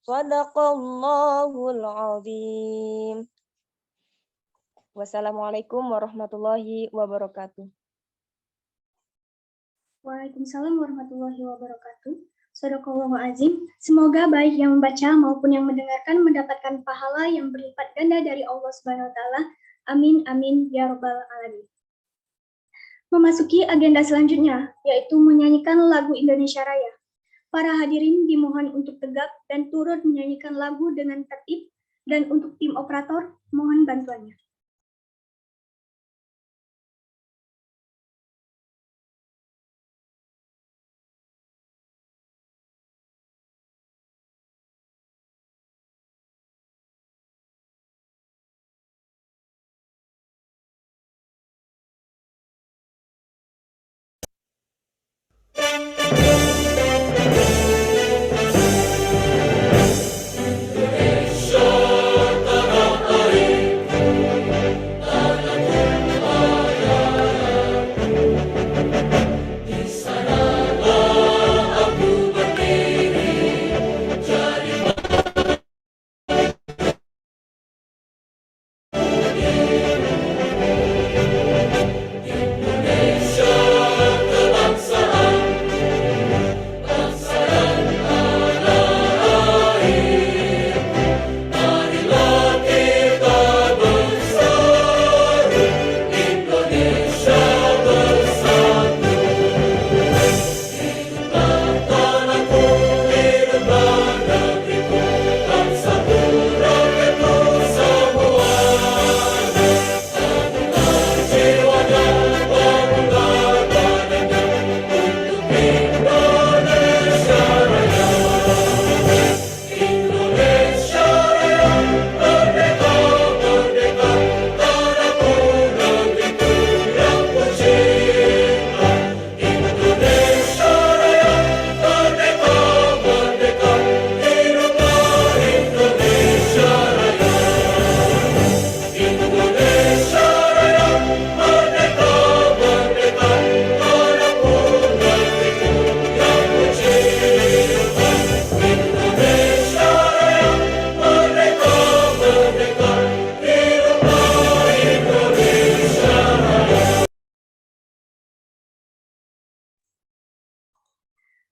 Shadaqallahul azim. Wassalamualaikum warahmatullahi wabarakatuh. Waalaikumsalam warahmatullahi wabarakatuh. Shadaqallahul azim. Semoga baik yang membaca maupun yang mendengarkan mendapatkan pahala yang berlipat ganda dari Allah Subhanahu wa taala. Amin amin ya rabbal alamin. Memasuki agenda selanjutnya, yaitu menyanyikan lagu Indonesia Raya. Para hadirin dimohon untuk tegak dan turut menyanyikan lagu dengan tertib, dan untuk tim operator, mohon bantuannya.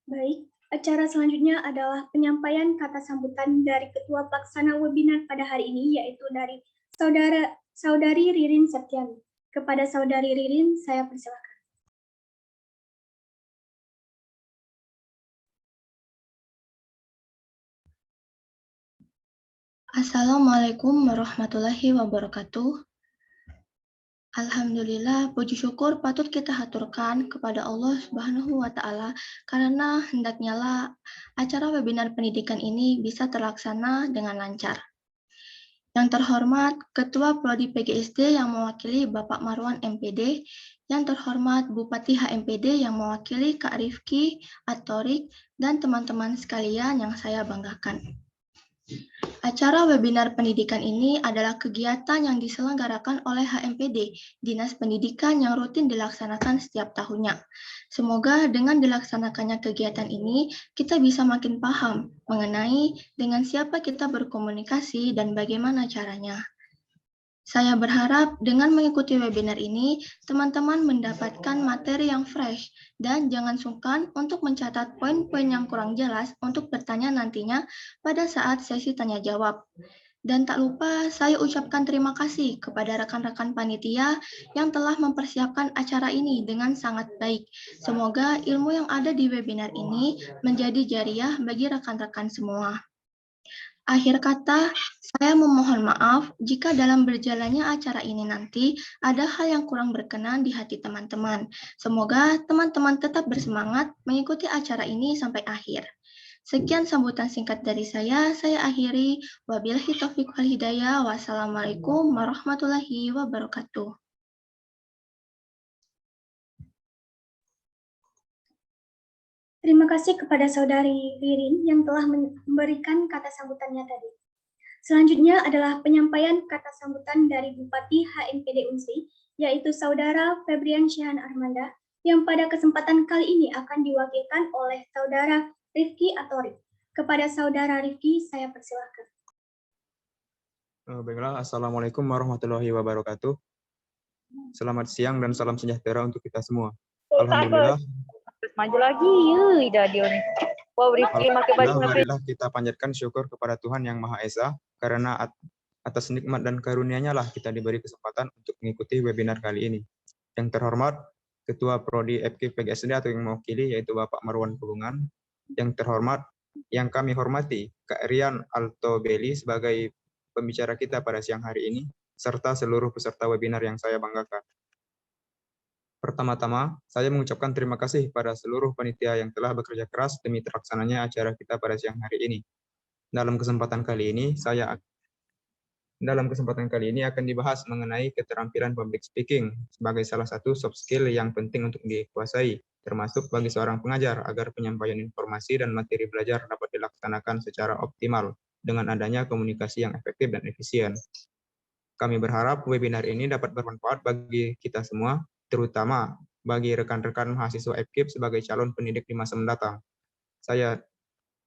Baik, acara selanjutnya adalah penyampaian kata sambutan dari Ketua Pelaksana webinar pada hari ini, yaitu dari Saudari Ririn Septiani. Kepada Saudari Ririn, saya persilakan. Assalamualaikum warahmatullahi wabarakatuh. Alhamdulillah, puji syukur patut kita haturkan kepada Allah Subhanahu wa Ta'ala karena hendaknya lah acara webinar pendidikan ini bisa terlaksana dengan lancar. Yang terhormat Ketua Prodi PGSD yang mewakili Bapak Marwan MPD, yang terhormat Bupati HMPD yang mewakili Kak Rifki, Atorik, dan teman-teman sekalian yang saya banggakan. Acara webinar pendidikan ini adalah kegiatan yang diselenggarakan oleh HMPD, Dinas Pendidikan yang rutin dilaksanakan setiap tahunnya. Semoga dengan dilaksanakannya kegiatan ini, kita bisa makin paham mengenai dengan siapa kita berkomunikasi dan bagaimana caranya. Saya berharap dengan mengikuti webinar ini, teman-teman mendapatkan materi yang fresh dan jangan sungkan untuk mencatat poin-poin yang kurang jelas untuk bertanya nantinya pada saat sesi tanya jawab. Dan tak lupa saya ucapkan terima kasih kepada rekan-rekan panitia yang telah mempersiapkan acara ini dengan sangat baik. Semoga ilmu yang ada di webinar ini menjadi jariah bagi rekan-rekan semua. Akhir kata, saya memohon maaf jika dalam berjalannya acara ini nanti ada hal yang kurang berkenan di hati teman-teman. Semoga teman-teman tetap bersemangat mengikuti acara ini sampai akhir. Sekian sambutan singkat dari saya akhiri. Wabillahi taufiq wal hidayah. Wassalamualaikum warahmatullahi wabarakatuh. Terima kasih kepada Saudari Ririn yang telah memberikan kata sambutannya tadi. Selanjutnya adalah penyampaian kata sambutan dari Bupati HMPD Unsri, yaitu Saudara Febrian Syahan Armanda, yang pada kesempatan kali ini akan diwakilkan oleh Saudara Rifki atau Rif. Kepada saudara Rifki, saya persilahkan. Baiklah, Assalamualaikum warahmatullahi wabarakatuh. Selamat siang dan salam sejahtera untuk kita semua. Alhamdulillah, Maju lagi, dah dia nih. Wow, Rifki makin banyak. Marilah kita panjatkan syukur kepada Tuhan Yang Maha Esa, karena atas nikmat dan karunia-Nya lah kita diberi kesempatan untuk mengikuti webinar kali ini. Yang terhormat, Ketua Prodi FKIP PGSD atau yang mewakili, yaitu Bapak Marwan Pulungan. Yang terhormat, yang kami hormati, Kak Rian Altobeli sebagai pembicara kita pada siang hari ini, serta seluruh peserta webinar yang saya banggakan. Pertama-tama, saya mengucapkan terima kasih pada seluruh panitia yang telah bekerja keras demi terlaksananya acara kita pada siang hari ini. Dalam kesempatan kali ini akan dibahas mengenai keterampilan public speaking sebagai salah satu soft skill yang penting untuk dikuasai, termasuk bagi seorang pengajar agar penyampaian informasi dan materi belajar dapat dilaksanakan secara optimal dengan adanya komunikasi yang efektif dan efisien. Kami berharap webinar ini dapat bermanfaat bagi kita semua, terutama bagi rekan-rekan mahasiswa FKIP sebagai calon pendidik di masa mendatang.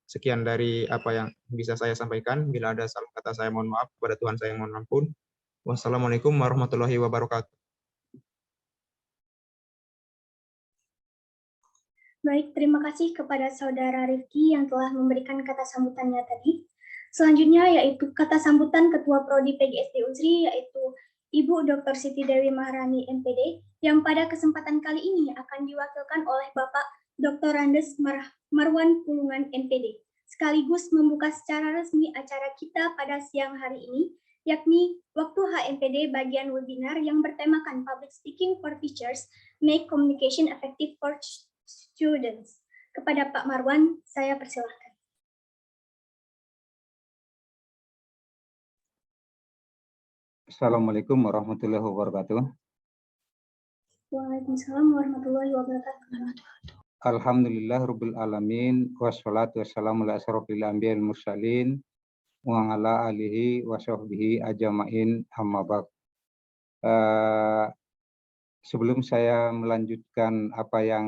Sekian dari apa yang bisa saya sampaikan. Bila ada salah kata saya mohon maaf, kepada Tuhan saya mohon ampun. Wassalamualaikum warahmatullahi wabarakatuh. Baik, terima kasih kepada saudara Rifki yang telah memberikan kata sambutannya tadi. Selanjutnya yaitu kata sambutan Ketua Prodi PGSD Unsri, yaitu Ibu Dr. Siti Dewi Maharani MPD, yang pada kesempatan kali ini akan diwakilkan oleh Bapak Dr. Andes Marwan Pulungan MPD, sekaligus membuka secara resmi acara kita pada siang hari ini, yakni waktu HMPD bagian webinar yang bertemakan Public Speaking for Teachers, Make Communication Effective for Students. Kepada Pak Marwan, saya persilahkan. Assalamualaikum warahmatullahi wabarakatuh. Waalaikumsalam warahmatullahi wabarakatuh. Alhamdulillah rabbil alamin wassalatu wassalamu ala asrofil anbiya'il mursalin wa ala alihi wa sahbihi ajma'in amma ba'd. Sebelum saya melanjutkan apa yang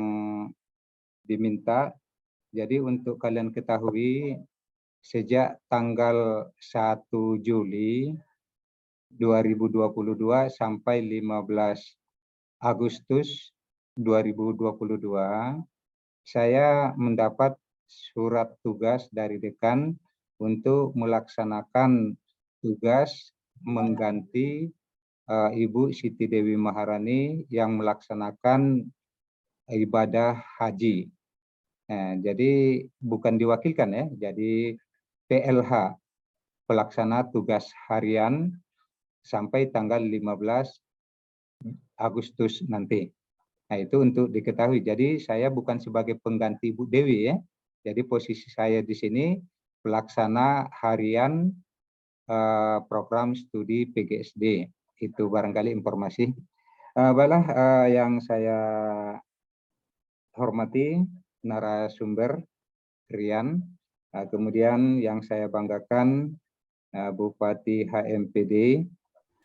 diminta, jadi untuk kalian ketahui sejak tanggal 1 Juli 2022 sampai 15 Agustus 2022 saya mendapat surat tugas dari dekan untuk melaksanakan tugas mengganti Ibu Siti Dewi Maharani yang melaksanakan ibadah haji. Nah, jadi bukan diwakilkan ya, jadi PLH, pelaksana tugas harian sampai tanggal 15 Agustus nanti. Nah, itu untuk diketahui. Jadi saya bukan sebagai pengganti Bu Dewi ya. Jadi posisi saya di sini pelaksana harian program studi PGSD. Itu barangkali informasi. Baiklah, yang saya hormati narasumber Rian. Kemudian yang saya banggakan Bupati HMPD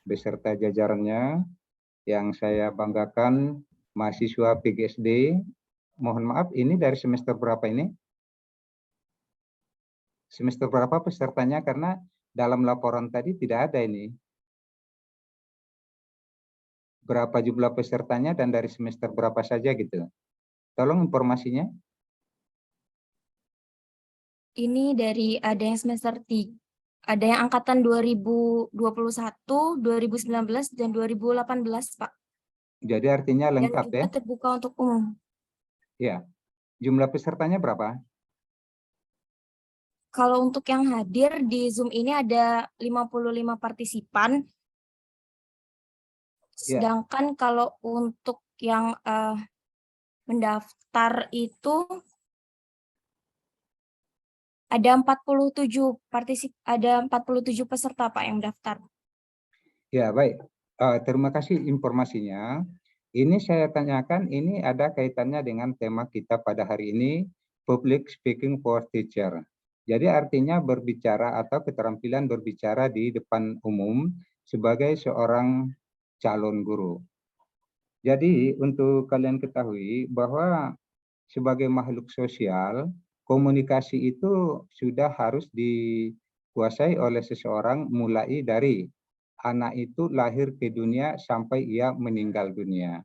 beserta jajarannya. Yang saya banggakan mahasiswa PGSD. Mohon maaf, ini dari semester berapa ini? Semester berapa pesertanya? Karena dalam laporan tadi tidak ada ini. Berapa jumlah pesertanya dan dari semester berapa saja gitu. Tolong informasinya. Ini dari ada yang semester 3, ada yang angkatan 2021, 2019, dan 2018, Pak. Jadi artinya lengkap dan juga terbuka untuk umum. Ya. Jumlah pesertanya berapa? Kalau untuk yang hadir di Zoom ini ada 55 partisipan. Sedangkan kalau untuk yang mendaftar itu ada 47 peserta Pak yang mendaftar. Ya, baik. Terima kasih informasinya. Ini saya tanyakan, ini ada kaitannya dengan tema kita pada hari ini, Public Speaking for Teacher. Jadi artinya berbicara atau keterampilan berbicara di depan umum sebagai seorang calon guru. Jadi untuk kalian ketahui bahwa sebagai makhluk sosial, komunikasi itu sudah harus dikuasai oleh seseorang mulai dari anak itu lahir ke dunia sampai ia meninggal dunia.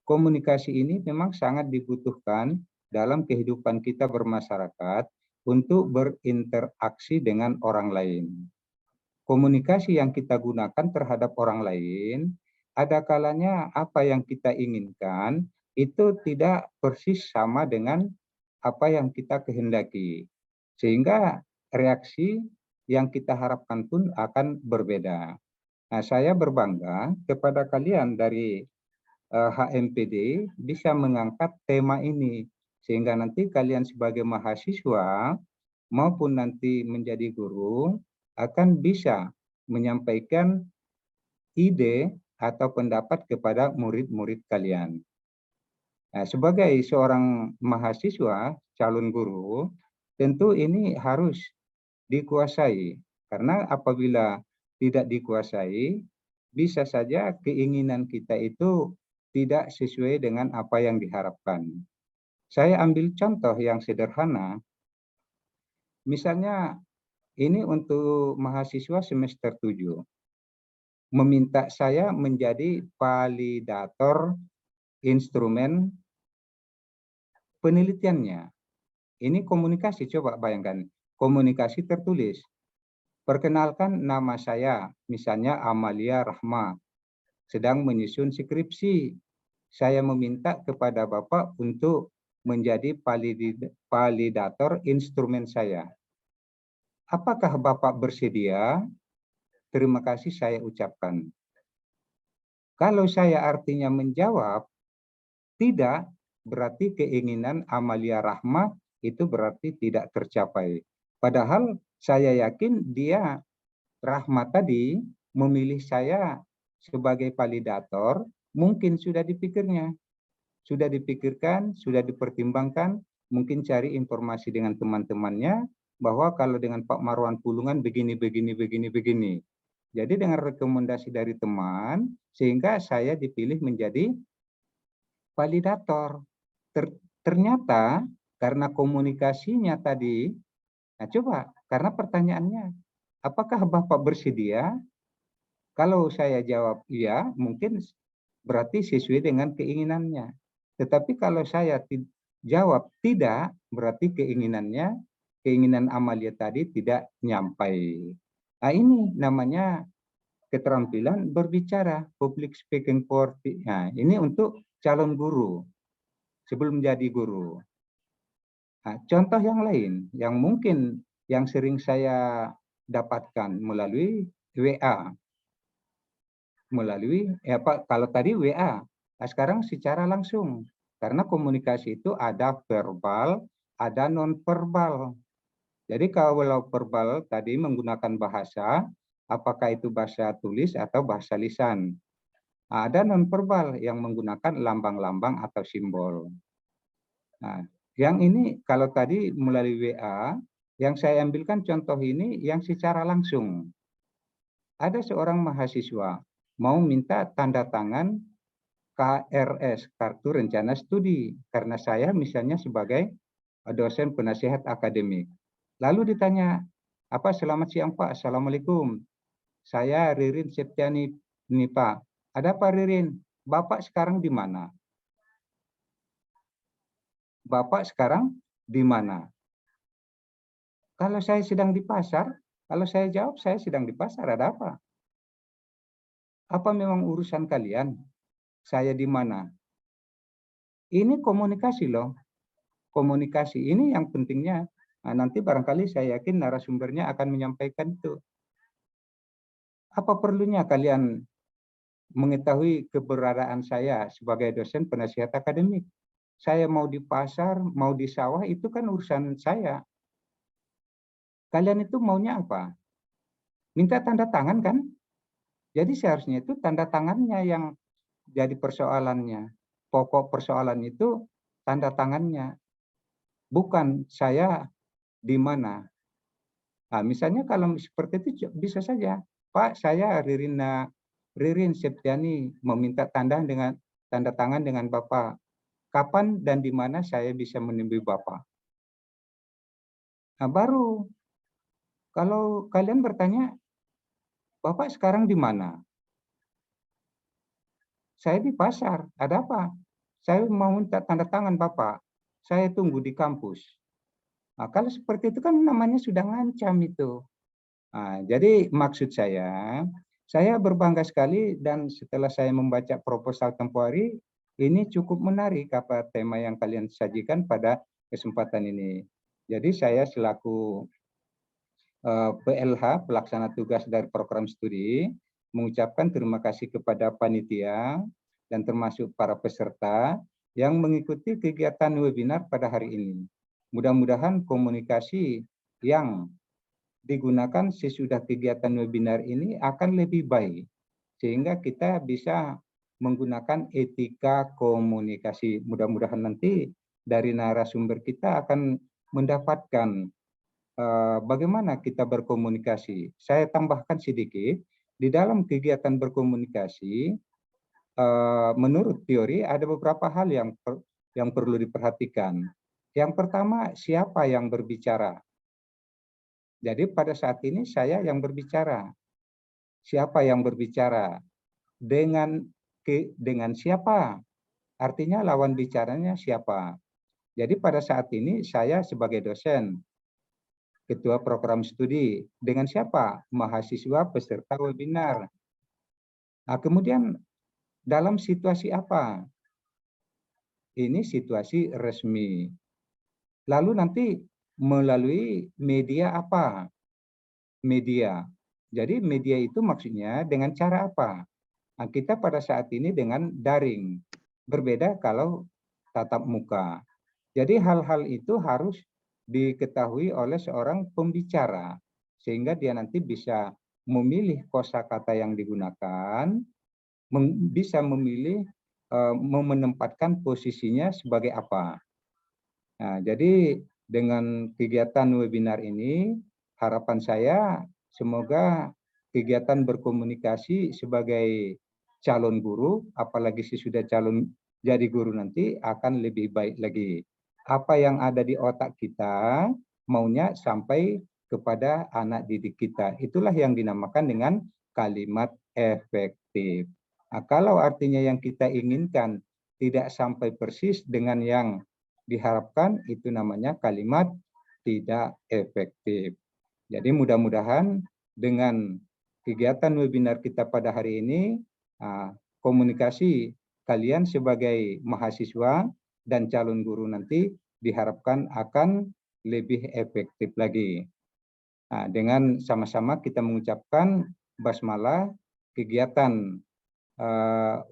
Komunikasi ini memang sangat dibutuhkan dalam kehidupan kita bermasyarakat untuk berinteraksi dengan orang lain. Komunikasi yang kita gunakan terhadap orang lain, ada kalanya apa yang kita inginkan itu tidak persis sama dengan apa yang kita kehendaki. Sehingga reaksi yang kita harapkan pun akan berbeda. Nah, saya berbangga kepada kalian dari HMPD bisa mengangkat tema ini. Sehingga nanti kalian sebagai mahasiswa maupun nanti menjadi guru akan bisa menyampaikan ide atau pendapat kepada murid-murid kalian. Nah, sebagai seorang mahasiswa, calon guru, tentu ini harus dikuasai. Karena apabila tidak dikuasai, bisa saja keinginan kita itu tidak sesuai dengan apa yang diharapkan. Saya ambil contoh yang sederhana. Misalnya, ini untuk mahasiswa semester 7. Meminta saya menjadi validator instrumen penelitiannya. Ini komunikasi, coba bayangkan. Komunikasi tertulis. Perkenalkan, nama saya, misalnya Amalia Rahma, sedang menyusun skripsi. Saya meminta kepada Bapak untuk menjadi validator instrumen saya. Apakah Bapak bersedia? Terima kasih saya ucapkan. Kalau saya artinya menjawab, tidak, berarti keinginan Amalia Rahma itu berarti tidak tercapai. Padahal saya yakin dia, Rahma tadi, memilih saya sebagai validator, mungkin sudah dipikirnya. Sudah dipikirkan, sudah dipertimbangkan, mungkin cari informasi dengan teman-temannya, bahwa kalau dengan Pak Marwan Pulungan begini. Jadi dengan rekomendasi dari teman, sehingga saya dipilih menjadi validator. Ternyata karena komunikasinya tadi, nah coba, karena pertanyaannya, apakah Bapak bersedia? Kalau saya jawab iya, mungkin berarti sesuai dengan keinginannya. Tetapi kalau saya jawab tidak, berarti keinginan Amalia tadi tidak nyampai. Nah, ini namanya keterampilan berbicara, public speaking. Nah, ini untuk calon guru, sebelum jadi guru. Nah, contoh yang lain, yang mungkin yang sering saya dapatkan melalui WA. Kalau tadi WA, nah sekarang secara langsung. Karena komunikasi itu ada verbal, ada non-verbal. Jadi kalau verbal tadi menggunakan bahasa, apakah itu bahasa tulis atau bahasa lisan. Ada non-verbal yang menggunakan lambang-lambang atau simbol. Nah, yang ini kalau tadi melalui WA, yang saya ambilkan contoh ini yang secara langsung. Ada seorang mahasiswa mau minta tanda tangan KRS, Kartu Rencana Studi, karena saya misalnya sebagai dosen penasihat akademik. Lalu ditanya, selamat siang Pak, Assalamualaikum. Saya Ririn Septiani nih Pak. Ada Pak Ririn, Bapak sekarang di mana? Bapak sekarang di mana? Kalau saya sedang di pasar, kalau saya jawab saya sedang di pasar, ada apa? Apa memang urusan kalian? Saya di mana? Ini komunikasi loh. Komunikasi ini yang pentingnya. Nah, nanti barangkali saya yakin narasumbernya akan menyampaikan itu. Apa perlunya kalian mengetahui keberadaan saya sebagai dosen penasihat akademik? Saya mau di pasar, mau di sawah, itu kan urusan saya. Kalian itu maunya apa? Minta tanda tangan kan? Jadi seharusnya itu tanda tangannya yang jadi persoalannya. Pokok persoalan itu tanda tangannya. Bukan saya di mana. Nah, misalnya kalau seperti itu bisa saja. Pak, saya Ririn Septiani meminta tanda tangan dengan Bapak. Kapan dan di mana saya bisa menemui Bapak? Nah, baru kalau kalian bertanya, Bapak sekarang di mana? Saya di pasar, ada apa? Saya mau minta tanda tangan Bapak, saya tunggu di kampus. Nah, kalau seperti itu kan namanya sudah ngancam itu. Nah, jadi maksud saya berbangga sekali dan setelah saya membaca proposal tempoh hari, ini cukup menarik apa tema yang kalian sajikan pada kesempatan ini. Jadi saya selaku PLH, pelaksana tugas dari program studi, mengucapkan terima kasih kepada panitia dan termasuk para peserta yang mengikuti kegiatan webinar pada hari ini. Mudah-mudahan komunikasi yang digunakan sesudah kegiatan webinar ini akan lebih baik, sehingga kita bisa menggunakan etika komunikasi. Mudah-mudahan nanti dari narasumber kita akan mendapatkan bagaimana kita berkomunikasi. Saya tambahkan sedikit, di dalam kegiatan berkomunikasi, menurut teori ada beberapa hal yang perlu diperhatikan. Yang pertama, siapa yang berbicara? Jadi pada saat ini saya yang berbicara. Siapa yang berbicara? Dengan siapa? Artinya lawan bicaranya siapa? Jadi pada saat ini saya sebagai dosen, ketua program studi, dengan siapa? Mahasiswa peserta webinar. Nah, kemudian dalam situasi apa? Ini situasi resmi. Lalu nanti melalui media apa? Media. Jadi media itu maksudnya dengan cara apa? Nah, kita pada saat ini dengan daring. Berbeda kalau tatap muka. Jadi hal-hal itu harus diketahui oleh seorang pembicara. Sehingga dia nanti bisa memilih kosakata yang digunakan, bisa memilih menempatkan posisinya sebagai apa. Nah, jadi dengan kegiatan webinar ini, harapan saya semoga kegiatan berkomunikasi sebagai calon guru, apalagi sesudah calon jadi guru nanti akan lebih baik lagi. Apa yang ada di otak kita maunya sampai kepada anak didik kita. Itulah yang dinamakan dengan kalimat efektif. Nah, kalau artinya yang kita inginkan tidak sampai persis dengan yang diharapkan, itu namanya kalimat tidak efektif. Jadi mudah-mudahan dengan kegiatan webinar kita pada hari ini, komunikasi kalian sebagai mahasiswa dan calon guru nanti diharapkan akan lebih efektif lagi. Nah, dengan sama-sama kita mengucapkan basmalah, kegiatan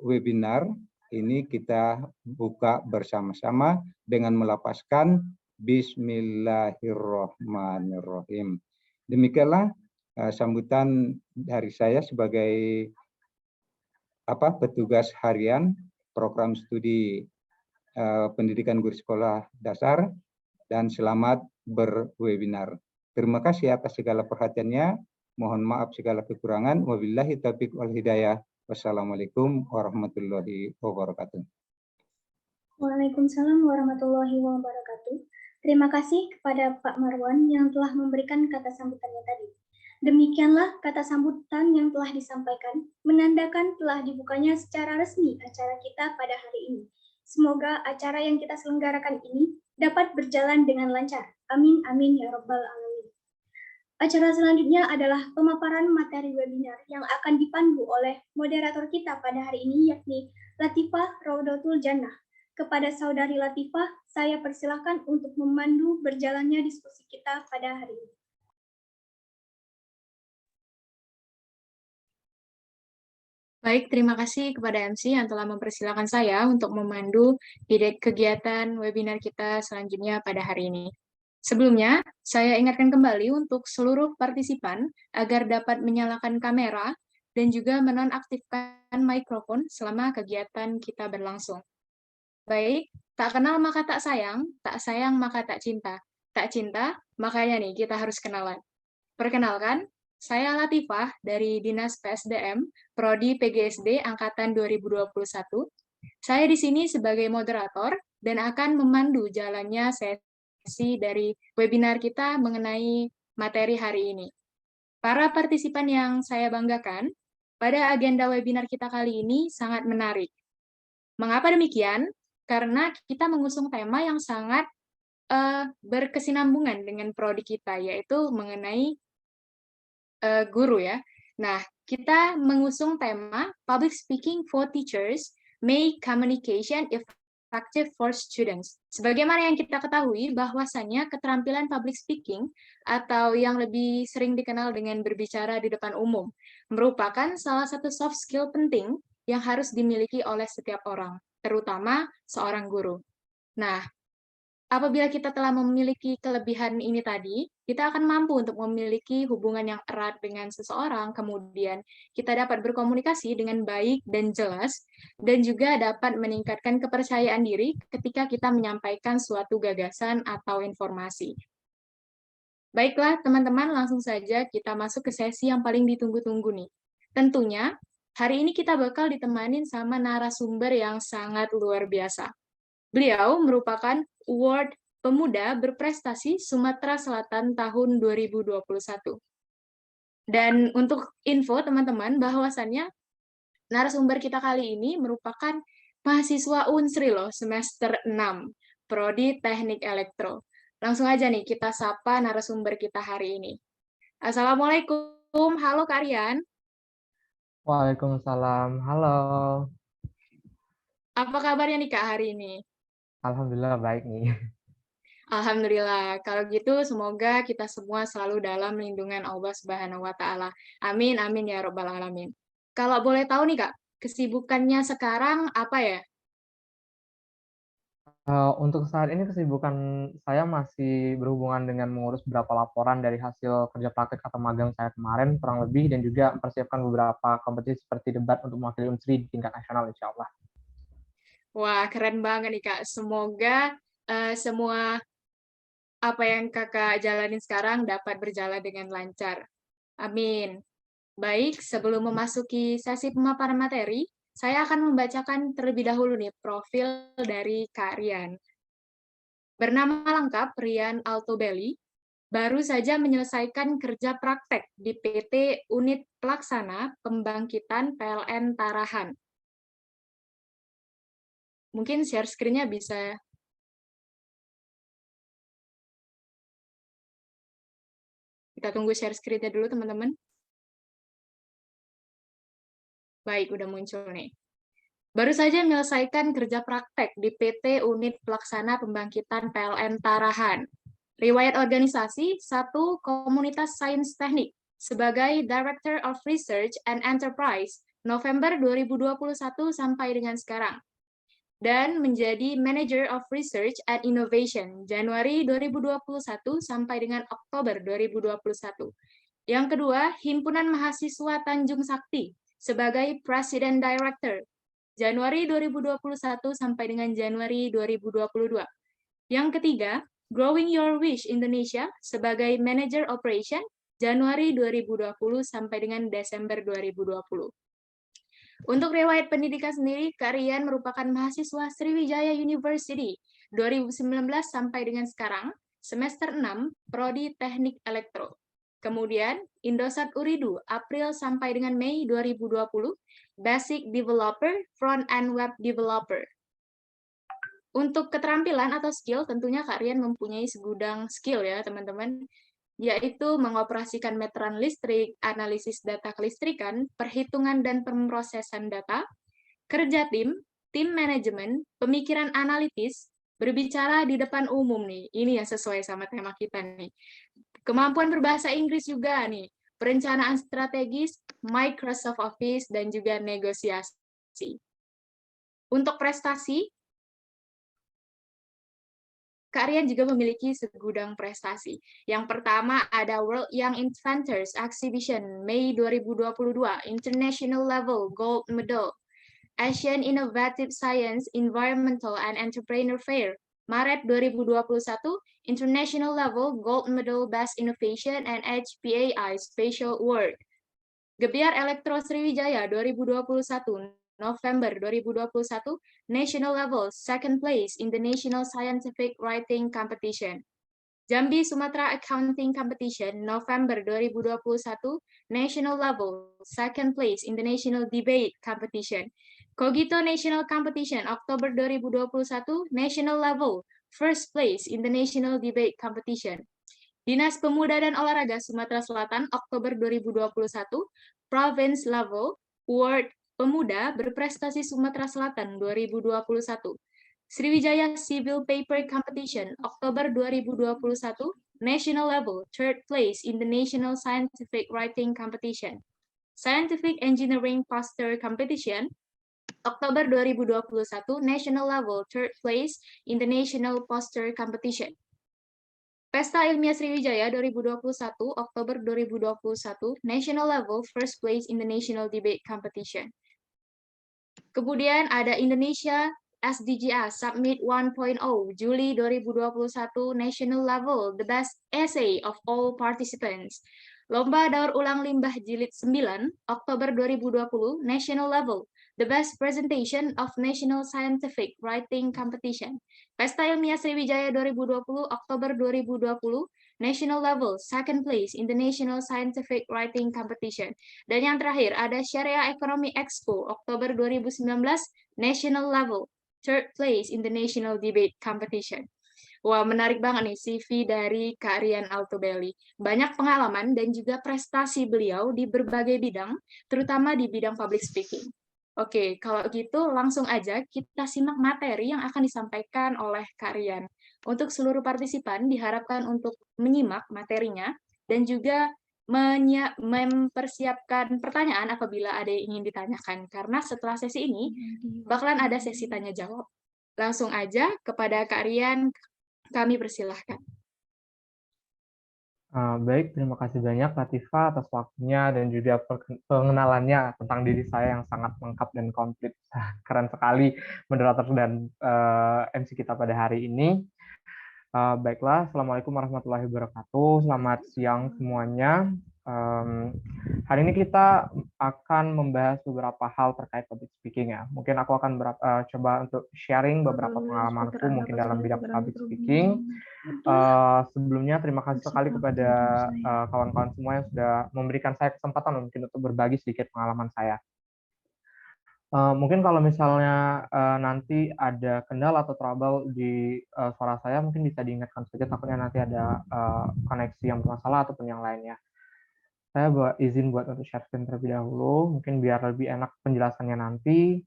webinar ini kita buka bersama-sama dengan melafazkan Bismillahirrahmanirrahim. Demikianlah sambutan dari saya sebagai petugas harian program studi pendidikan guru sekolah dasar, dan selamat berwebinar. Terima kasih atas segala perhatiannya. Mohon maaf segala kekurangan. Wabillahi taufiq wal hidayah. Wassalamualaikum warahmatullahi wabarakatuh. Waalaikumsalam warahmatullahi wabarakatuh. Terima kasih kepada Pak Marwan yang telah memberikan kata sambutannya tadi. Demikianlah kata sambutan yang telah disampaikan, menandakan telah dibukanya secara resmi acara kita pada hari ini. Semoga acara yang kita selenggarakan ini dapat berjalan dengan lancar. Amin, amin, ya Rabbal Alamin. Acara selanjutnya adalah pemaparan materi webinar yang akan dipandu oleh moderator kita pada hari ini, yakni Latifah Raudatul Jannah. Kepada Saudari Latifah, saya persilakan untuk memandu berjalannya diskusi kita pada hari ini. Baik, terima kasih kepada MC yang telah mempersilahkan saya untuk memandu kegiatan webinar kita selanjutnya pada hari ini. Sebelumnya, saya ingatkan kembali untuk seluruh partisipan agar dapat menyalakan kamera dan juga menonaktifkan mikrofon selama kegiatan kita berlangsung. Baik, tak kenal maka tak sayang maka tak cinta, makanya nih kita harus kenalan. Perkenalkan, saya Latifah dari Dinas PSDM, Prodi PGSD Angkatan 2021. Saya di sini sebagai moderator dan akan memandu jalannya sesi sesi dari webinar kita mengenai materi hari ini. Para partisipan yang saya banggakan, pada agenda webinar kita kali ini sangat menarik. Mengapa demikian? Karena kita mengusung tema yang sangat berkesinambungan dengan prodi kita, yaitu mengenai guru ya. Nah, kita mengusung tema Public Speaking for Teachers, Make Communication Effective for Students. Sebagaimana yang kita ketahui, bahwasannya keterampilan public speaking atau yang lebih sering dikenal dengan berbicara di depan umum merupakan salah satu soft skill penting yang harus dimiliki oleh setiap orang, terutama seorang guru. Nah, apabila kita telah memiliki kelebihan ini tadi, kita akan mampu untuk memiliki hubungan yang erat dengan seseorang, kemudian kita dapat berkomunikasi dengan baik dan jelas, dan juga dapat meningkatkan kepercayaan diri ketika kita menyampaikan suatu gagasan atau informasi. Baiklah, teman-teman, langsung saja kita masuk ke sesi yang paling ditunggu-tunggu nih. Tentunya, hari ini kita bakal ditemanin sama narasumber yang sangat luar biasa. Beliau merupakan Award Pemuda Berprestasi Sumatera Selatan tahun 2021. Dan untuk info teman-teman, bahwasannya narasumber kita kali ini merupakan mahasiswa Unsri loh, semester 6, Prodi Teknik Elektro. Langsung aja nih kita sapa narasumber kita hari ini. Assalamualaikum, halo Kak Rian. Waalaikumsalam, halo. Apa kabarnya nih Kak hari ini? Alhamdulillah baik nih. Alhamdulillah. Kalau gitu semoga kita semua selalu dalam lindungan Allah Subhanahu wa taala. Amin amin ya rabbal alamin. Kalau boleh tahu nih Kak, kesibukannya sekarang apa ya? Untuk saat ini kesibukan saya masih berhubungan dengan mengurus beberapa laporan dari hasil kerja praktek atau magang saya kemarin kurang lebih, dan juga mempersiapkan beberapa kompetisi seperti debat untuk mewakili Unsri di tingkat nasional insya Allah. Wah, keren banget nih Kak. Semoga semua apa yang Kakak jalanin sekarang dapat berjalan dengan lancar. Amin. Baik, sebelum memasuki sesi pemaparan materi, saya akan membacakan terlebih dahulu nih profil dari Kak Rian. Bernama lengkap Rian Altobelli, baru saja menyelesaikan kerja praktek di PT Unit Pelaksana Pembangkitan PLN Tarahan. Mungkin share screen-nya bisa. Kita tunggu share screen-nya dulu, teman-teman. Baik, udah muncul nih. Baru saja menyelesaikan kerja praktek di PT Unit Pelaksana Pembangkitan PLN Tarahan. Riwayat organisasi, 1 Komunitas Sains Teknik sebagai Director of Research and Enterprise November 2021 sampai dengan sekarang. Dan menjadi Manager of Research and Innovation Januari 2021 sampai dengan Oktober 2021. Yang kedua, Himpunan Mahasiswa Tanjung Sakti sebagai President Director Januari 2021 sampai dengan Januari 2022. Yang ketiga, Growing Your Wish Indonesia sebagai Manager Operation Januari 2020 sampai dengan Desember 2020. Untuk riwayat pendidikan sendiri, Kak Rian merupakan mahasiswa Sriwijaya University 2019 sampai dengan sekarang, semester 6, Prodi Teknik Elektro. Kemudian, Indosat Uridu, April sampai dengan Mei 2020, Basic Developer, Front-End Web Developer. Untuk keterampilan atau skill, tentunya Kak Rian mempunyai segudang skill ya, teman-teman, yaitu mengoperasikan meteran listrik, analisis data kelistrikan, perhitungan dan pemrosesan data, kerja tim manajemen, pemikiran analitis, berbicara di depan umum nih, ini yang sesuai sama tema kita nih. Kemampuan berbahasa Inggris juga nih, perencanaan strategis, Microsoft Office, dan juga negosiasi. Untuk prestasi, Kak Rian juga memiliki segudang prestasi. Yang pertama ada World Young Inventors Exhibition Mei 2022, International Level Gold Medal. Asian Innovative Science, Environmental and Entrepreneur Fair Maret 2021, International Level Gold Medal Best Innovation and HPAI Special Award. Gebiar Elektro Sriwijaya 2021, November 2021, National Level, Second Place in the National Scientific Writing Competition. Jambi Sumatera Accounting Competition, November 2021, National Level, second place in the National Debate Competition. Cogito National Competition, Oktober 2021, National Level, first place in the National Debate Competition. Dinas Pemuda dan Olahraga Sumatera Selatan, Oktober 2021, Province Level, Award Pemuda Berprestasi Sumatera Selatan 2021. Sriwijaya Civil Paper Competition, Oktober 2021, National Level, third place in the National Scientific Writing Competition. Scientific Engineering Poster Competition, Oktober 2021, National Level, third place in the National Poster Competition. Pesta Ilmiah Sriwijaya 2021, Oktober 2021, National Level, first place in the National Debate Competition. Kemudian ada Indonesia SDGA Summit 1.0, Juli 2021, National Level, the best essay of all participants. Lomba Daur Ulang Limbah Jilid 9, Oktober 2020, National Level, the best presentation of National Scientific Writing Competition. Pesta Ilmiah Sriwijaya 2020, Oktober 2020, National Level, second place in the National Scientific Writing Competition. Dan yang terakhir ada Syariah Economy Expo, Oktober 2019, National Level, third place in the National Debate Competition. Wah, menarik banget nih CV dari Kak Rian Altobelli. Banyak pengalaman dan juga prestasi beliau di berbagai bidang, terutama di bidang public speaking. Oke, kalau gitu langsung aja kita simak materi yang akan disampaikan oleh Kak Rian. Untuk seluruh partisipan diharapkan untuk menyimak materinya dan juga mempersiapkan pertanyaan apabila ada yang ingin ditanyakan. Karena setelah sesi ini, bakalan ada sesi tanya-jawab. Langsung aja kepada Kak Rian, kami persilahkan. Baik, terima kasih banyak Latifah atas waktunya dan juga pengenalannya tentang diri saya yang sangat lengkap dan komplit. Keren sekali moderator dan MC kita pada hari ini. Baiklah, Assalamualaikum warahmatullahi wabarakatuh. Selamat siang semuanya. Hari ini kita akan membahas beberapa hal terkait public speaking ya. Mungkin aku akan coba untuk sharing beberapa pengalamanku mungkin dalam bidang public speaking. Sebelumnya terima kasih sekali kepada kawan-kawan semua yang sudah memberikan saya kesempatan mungkin untuk berbagi sedikit pengalaman saya. Mungkin kalau misalnya nanti ada kendala atau trouble di suara saya, mungkin bisa diingatkan saja, takutnya nanti ada koneksi yang bermasalah ataupun yang lainnya. Saya izin buat untuk share screen terlebih dahulu, mungkin biar lebih enak penjelasannya nanti.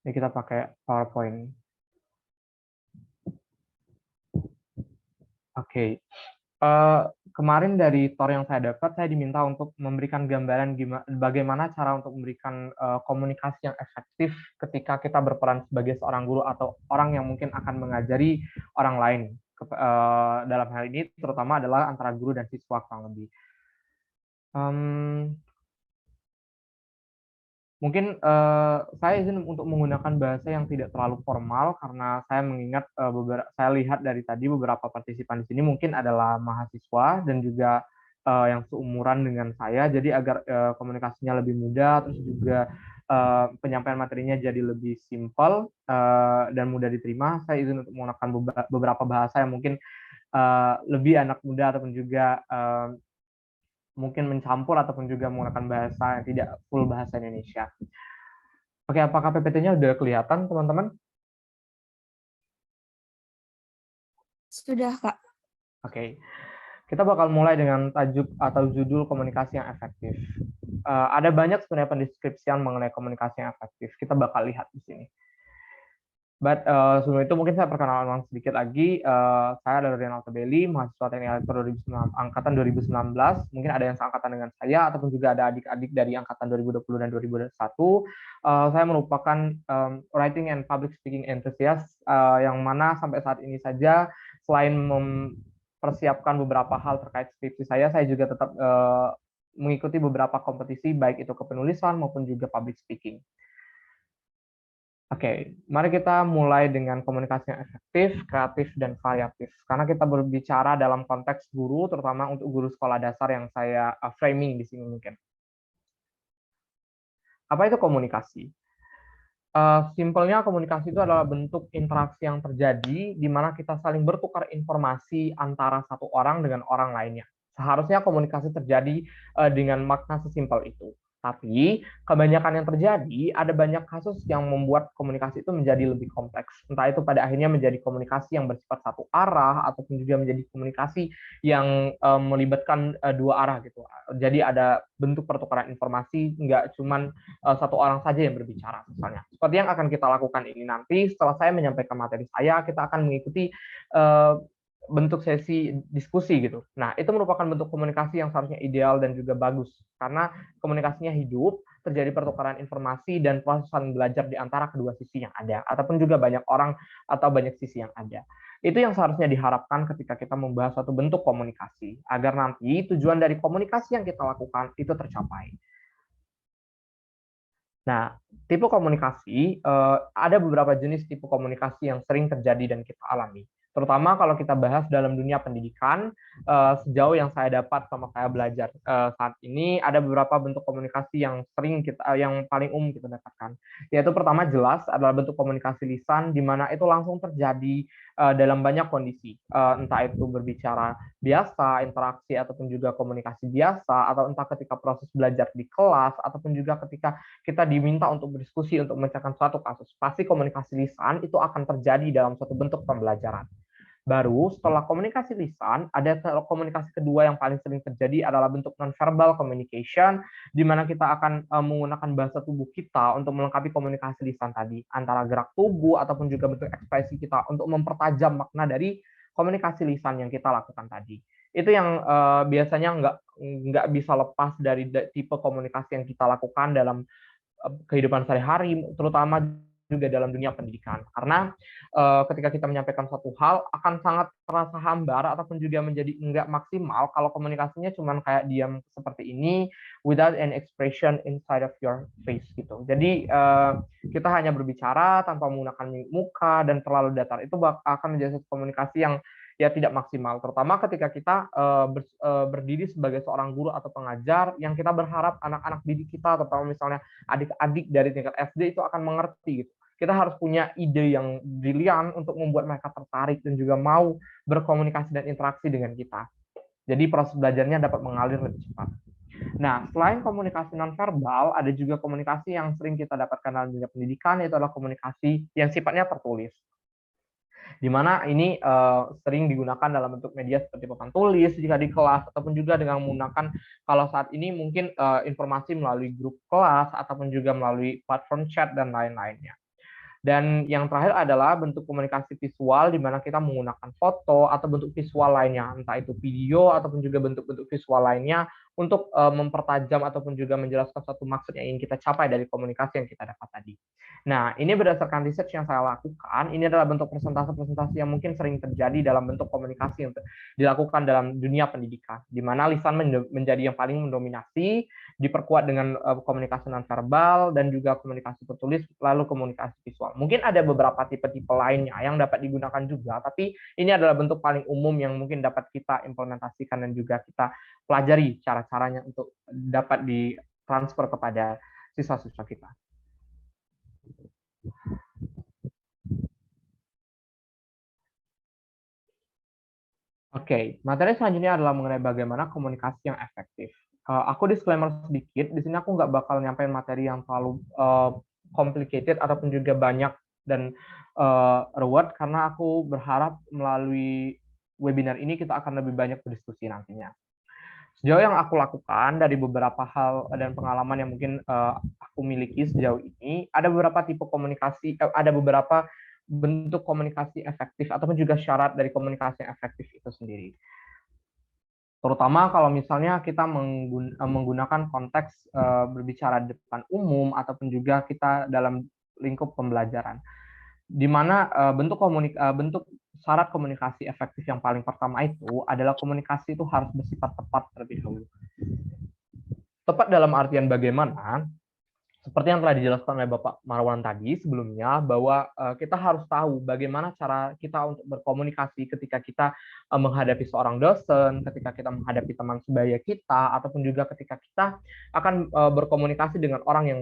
Ini kita pakai PowerPoint. Oke. Kemarin dari tour yang saya dapat, saya diminta untuk memberikan gambaran bagaimana cara untuk memberikan komunikasi yang efektif ketika kita berperan sebagai seorang guru atau orang yang mungkin akan mengajari orang lain. Dalam hal ini terutama adalah antara guru dan siswa kurang lebih. Mungkin saya izin untuk menggunakan bahasa yang tidak terlalu formal karena saya mengingat saya lihat dari tadi beberapa partisipan di sini mungkin adalah mahasiswa dan juga yang seumuran dengan saya, jadi agar komunikasinya lebih mudah, terus juga penyampaian materinya jadi lebih simpel dan mudah diterima. Saya izin untuk menggunakan beberapa bahasa yang mungkin lebih anak muda ataupun juga mungkin mencampur ataupun juga menggunakan bahasa yang tidak full bahasa Indonesia. Oke, apakah PPT-nya sudah kelihatan, teman-teman? Sudah, Kak. Oke. Kita bakal mulai dengan tajuk atau judul komunikasi yang efektif. Ada banyak sebenarnya pendeskripsian mengenai komunikasi yang efektif. Kita bakal lihat di sini. But sebelum itu mungkin saya perkenalan sedikit lagi. Saya adalah Rian Altobelli, mahasiswa Teknik Elektro angkatan 2019. Mungkin ada yang seangkatan dengan saya ataupun juga ada adik-adik dari angkatan 2020 dan 2021. Saya merupakan writing and public speaking enthusiast yang mana sampai saat ini saja selain mempersiapkan beberapa hal terkait skripsi saya juga tetap mengikuti beberapa kompetisi baik itu kepenulisan maupun juga public speaking. Oke, mari kita mulai dengan komunikasi yang efektif, kreatif, dan variatif. Karena kita berbicara dalam konteks guru, terutama untuk guru sekolah dasar yang saya framing di sini mungkin. Apa itu komunikasi? Simpelnya komunikasi itu adalah bentuk interaksi yang terjadi di mana kita saling bertukar informasi antara satu orang dengan orang lainnya. Seharusnya komunikasi terjadi dengan makna sesimpel itu. Tapi kebanyakan yang terjadi, ada banyak kasus yang membuat komunikasi itu menjadi lebih kompleks. Entah itu pada akhirnya menjadi komunikasi yang bersifat satu arah, ataupun juga menjadi komunikasi yang melibatkan dua arah gitu. Jadi ada bentuk pertukaran informasi, nggak cuman satu orang saja yang berbicara misalnya. Seperti yang akan kita lakukan ini nanti, setelah saya menyampaikan materi saya, kita akan mengikuti bentuk sesi diskusi gitu. Nah, itu merupakan bentuk komunikasi yang seharusnya ideal dan juga bagus karena komunikasinya hidup, terjadi pertukaran informasi dan proses saling belajar di antara kedua sisi yang ada ataupun juga banyak orang atau banyak sisi yang ada. Itu yang seharusnya diharapkan ketika kita membahas suatu bentuk komunikasi agar nanti tujuan dari komunikasi yang kita lakukan itu tercapai. Nah, tipe komunikasi, ada beberapa jenis tipe komunikasi yang sering terjadi dan kita alami. Terutama kalau kita bahas dalam dunia pendidikan, sejauh yang saya dapat sama saya belajar saat ini, ada beberapa bentuk komunikasi yang yang paling umum kita dapatkan. Yaitu pertama jelas adalah bentuk komunikasi lisan, di mana itu langsung terjadi dalam banyak kondisi, entah itu berbicara biasa, interaksi ataupun juga komunikasi biasa, atau entah ketika proses belajar di kelas, ataupun juga ketika kita diminta untuk berdiskusi untuk memecahkan suatu kasus. Pasti komunikasi lisan itu akan terjadi dalam suatu bentuk pembelajaran. Baru setelah komunikasi lisan, ada komunikasi kedua yang paling sering terjadi adalah bentuk non-verbal communication, di mana kita akan menggunakan bahasa tubuh kita untuk melengkapi komunikasi lisan tadi, antara gerak tubuh ataupun juga bentuk ekspresi kita untuk mempertajam makna dari komunikasi lisan yang kita lakukan tadi. Itu yang biasanya nggak bisa lepas dari tipe komunikasi yang kita lakukan dalam kehidupan sehari-hari, terutama juga dalam dunia pendidikan. Karena ketika kita menyampaikan suatu hal akan sangat terasa hambar ataupun juga menjadi enggak maksimal kalau komunikasinya cuma kayak diam seperti ini without an expression inside of your face gitu. Jadi kita hanya berbicara tanpa menggunakan mimik muka dan terlalu datar. Itu akan menjadi satu komunikasi yang ya tidak maksimal, terutama ketika kita berdiri sebagai seorang guru atau pengajar yang kita berharap anak-anak didik kita atau misalnya adik-adik dari tingkat SD itu akan mengerti gitu. Kita harus punya ide yang brilian untuk membuat mereka tertarik dan juga mau berkomunikasi dan interaksi dengan kita. Jadi proses belajarnya dapat mengalir lebih cepat. Nah, selain komunikasi nonverbal, ada juga komunikasi yang sering kita dapatkan dalam dunia pendidikan, yaitu adalah komunikasi yang sifatnya tertulis. Di mana ini sering digunakan dalam bentuk media seperti papan tulis jika di kelas, ataupun juga dengan menggunakan kalau saat ini mungkin informasi melalui grup kelas, ataupun juga melalui platform chat dan lain-lainnya. Dan yang terakhir adalah bentuk komunikasi visual, di mana kita menggunakan foto atau bentuk visual lainnya, entah itu video ataupun juga bentuk-bentuk visual lainnya untuk mempertajam ataupun juga menjelaskan suatu maksud yang ingin kita capai dari komunikasi yang kita dapat tadi. Nah, ini berdasarkan research yang saya lakukan, ini adalah bentuk presentasi-presentasi yang mungkin sering terjadi dalam bentuk komunikasi yang dilakukan dalam dunia pendidikan, di mana lisan menjadi yang paling mendominasi, diperkuat dengan komunikasi nonverbal dan juga komunikasi tertulis, lalu komunikasi visual. Mungkin ada beberapa tipe-tipe lainnya yang dapat digunakan juga, tapi ini adalah bentuk paling umum yang mungkin dapat kita implementasikan dan juga kita pelajari cara-caranya untuk dapat ditransfer kepada siswa-siswa kita. Oke, materi selanjutnya adalah mengenai bagaimana komunikasi yang efektif. Aku disclaimer sedikit, di sini aku nggak bakal nyampein materi yang terlalu complicated ataupun juga banyak dan ruwet, karena aku berharap melalui webinar ini kita akan lebih banyak berdiskusi nantinya. Sejauh yang aku lakukan dari beberapa hal dan pengalaman yang mungkin aku miliki sejauh ini, ada beberapa tipe komunikasi, ada beberapa bentuk komunikasi efektif ataupun juga syarat dari komunikasi yang efektif itu sendiri. Terutama kalau misalnya kita menggunakan konteks berbicara di depan umum ataupun juga kita dalam lingkup pembelajaran. Di mana bentuk syarat komunikasi efektif yang paling pertama itu adalah komunikasi itu harus bersifat tepat terlebih dahulu. Tepat dalam artian bagaimana? seperti yang telah dijelaskan oleh Bapak Marwan tadi sebelumnya, bahwa kita harus tahu bagaimana cara kita untuk berkomunikasi ketika kita menghadapi seorang dosen, ketika kita menghadapi teman sebaya kita, ataupun juga ketika kita akan berkomunikasi dengan orang yang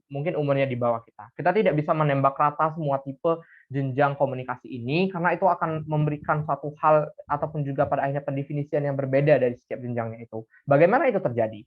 mungkin umurnya di bawah kita. Kita tidak bisa menembak rata semua tipe jenjang komunikasi ini, karena itu akan memberikan satu hal ataupun juga pada akhirnya pendefinisian yang berbeda dari setiap jenjangnya itu. Bagaimana itu terjadi?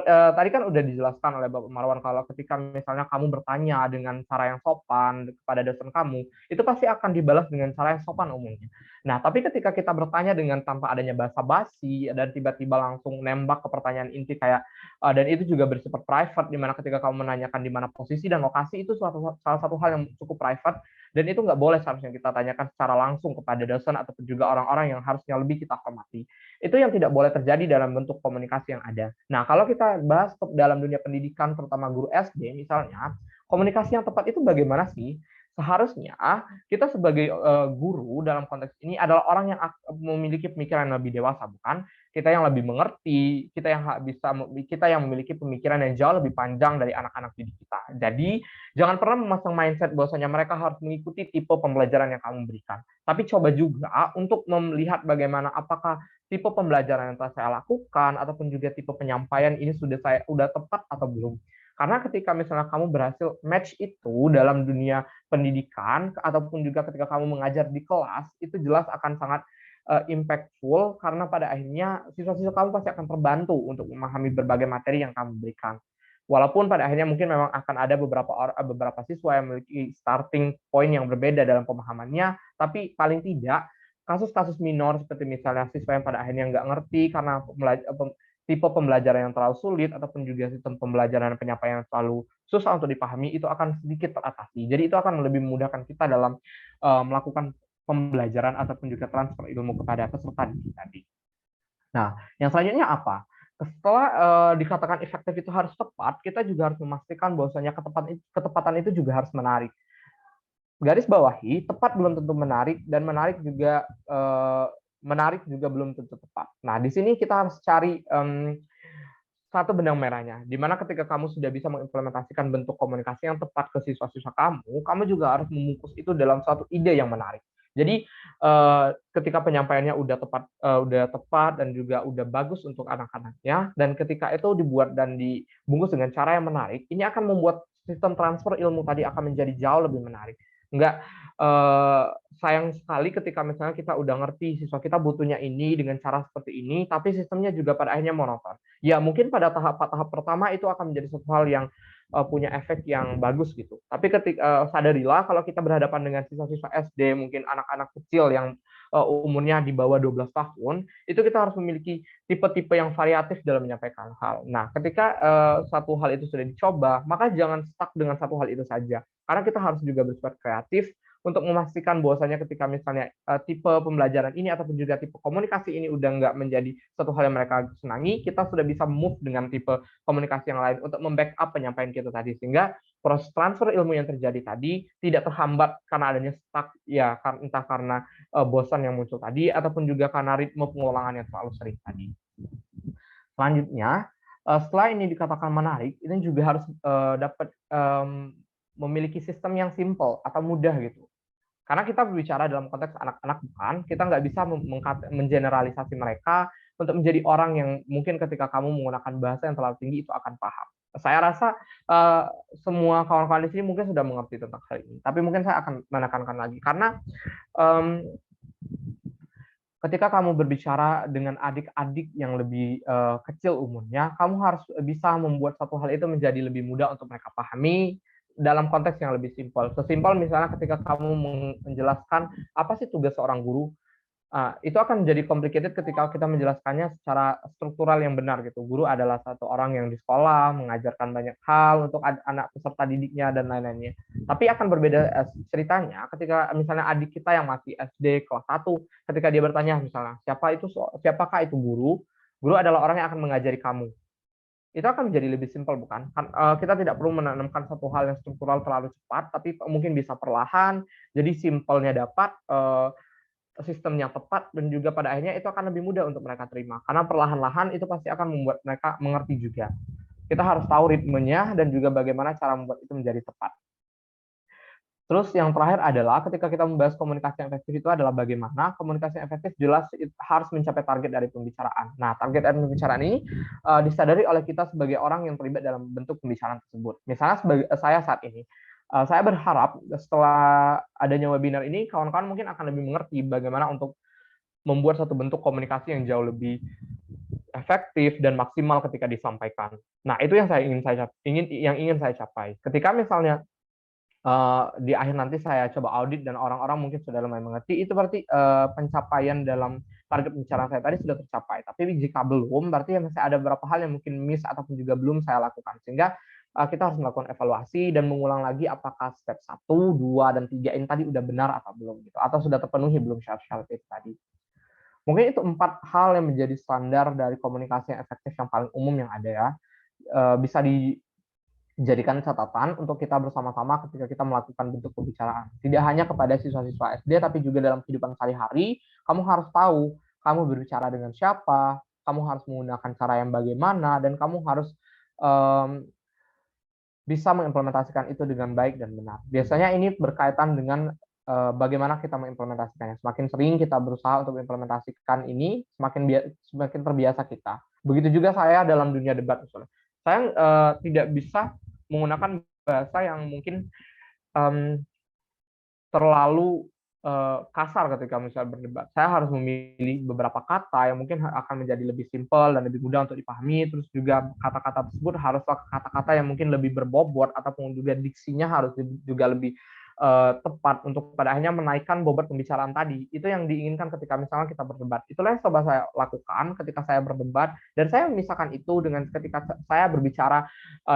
Tadi kan udah dijelaskan oleh Bapak Marwan kalau ketika misalnya kamu bertanya dengan cara yang sopan kepada dosen kamu, itu pasti akan dibalas dengan cara yang sopan umumnya. Nah, tapi ketika kita bertanya dengan tanpa adanya basa-basi dan tiba-tiba langsung nembak ke pertanyaan inti kayak dan itu juga bersifat private, di mana ketika kamu menanyakan di mana posisi dan lokasi itu salah satu hal yang cukup private, dan itu nggak boleh seharusnya kita tanyakan secara langsung kepada dosen ataupun juga orang-orang yang harusnya lebih kita hormati. Itu yang tidak boleh terjadi dalam bentuk komunikasi yang ada. Nah, kalau kita bahas dalam dunia pendidikan, terutama guru SD misalnya, komunikasi yang tepat itu bagaimana sih? Seharusnya kita sebagai guru dalam konteks ini adalah orang yang memiliki pemikiran yang lebih dewasa, bukan? Kita yang lebih mengerti, kita yang memiliki pemikiran yang jauh lebih panjang dari anak-anak didik kita. Jadi, jangan pernah memasang mindset bahwasanya mereka harus mengikuti tipe pembelajaran yang kamu berikan. Tapi coba juga untuk melihat bagaimana apakah tipe pembelajaran yang telah saya lakukan ataupun juga tipe penyampaian ini sudah tepat atau belum. Karena ketika misalnya kamu berhasil match itu dalam dunia pendidikan ataupun juga ketika kamu mengajar di kelas, itu jelas akan sangat impactful karena pada akhirnya siswa-siswa kamu pasti akan terbantu untuk memahami berbagai materi yang kamu berikan. Walaupun pada akhirnya mungkin memang akan ada beberapa siswa yang memiliki starting point yang berbeda dalam pemahamannya, tapi paling tidak kasus-kasus minor seperti misalnya siswa yang pada akhirnya nggak ngerti karena tipe pembelajaran yang terlalu sulit ataupun juga sistem pembelajaran dan penyampaian yang terlalu susah untuk dipahami, itu akan sedikit teratasi. Jadi itu akan lebih memudahkan kita dalam melakukan pembelajaran ataupun juga transfer ilmu kepada peserta didik tadi. Nah, yang selanjutnya apa? Setelah dikatakan efektif itu harus tepat, kita juga harus memastikan bahwasanya ketepatan itu juga harus menarik. Garis bawahi, tepat belum tentu menarik, dan menarik juga belum tentu tepat. Nah, di sini kita harus cari satu benang merahnya, di mana ketika kamu sudah bisa mengimplementasikan bentuk komunikasi yang tepat ke siswa-siswa kamu juga harus membungkus itu dalam suatu ide yang menarik. Jadi ketika penyampaiannya udah tepat dan juga udah bagus untuk anak-anaknya, dan ketika itu dibuat dan dibungkus dengan cara yang menarik, ini akan membuat sistem transfer ilmu tadi akan menjadi jauh lebih menarik. Enggak sayang sekali ketika misalnya kita udah ngerti siswa kita butuhnya ini dengan cara seperti ini, tapi sistemnya juga pada akhirnya monoton. Ya mungkin pada tahap pertama itu akan menjadi suatu hal yang punya efek yang bagus gitu. Tapi ketika sadarilah kalau kita berhadapan dengan siswa-siswa SD, mungkin anak-anak kecil yang umurnya di bawah 12 tahun, itu kita harus memiliki tipe-tipe yang variatif dalam menyampaikan hal. Nah, ketika satu hal itu sudah dicoba, maka jangan stuck dengan satu hal itu saja. Karena kita harus juga bersifat kreatif untuk memastikan bahwasanya ketika misalnya tipe pembelajaran ini ataupun juga tipe komunikasi ini udah nggak menjadi satu hal yang mereka senangi, kita sudah bisa move dengan tipe komunikasi yang lain untuk membackup penyampaian kita tadi, sehingga proses transfer ilmu yang terjadi tadi tidak terhambat karena adanya stuck, ya entah karena bosan yang muncul tadi ataupun juga karena ritme pengulangan yang terlalu sering tadi. Selanjutnya, setelah ini dikatakan menarik, ini juga harus dapat memiliki sistem yang simple atau mudah gitu. Karena kita berbicara dalam konteks anak-anak, bukan, kita nggak bisa mengeneralisasi mereka untuk menjadi orang yang mungkin ketika kamu menggunakan bahasa yang terlalu tinggi itu akan paham. Saya rasa semua kawan-kawan di sini mungkin sudah mengerti tentang hal ini, tapi mungkin saya akan menekankan lagi karena ketika kamu berbicara dengan adik-adik yang lebih kecil umurnya, kamu harus bisa membuat satu hal itu menjadi lebih mudah untuk mereka pahami dalam konteks yang lebih simpel. Sesimpel misalnya ketika kamu menjelaskan apa sih tugas seorang guru, itu akan menjadi complicated ketika kita menjelaskannya secara struktural yang benar gitu. Guru adalah satu orang yang di sekolah mengajarkan banyak hal untuk anak peserta didiknya dan lain-lainnya. Tapi akan berbeda ceritanya ketika misalnya adik kita yang masih SD kelas 1, ketika dia bertanya misalnya, siapakah itu guru? Guru adalah orang yang akan mengajari kamu. Itu akan menjadi lebih simpel, bukan? Kita tidak perlu menanamkan satu hal yang struktural terlalu cepat, tapi mungkin bisa perlahan, jadi simpelnya dapat, sistemnya tepat, dan juga pada akhirnya itu akan lebih mudah untuk mereka terima. Karena perlahan-lahan itu pasti akan membuat mereka mengerti juga. Kita harus tahu ritmenya dan juga bagaimana cara membuat itu menjadi tepat. Terus yang terakhir adalah ketika kita membahas komunikasi yang efektif itu adalah bagaimana komunikasi yang efektif jelas harus mencapai target dari pembicaraan. Nah, target dari pembicaraan ini disadari oleh kita sebagai orang yang terlibat dalam bentuk pembicaraan tersebut. Misalnya sebagai saya saat ini, saya berharap setelah adanya webinar ini, kawan-kawan mungkin akan lebih mengerti bagaimana untuk membuat satu bentuk komunikasi yang jauh lebih efektif dan maksimal ketika disampaikan. Nah, itu yang ingin saya capai. Ketika misalnya di akhir nanti saya coba audit dan orang-orang mungkin sudah lumayan mengerti, itu berarti pencapaian dalam target pembicaraan saya tadi sudah tercapai. Tapi jika belum, berarti masih ada beberapa hal yang mungkin miss ataupun juga belum saya lakukan. Sehingga kita harus melakukan evaluasi dan mengulang lagi apakah step 1, 2, dan 3 ini tadi udah benar atau belum, gitu, atau sudah terpenuhi belum syarat-syarat itu tadi. Mungkin itu 4 hal yang menjadi standar dari komunikasi yang efektif yang paling umum yang ada ya. Bisa dijadikan catatan untuk kita bersama-sama ketika kita melakukan bentuk pembicaraan. Tidak hanya kepada siswa-siswa SD, tapi juga dalam kehidupan sehari-hari, kamu harus tahu kamu berbicara dengan siapa, kamu harus menggunakan cara yang bagaimana, dan kamu harus bisa mengimplementasikan itu dengan baik dan benar. Biasanya ini berkaitan dengan bagaimana kita mengimplementasikannya. Semakin sering kita berusaha untuk mengimplementasikan ini, semakin terbiasa kita. Begitu juga saya dalam dunia debat misalnya. Saya tidak bisa menggunakan bahasa yang mungkin terlalu kasar ketika misalnya berdebat. Saya harus memilih beberapa kata yang mungkin akan menjadi lebih simpel dan lebih mudah untuk dipahami. Terus juga kata-kata tersebut haruslah kata-kata yang mungkin lebih berbobot, ataupun juga diksinya harus juga lebih tepat untuk pada akhirnya menaikkan bobot pembicaraan tadi. Itu yang diinginkan ketika misalnya kita berdebat. Itulah yang coba saya lakukan ketika saya berdebat, dan saya memisahkan itu dengan ketika saya berbicara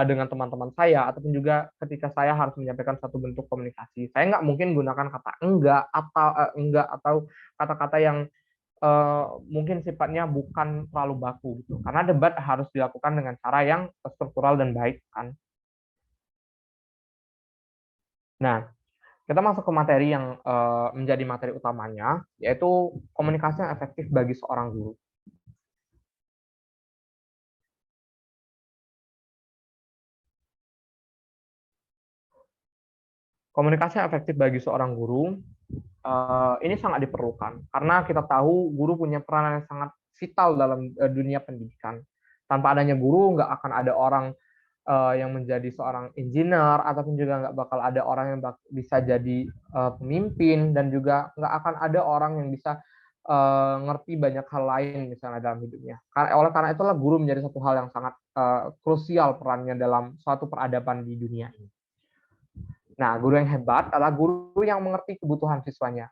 dengan teman-teman saya, ataupun juga ketika saya harus menyampaikan satu bentuk komunikasi. Saya nggak mungkin gunakan kata enggak atau kata-kata yang mungkin sifatnya bukan terlalu baku gitu. Karena debat harus dilakukan dengan cara yang struktural dan baik kan. Nah, kita masuk ke materi yang menjadi materi utamanya, yaitu komunikasi yang efektif bagi seorang guru. Komunikasi yang efektif bagi seorang guru ini sangat diperlukan, karena kita tahu guru punya peran yang sangat vital dalam dunia pendidikan. Tanpa adanya guru, nggak akan ada orang yang menjadi seorang engineer, ataupun juga nggak bakal ada orang yang bisa jadi pemimpin, dan juga nggak akan ada orang yang bisa ngerti banyak hal lain misalnya dalam hidupnya. Oleh karena itulah guru menjadi satu hal yang sangat krusial perannya dalam suatu peradaban di dunia ini. Nah, guru yang hebat adalah guru yang mengerti kebutuhan siswanya.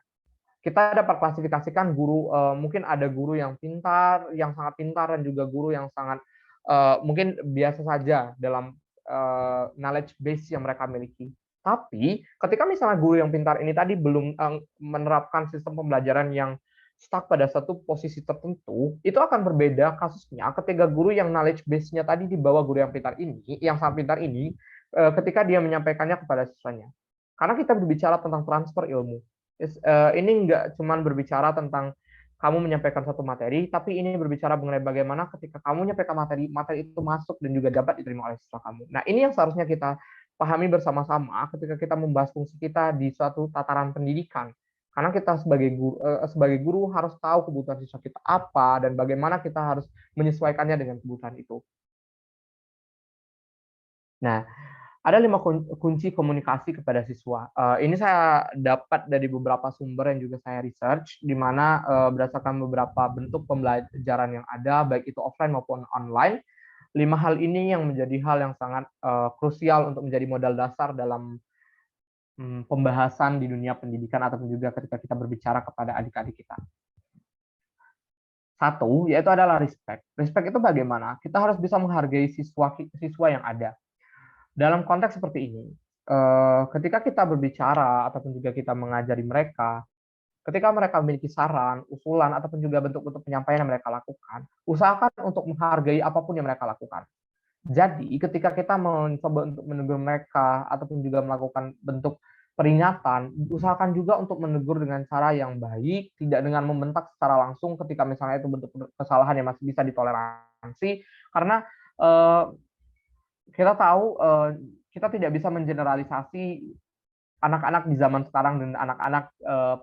Kita dapat klasifikasikan guru, mungkin ada guru yang pintar, yang sangat pintar, dan juga guru yang sangat mungkin biasa saja dalam knowledge base yang mereka miliki. Tapi ketika misalnya guru yang pintar ini tadi belum menerapkan sistem pembelajaran yang stuck pada satu posisi tertentu, itu akan berbeda kasusnya ketika guru yang knowledge base-nya tadi di bawah guru yang pintar ini, yang sangat pintar ini, ketika dia menyampaikannya kepada siswanya. Karena kita berbicara tentang transfer ilmu. Ini nggak cuma berbicara tentang kamu menyampaikan satu materi, tapi ini berbicara mengenai bagaimana ketika kamu menyampaikan materi itu masuk dan juga dapat diterima oleh siswa kamu. Nah, ini yang seharusnya kita pahami bersama-sama ketika kita membahas fungsi kita di suatu tataran pendidikan. Karena kita sebagai guru harus tahu kebutuhan siswa kita apa, dan bagaimana kita harus menyesuaikannya dengan kebutuhan itu. Nah, ada 5 kunci komunikasi kepada siswa. Ini saya dapat dari beberapa sumber yang juga saya research, di mana berdasarkan beberapa bentuk pembelajaran yang ada, baik itu offline maupun online. 5 hal ini yang menjadi hal yang sangat krusial untuk menjadi modal dasar dalam pembahasan di dunia pendidikan, ataupun juga ketika kita berbicara kepada adik-adik kita. 1, yaitu adalah respect. Respect itu bagaimana? Kita harus bisa menghargai siswa yang ada. Dalam konteks seperti ini, ketika kita berbicara ataupun juga kita mengajari mereka, ketika mereka memiliki saran, usulan, ataupun juga bentuk-bentuk penyampaian yang mereka lakukan, usahakan untuk menghargai apapun yang mereka lakukan. Jadi, ketika kita mencoba untuk menegur mereka ataupun juga melakukan bentuk peringatan, usahakan juga untuk menegur dengan cara yang baik, tidak dengan membentak secara langsung ketika misalnya itu bentuk kesalahan yang masih bisa ditoleransi, karena kita tahu kita tidak bisa mengeneralisasi anak-anak di zaman sekarang dan anak-anak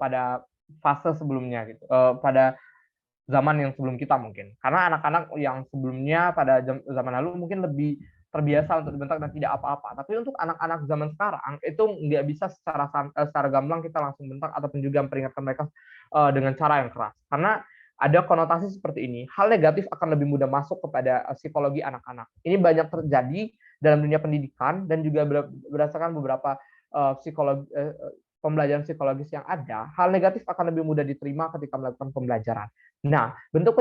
pada fase sebelumnya gitu, pada zaman yang sebelum kita mungkin. Karena anak-anak yang sebelumnya pada zaman lalu mungkin lebih terbiasa untuk dibentak dan tidak apa-apa. Tapi untuk anak-anak zaman sekarang itu nggak bisa secara gamblang kita langsung bentak ataupun juga memperingatkan mereka dengan cara yang keras. Karena ada konotasi seperti ini, hal negatif akan lebih mudah masuk kepada psikologi anak-anak. Ini banyak terjadi dalam dunia pendidikan dan juga berdasarkan beberapa psikologi pembelajaran psikologis yang ada, hal negatif akan lebih mudah diterima ketika melakukan pembelajaran. Nah, bentuk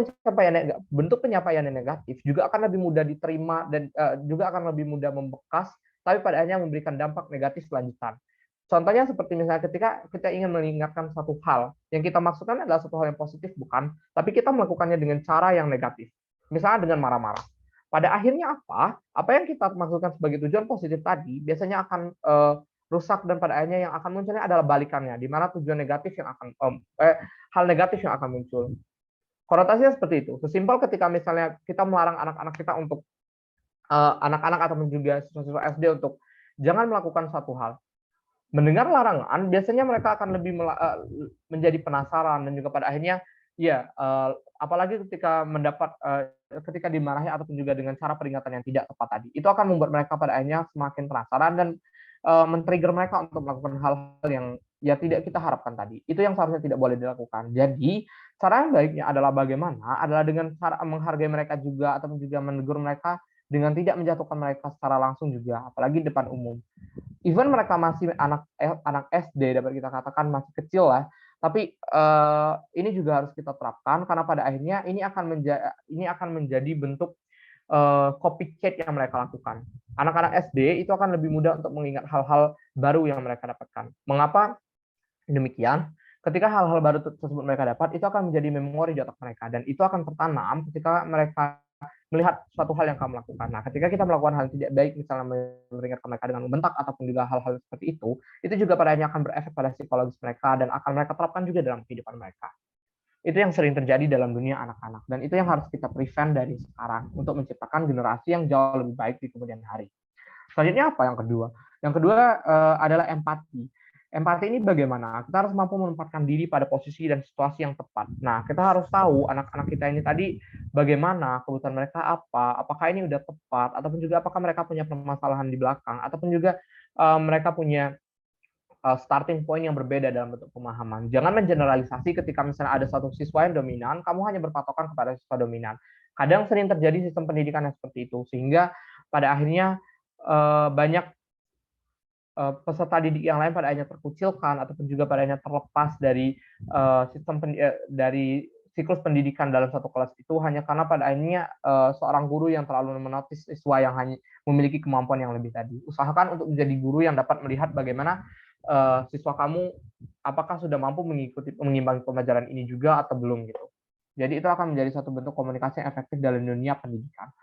penyampaian yang negatif juga akan lebih mudah diterima dan juga akan lebih mudah membekas, tapi pada akhirnya memberikan dampak negatif lanjutan. Contohnya seperti misalnya ketika kita ingin mengingatkan satu hal, yang kita maksudkan adalah satu hal yang positif, bukan, tapi kita melakukannya dengan cara yang negatif. Misalnya dengan marah-marah. Pada akhirnya apa? Apa yang kita maksudkan sebagai tujuan positif tadi, biasanya akan rusak dan pada akhirnya yang akan munculnya adalah balikannya, di mana tujuan negatif yang akan hal negatif yang akan muncul. Konotasinya seperti itu. Sesimpel ketika misalnya kita melarang anak-anak kita untuk anak-anak ataupun juga siswa-siswa SD untuk jangan melakukan satu hal. Mendengar larangan, biasanya mereka akan lebih menjadi penasaran dan juga pada akhirnya ya apalagi ketika ketika dimarahi ataupun juga dengan cara peringatan yang tidak tepat tadi, itu akan membuat mereka pada akhirnya semakin penasaran dan men-trigger mereka untuk melakukan hal-hal yang ya tidak kita harapkan tadi. Itu yang seharusnya tidak boleh dilakukan. Jadi, cara yang baiknya adalah bagaimana? Adalah dengan cara menghargai mereka juga ataupun juga menegur mereka dengan tidak menjatuhkan mereka secara langsung juga, apalagi depan umum. Even mereka masih anak SD, dapat kita katakan masih kecil lah, tapi ini juga harus kita terapkan karena pada akhirnya ini akan menjadi bentuk copycat yang mereka lakukan. Anak-anak SD itu akan lebih mudah untuk mengingat hal-hal baru yang mereka dapatkan. Mengapa demikian? Ketika hal-hal baru tersebut mereka dapat, itu akan menjadi memori di otak mereka dan itu akan tertanam ketika mereka melihat suatu hal yang kamu lakukan. Nah, ketika kita melakukan hal yang tidak baik, misalnya memperingatkan mereka dengan membentak ataupun juga hal-hal seperti itu juga pada akhirnya akan berefek pada psikologis mereka dan akan mereka terapkan juga dalam kehidupan mereka. Itu yang sering terjadi dalam dunia anak-anak dan itu yang harus kita prevent dari sekarang untuk menciptakan generasi yang jauh lebih baik di kemudian hari. Selanjutnya apa yang kedua? Yang kedua adalah empati. Empati ini bagaimana? Kita harus mampu menempatkan diri pada posisi dan situasi yang tepat. Nah, kita harus tahu anak-anak kita ini tadi bagaimana kebutuhan mereka apa, apakah ini udah tepat, ataupun juga apakah mereka punya permasalahan di belakang, ataupun juga mereka punya starting point yang berbeda dalam bentuk pemahaman. Jangan mengeneralisasi ketika misalnya ada satu siswa yang dominan, kamu hanya berpatokan kepada siswa dominan. Kadang sering terjadi sistem pendidikan yang seperti itu, sehingga pada akhirnya banyak peserta didik yang lain pada akhirnya terkucilkan ataupun juga pada akhirnya terlepas dari dari siklus pendidikan dalam satu kelas itu hanya karena pada akhirnya seorang guru yang terlalu menotis siswa yang hanya memiliki kemampuan yang lebih tadi. Usahakan untuk menjadi guru yang dapat melihat bagaimana siswa kamu apakah sudah mampu mengimbangi pembelajaran ini juga atau belum gitu. Jadi itu akan menjadi satu bentuk komunikasi yang efektif dalam dunia pendidikan.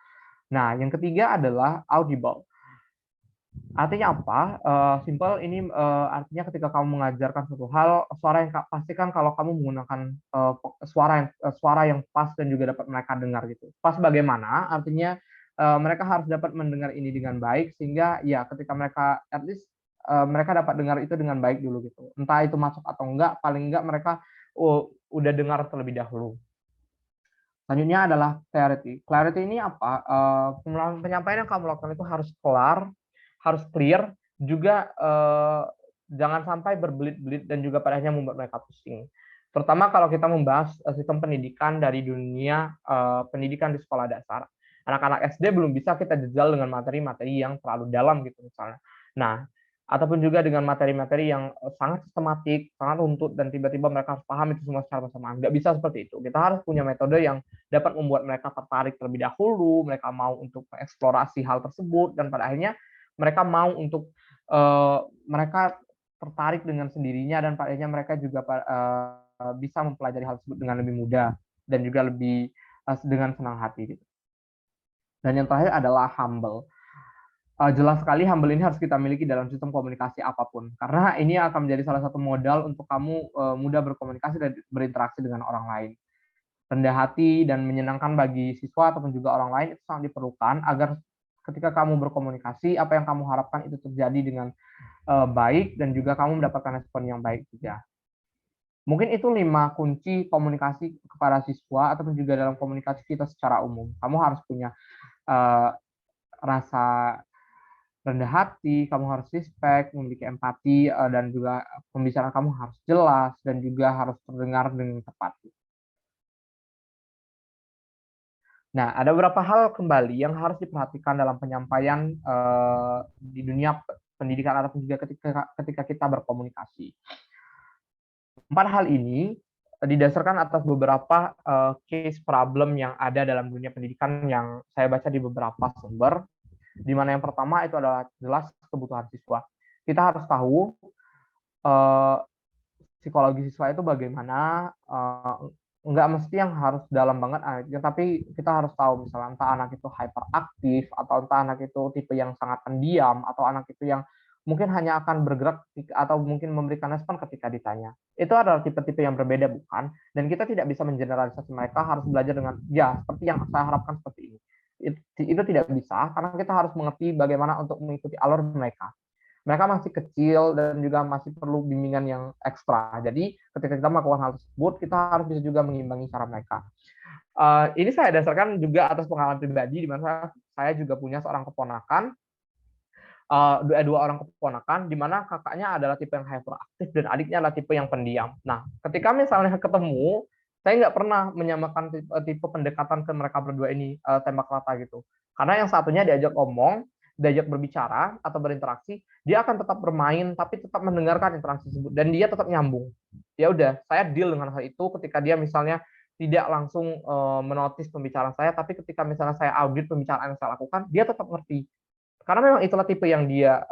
Nah, yang ketiga adalah audible. Artinya apa? Simple ini artinya ketika kamu mengajarkan suatu hal, suara yang pastikan kalau kamu menggunakan suara yang pas dan juga dapat mereka dengar gitu. Pas bagaimana? Artinya mereka harus dapat mendengar ini dengan baik sehingga ya ketika mereka at least mereka dapat dengar itu dengan baik dulu gitu. Entah itu masuk atau enggak, paling enggak mereka udah dengar terlebih dahulu. Selanjutnya adalah clarity. Clarity ini apa? Penyampaian yang kamu lakukan itu harus kelar, harus clear, juga jangan sampai berbelit-belit dan juga pada akhirnya membuat mereka pusing. Terutama kalau kita membahas sistem pendidikan dari dunia pendidikan di sekolah dasar. Anak-anak SD belum bisa kita jejal dengan materi-materi yang terlalu dalam gitu misalnya. Nah, ataupun juga dengan materi-materi yang sangat sistematik, sangat runtut, dan tiba-tiba mereka harus paham itu semua secara bersamaan. Nggak bisa seperti itu. Kita harus punya metode yang dapat membuat mereka tertarik terlebih dahulu, mereka mau untuk mengeksplorasi hal tersebut, dan pada akhirnya mereka mau untuk mereka tertarik dengan sendirinya, dan pada akhirnya mereka juga bisa mempelajari hal tersebut dengan lebih mudah, dan juga lebih dengan senang hati. Gitu. Dan yang terakhir adalah humble. Jelas sekali humble ini harus kita miliki dalam sistem komunikasi apapun. Karena ini akan menjadi salah satu modal untuk kamu mudah berkomunikasi dan berinteraksi dengan orang lain. Rendah hati dan menyenangkan bagi siswa ataupun juga orang lain itu sangat diperlukan agar ketika kamu berkomunikasi, apa yang kamu harapkan itu terjadi dengan baik dan juga kamu mendapatkan respon yang baik juga. Mungkin itu 5 kunci komunikasi kepada siswa ataupun juga dalam komunikasi kita secara umum. Kamu harus punya rasa rendah hati, kamu harus respect, memiliki empati, dan juga pembicaraan kamu harus jelas dan juga harus terdengar dengan tepat. Nah, ada beberapa hal kembali yang harus diperhatikan dalam penyampaian di dunia pendidikan ataupun juga ketika kita berkomunikasi. 4 hal ini didasarkan atas beberapa case problem yang ada dalam dunia pendidikan yang saya baca di beberapa sumber, di mana yang pertama itu adalah jelas kebutuhan siswa. Kita harus tahu psikologi siswa itu bagaimana, nggak mesti yang harus dalam banget, tapi kita harus tahu misalnya entah anak itu hyperaktif, atau entah anak itu tipe yang sangat pendiam, atau anak itu yang mungkin hanya akan bergerak atau mungkin memberikan respon ketika ditanya. Itu adalah tipe-tipe yang berbeda, bukan? Dan kita tidak bisa mengeneralisasi mereka harus belajar dengan, ya, seperti yang saya harapkan seperti ini. Itu tidak bisa, karena kita harus mengerti bagaimana untuk mengikuti alur mereka. Mereka masih kecil dan juga masih perlu bimbingan yang ekstra. Jadi ketika kita melakukan hal tersebut, kita harus bisa juga mengimbangi cara mereka. Ini saya dasarkan juga atas pengalaman pribadi, di mana saya juga punya seorang keponakan, dua orang keponakan, di mana kakaknya adalah tipe yang hyperaktif dan adiknya adalah tipe yang pendiam. Nah, ketika misalnya ketemu, saya nggak pernah menyamakan tipe pendekatan ke mereka berdua ini tembak rata gitu. Karena yang satunya diajak ngomong, diajak berbicara atau berinteraksi, dia akan tetap bermain tapi tetap mendengarkan interaksi tersebut dan dia tetap nyambung. Ya udah, saya deal dengan hal itu ketika dia misalnya tidak langsung menotis pembicaraan saya, tapi ketika misalnya saya audit pembicaraan yang saya lakukan, dia tetap ngerti. Karena memang itulah tipe yang dia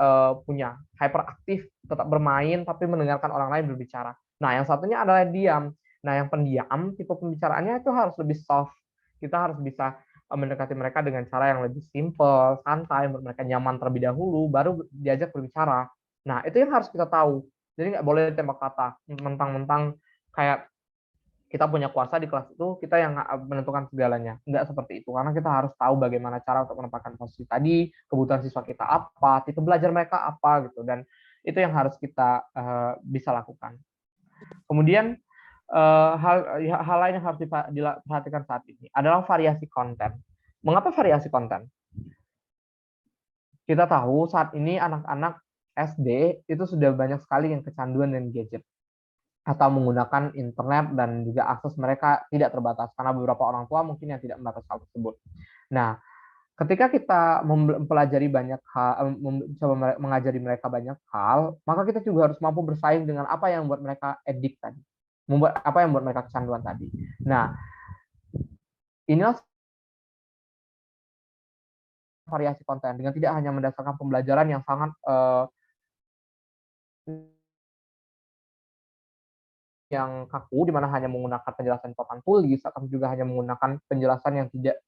punya, hyperaktif, tetap bermain tapi mendengarkan orang lain berbicara. Nah, yang satunya adalah diam. Nah, yang pendiam, tipe pembicaraannya itu harus lebih soft. Kita harus bisa mendekati mereka dengan cara yang lebih simple, santai, membuat mereka nyaman terlebih dahulu, baru diajak berbicara. Nah, itu yang harus kita tahu. Jadi nggak boleh tembak kata, mentang-mentang kayak kita punya kuasa di kelas itu, kita yang menentukan segalanya. Nggak seperti itu, karena kita harus tahu bagaimana cara untuk menempatkan posisi tadi, kebutuhan siswa kita apa, tipe belajar mereka apa, gitu. Dan itu yang harus kita bisa lakukan. Kemudian, hal lain yang harus diperhatikan saat ini adalah variasi konten. Mengapa variasi konten? Kita tahu saat ini anak-anak SD itu sudah banyak sekali yang kecanduan dengan gadget atau menggunakan internet dan juga akses mereka tidak terbatas karena beberapa orang tua mungkin yang tidak membatasi hal tersebut. Nah, ketika kita mempelajari banyak hal, mencoba mengajari mereka banyak hal, maka kita juga harus mampu bersaing dengan apa yang membuat mereka addict tadi, apa yang membuat mereka kecanduan tadi. Nah, inilah variasi konten dengan tidak hanya mendasarkan pembelajaran yang sangat yang kaku, di mana hanya menggunakan penjelasan papan tulis, atau juga hanya menggunakan penjelasan yang tidak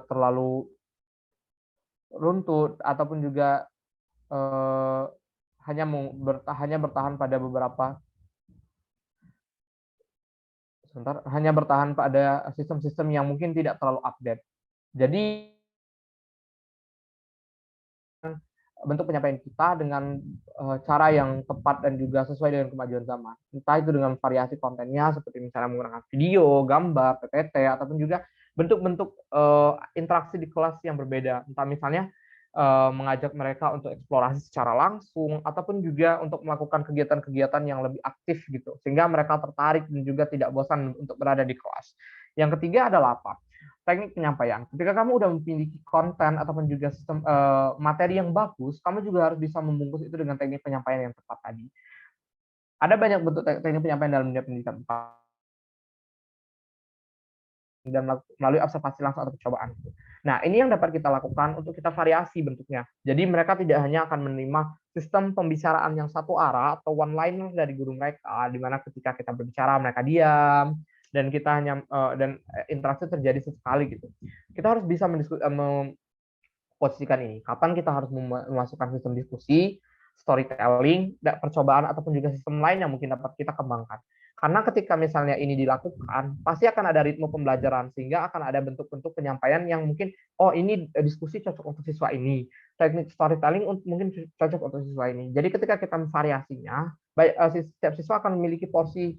terlalu runtut, ataupun juga hanya bertahan pada beberapa hanya bertahan pada sistem-sistem yang mungkin tidak terlalu update. Jadi bentuk penyampaian kita dengan cara yang tepat dan juga sesuai dengan kemajuan zaman. Entah itu dengan variasi kontennya seperti misalnya menggunakan video, gambar, PPT, ataupun juga bentuk-bentuk interaksi di kelas yang berbeda. Entah misalnya mengajak mereka untuk eksplorasi secara langsung, ataupun juga untuk melakukan kegiatan-kegiatan yang lebih aktif gitu, sehingga mereka tertarik dan juga tidak bosan untuk berada di kelas. Yang ketiga adalah apa? Teknik penyampaian. Ketika kamu udah memiliki konten ataupun juga sistem materi yang bagus, kamu juga harus bisa membungkus itu dengan teknik penyampaian yang tepat tadi. Ada banyak bentuk teknik penyampaian dalam dunia pendidikan dan melalui observasi langsung atau percobaan. Nah, ini yang dapat kita lakukan untuk kita variasi bentuknya. Jadi mereka tidak hanya akan menerima sistem pembicaraan yang satu arah atau one liner dari guru mereka, di mana ketika kita berbicara mereka diam, dan kita hanya dan interaksi terjadi sesekali gitu. Kita harus bisa memposisikan ini. Kapan kita harus memasukkan sistem diskusi, storytelling, percobaan ataupun juga sistem lain yang mungkin dapat kita kembangkan. Karena ketika misalnya ini dilakukan, pasti akan ada ritme pembelajaran, sehingga akan ada bentuk-bentuk penyampaian yang mungkin, oh ini diskusi cocok untuk siswa ini, teknik storytelling mungkin cocok untuk siswa ini. Jadi ketika kita memvariasinya, setiap siswa akan memiliki porsi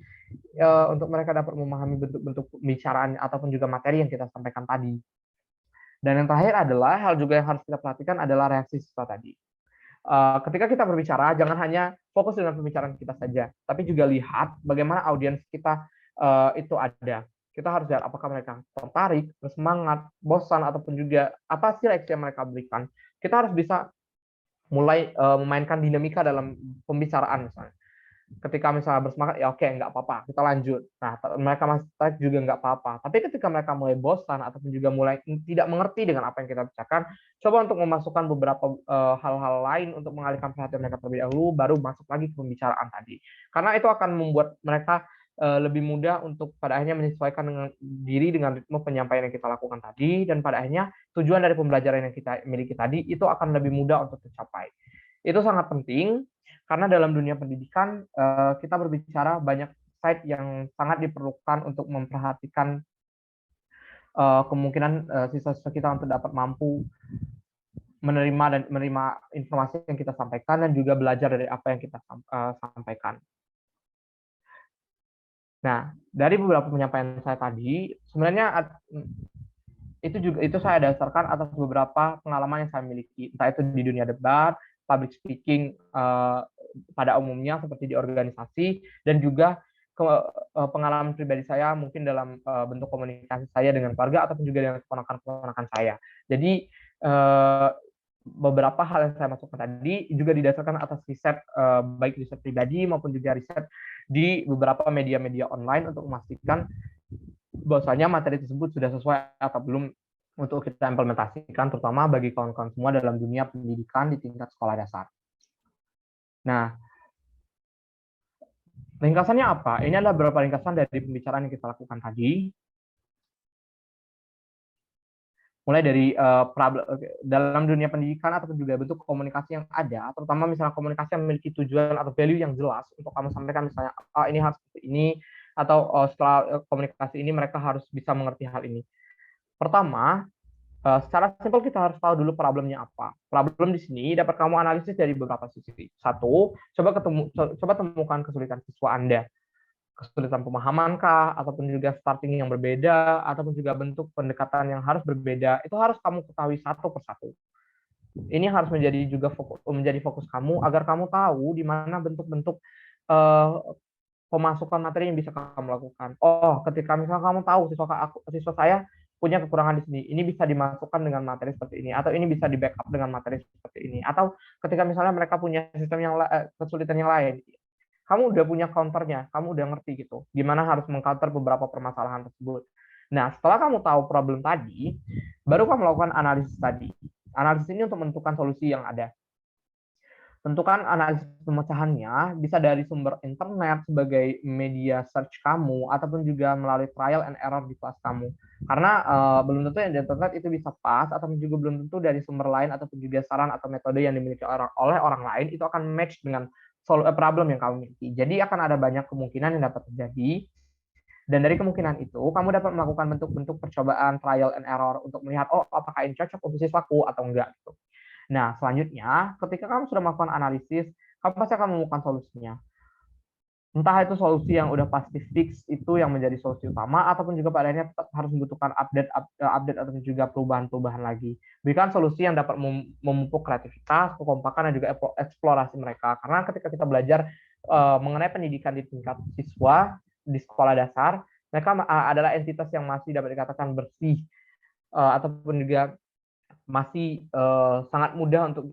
untuk mereka dapat memahami bentuk-bentuk pembicaraan ataupun juga materi yang kita sampaikan tadi. Dan yang terakhir adalah hal juga yang harus kita perhatikan adalah reaksi siswa tadi. Ketika kita berbicara, jangan hanya fokus dengan pembicaraan kita saja, tapi juga lihat bagaimana audiens kita itu ada. Kita harus lihat apakah mereka tertarik, bersemangat, bosan, ataupun juga apa sih reaksi yang mereka berikan. Kita harus bisa mulai memainkan dinamika dalam pembicaraan misalnya. Ketika misalnya bersemangat, ya oke, nggak apa-apa, kita lanjut. Nah, mereka masih tertarik juga nggak apa-apa. Tapi ketika mereka mulai bosan ataupun juga mulai tidak mengerti dengan apa yang kita bicarakan, coba untuk memasukkan beberapa hal-hal lain untuk mengalihkan perhatian mereka terlebih dahulu, baru masuk lagi ke pembicaraan tadi. Karena itu akan membuat mereka lebih mudah untuk pada akhirnya menyesuaikan dengan diri dengan ritme penyampaian yang kita lakukan tadi, dan pada akhirnya tujuan dari pembelajaran yang kita miliki tadi itu akan lebih mudah untuk tercapai. Itu sangat penting. Karena dalam dunia pendidikan, kita berbicara banyak side yang sangat diperlukan untuk memperhatikan kemungkinan siswa-siswa kita untuk dapat mampu menerima informasi yang kita sampaikan dan juga belajar dari apa yang kita sampaikan. Nah, dari beberapa penyampaian saya tadi, sebenarnya itu saya dasarkan atas beberapa pengalaman yang saya miliki, entah itu di dunia debat, public speaking pada umumnya seperti di organisasi, dan juga pengalaman pribadi saya mungkin dalam bentuk komunikasi saya dengan keluarga ataupun juga dengan keponakan-keponakan saya. Jadi beberapa hal yang saya masukkan tadi juga didasarkan atas riset, baik riset pribadi maupun juga riset di beberapa media-media online untuk memastikan bahwasanya materi tersebut sudah sesuai atau belum untuk kita implementasikan, terutama bagi kawan-kawan semua dalam dunia pendidikan di tingkat sekolah dasar. Nah, ringkasannya apa? Ini adalah beberapa ringkasan dari pembicaraan yang kita lakukan tadi. Mulai dari dalam dunia pendidikan ataupun juga bentuk komunikasi yang ada, terutama misalnya komunikasi yang memiliki tujuan atau value yang jelas untuk kamu sampaikan, misalnya ini harus seperti ini, atau setelah komunikasi ini mereka harus bisa mengerti hal ini. Pertama, secara simpel kita harus tahu dulu problemnya apa. Problem di sini dapat kamu analisis dari beberapa sisi. Satu, coba temukan kesulitan siswa Anda. Kesulitan pemahaman kah, ataupun juga starting yang berbeda, ataupun juga bentuk pendekatan yang harus berbeda. Itu harus kamu ketahui satu persatu. Ini harus menjadi fokus kamu agar kamu tahu di mana bentuk-bentuk pemasukan materi yang bisa kamu lakukan. Oh, ketika misalnya kamu tahu siswa saya punya kekurangan di sini, ini bisa dimasukkan dengan materi seperti ini, atau ini bisa di backup dengan materi seperti ini, atau ketika misalnya mereka punya sistem yang kesulitan yang lain, kamu udah punya counternya, kamu udah ngerti gitu, gimana harus mengcounter beberapa permasalahan tersebut. Nah, setelah kamu tahu problem tadi, baru kamu melakukan analisis tadi. Analisis ini untuk menentukan solusi yang ada. Tentukan analisis pemecahannya bisa dari sumber internet sebagai media search kamu, ataupun juga melalui trial and error di kelas kamu. Karena belum tentu yang di internet itu bisa pas, ataupun juga belum tentu dari sumber lain ataupun juga saran atau metode yang dimiliki oleh orang lain itu akan match dengan problem yang kamu miliki. Jadi akan ada banyak kemungkinan yang dapat terjadi. Dan dari kemungkinan itu, kamu dapat melakukan bentuk-bentuk percobaan trial and error untuk melihat, oh apakah ini cocok untuk siswaku atau enggak gitu. Nah, selanjutnya, ketika kamu sudah melakukan analisis, kamu pasti akan menemukan solusinya. Entah itu solusi yang udah pasti fix, itu yang menjadi solusi utama, ataupun juga pada akhirnya tetap harus membutuhkan update ataupun juga perubahan-perubahan lagi. Berikan solusi yang dapat memupuk kreativitas, kekompakan, dan juga eksplorasi mereka. Karena ketika kita belajar mengenai pendidikan di tingkat siswa, di sekolah dasar, mereka adalah entitas yang masih dapat dikatakan bersih, ataupun juga masih sangat mudah untuk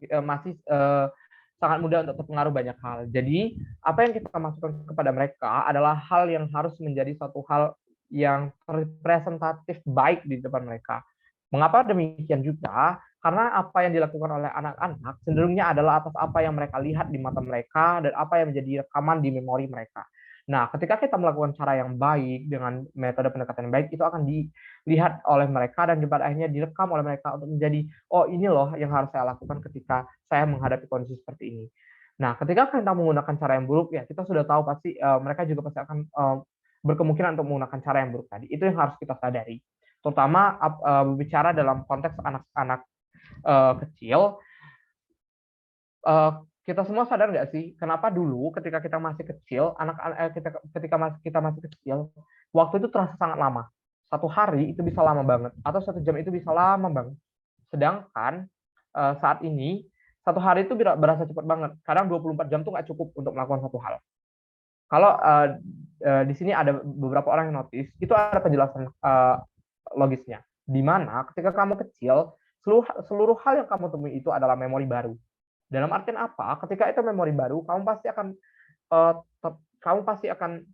terpengaruh banyak hal. Jadi apa yang kita masukkan kepada mereka adalah hal yang harus menjadi suatu hal yang representatif baik di depan mereka. Mengapa demikian juga? Karena apa yang dilakukan oleh anak-anak cenderungnya adalah atas apa yang mereka lihat di mata mereka dan apa yang menjadi rekaman di memori mereka. Nah, ketika kita melakukan cara yang baik dengan metode pendekatan yang baik, itu akan dilihat oleh mereka dan pada akhirnya direkam oleh mereka untuk menjadi, oh ini loh yang harus saya lakukan ketika saya menghadapi kondisi seperti ini. Nah, ketika kita menggunakan cara yang buruk, ya kita sudah tahu pasti mereka juga pasti akan berkemungkinan untuk menggunakan cara yang buruk tadi. Itu yang harus kita sadari. Terutama berbicara dalam konteks anak-anak kecil, kita semua sadar nggak sih, kenapa dulu ketika kita masih kecil, kita masih kecil, waktu itu terasa sangat lama. 1 hari itu bisa lama banget, atau 1 jam itu bisa lama banget. Sedangkan saat ini 1 hari itu berasa cepat banget. Kadang 24 jam tuh nggak cukup untuk melakukan satu hal. Kalau di sini ada beberapa orang yang notice, itu ada penjelasan logisnya. Di mana ketika kamu kecil, seluruh hal yang kamu temui itu adalah memori baru. Dalam artian apa? Ketika itu memori baru, kamu pasti akan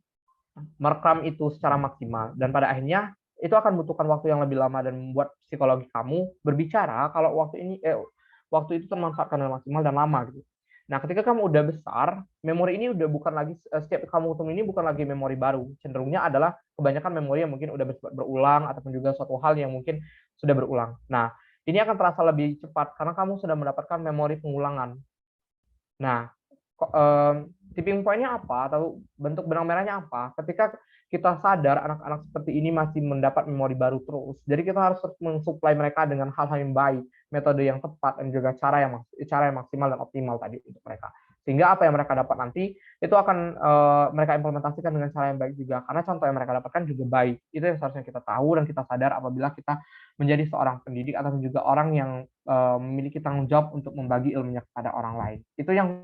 merekam itu secara maksimal, dan pada akhirnya itu akan membutuhkan waktu yang lebih lama dan membuat psikologi kamu berbicara kalau waktu itu termanfaatkan dengan maksimal dan lama gitu. Nah, ketika kamu udah besar, memori ini udah bukan lagi, setiap kamu ketemu ini bukan lagi memori baru. Cenderungnya adalah kebanyakan memori yang mungkin udah berulang ataupun juga suatu hal yang mungkin sudah berulang. Nah, ini akan terasa lebih cepat karena kamu sudah mendapatkan memori pengulangan. Nah, tipping point-nya apa atau bentuk benang merahnya apa? Ketika kita sadar anak-anak seperti ini masih mendapat memori baru terus, jadi kita harus mensuplai mereka dengan hal-hal yang baik, metode yang tepat, dan juga cara yang maksimal dan optimal tadi untuk mereka. Sehingga apa yang mereka dapat nanti itu akan mereka implementasikan dengan cara yang baik juga, karena contoh yang mereka dapatkan juga baik. Itu yang seharusnya kita tahu dan kita sadar apabila kita menjadi seorang pendidik atau juga orang yang memiliki tanggung jawab untuk membagi ilmunya kepada orang lain. Itu yang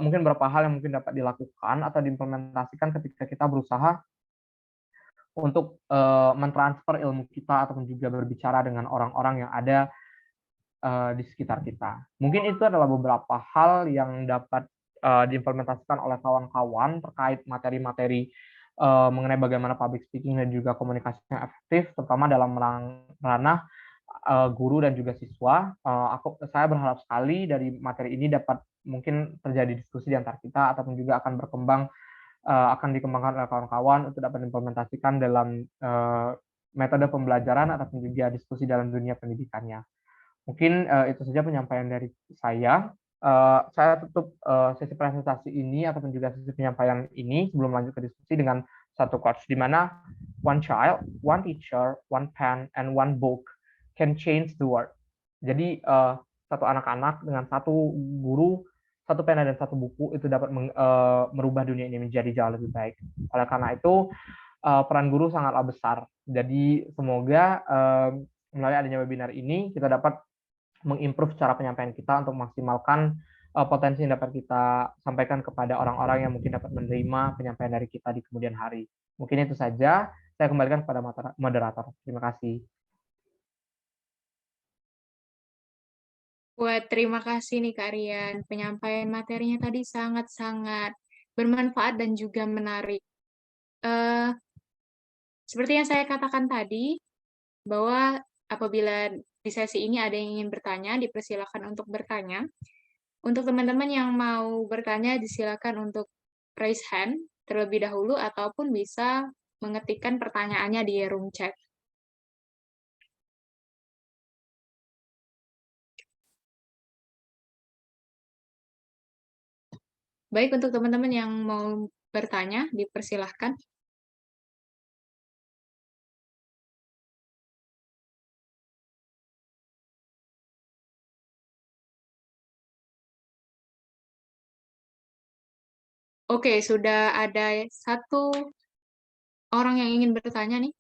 mungkin beberapa hal yang mungkin dapat dilakukan atau diimplementasikan ketika kita berusaha untuk mentransfer ilmu kita ataupun juga berbicara dengan orang-orang yang ada di sekitar kita. Mungkin itu adalah beberapa hal yang dapat diimplementasikan oleh kawan-kawan terkait materi-materi mengenai bagaimana public speaking dan juga komunikasi yang efektif, terutama dalam ranah guru dan juga siswa. Saya berharap sekali dari materi ini dapat mungkin terjadi diskusi di antara kita ataupun juga akan dikembangkan oleh kawan-kawan untuk dapat diimplementasikan dalam metode pembelajaran ataupun juga diskusi dalam dunia pendidikannya. Mungkin itu saja penyampaian dari saya. Saya tutup sesi presentasi ini ataupun juga sesi penyampaian ini sebelum lanjut ke diskusi dengan satu quotes di mana one child, one teacher, one pen, and one book can change the world. Jadi satu anak-anak dengan satu guru, satu pena dan satu buku itu dapat merubah dunia ini menjadi jauh lebih baik. Oleh karena itu peran guru sangatlah besar. Jadi semoga melalui adanya webinar ini kita dapat mengimprove cara penyampaian kita untuk memaksimalkan potensi yang dapat kita sampaikan kepada orang-orang yang mungkin dapat menerima penyampaian dari kita di kemudian hari. Mungkin itu saja. Saya kembalikan kepada moderator. Terima kasih. Terima kasih nih Kak Rian. Penyampaian materinya tadi sangat-sangat bermanfaat dan juga menarik. Seperti yang saya katakan tadi, bahwa apabila di sesi ini ada yang ingin bertanya, dipersilakan untuk bertanya. Untuk teman-teman yang mau bertanya, disilakan untuk raise hand terlebih dahulu, ataupun bisa mengetikkan pertanyaannya di room chat. Baik, untuk teman-teman yang mau bertanya, dipersilahkan. Oke, sudah ada satu orang yang ingin bertanya nih.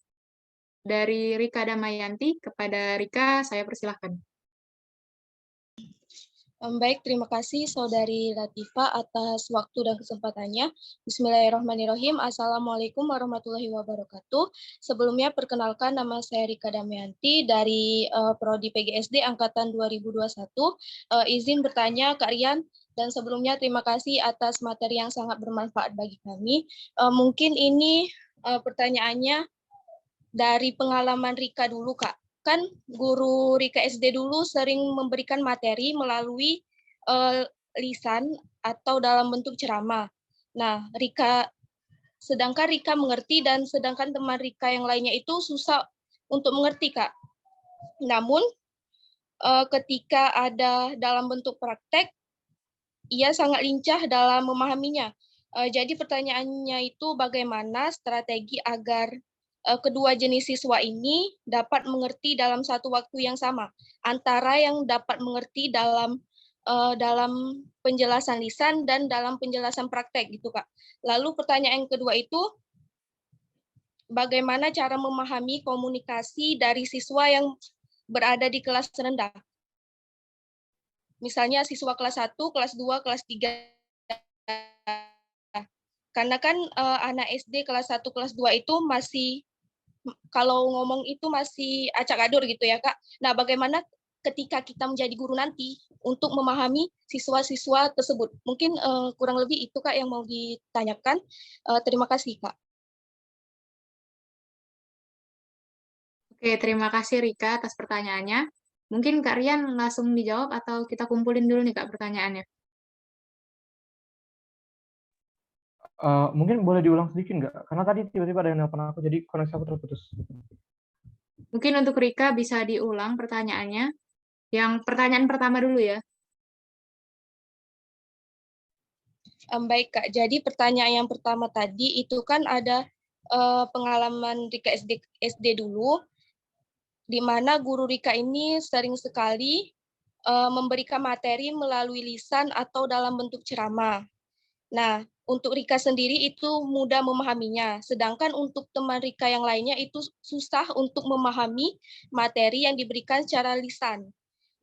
Dari Rika Damayanti. Kepada Rika, saya persilahkan. Baik, terima kasih Saudari Latifa atas waktu dan kesempatannya. Bismillahirrahmanirrahim. Assalamualaikum warahmatullahi wabarakatuh. Sebelumnya perkenalkan, nama saya Rika Damayanti dari Prodi PGSD Angkatan 2021. Izin bertanya Kak Rian, dan sebelumnya terima kasih atas materi yang sangat bermanfaat bagi kami. Mungkin ini pertanyaannya dari pengalaman Rika dulu, Kak. Kan guru Rika SD dulu sering memberikan materi melalui lisan atau dalam bentuk ceramah. Nah, sedangkan Rika mengerti dan sedangkan teman Rika yang lainnya itu susah untuk mengerti, Kak. Namun, ketika ada dalam bentuk praktek, ia sangat lincah dalam memahaminya. Jadi pertanyaannya itu bagaimana strategi agar kedua jenis siswa ini dapat mengerti dalam satu waktu yang sama, antara yang dapat mengerti dalam penjelasan lisan dan dalam penjelasan praktek gitu Kak. Lalu pertanyaan yang kedua itu bagaimana cara memahami komunikasi dari siswa yang berada di kelas rendah. Misalnya siswa kelas 1, kelas 2, kelas 3. Karena kan anak SD kelas 1, kelas 2 itu masih, kalau ngomong itu masih acak-adur gitu ya Kak. Nah bagaimana ketika kita menjadi guru nanti untuk memahami siswa-siswa tersebut. Mungkin kurang lebih itu Kak yang mau ditanyakan. Terima kasih Kak. Oke, terima kasih Rika atas pertanyaannya. Mungkin Kak Rian langsung dijawab atau kita kumpulin dulu nih Kak pertanyaannya. Mungkin boleh diulang sedikit nggak? Karena tadi tiba-tiba ada yang nelpon aku, jadi koneksi aku terputus. Mungkin untuk Rika bisa diulang pertanyaannya. Yang pertanyaan pertama dulu ya. Baik Kak, jadi pertanyaan yang pertama tadi itu kan ada pengalaman Rika SD dulu, di mana guru Rika ini sering sekali memberikan materi melalui lisan atau dalam bentuk ceramah. Nah, untuk Rika sendiri itu mudah memahaminya, sedangkan untuk teman Rika yang lainnya itu susah untuk memahami materi yang diberikan secara lisan.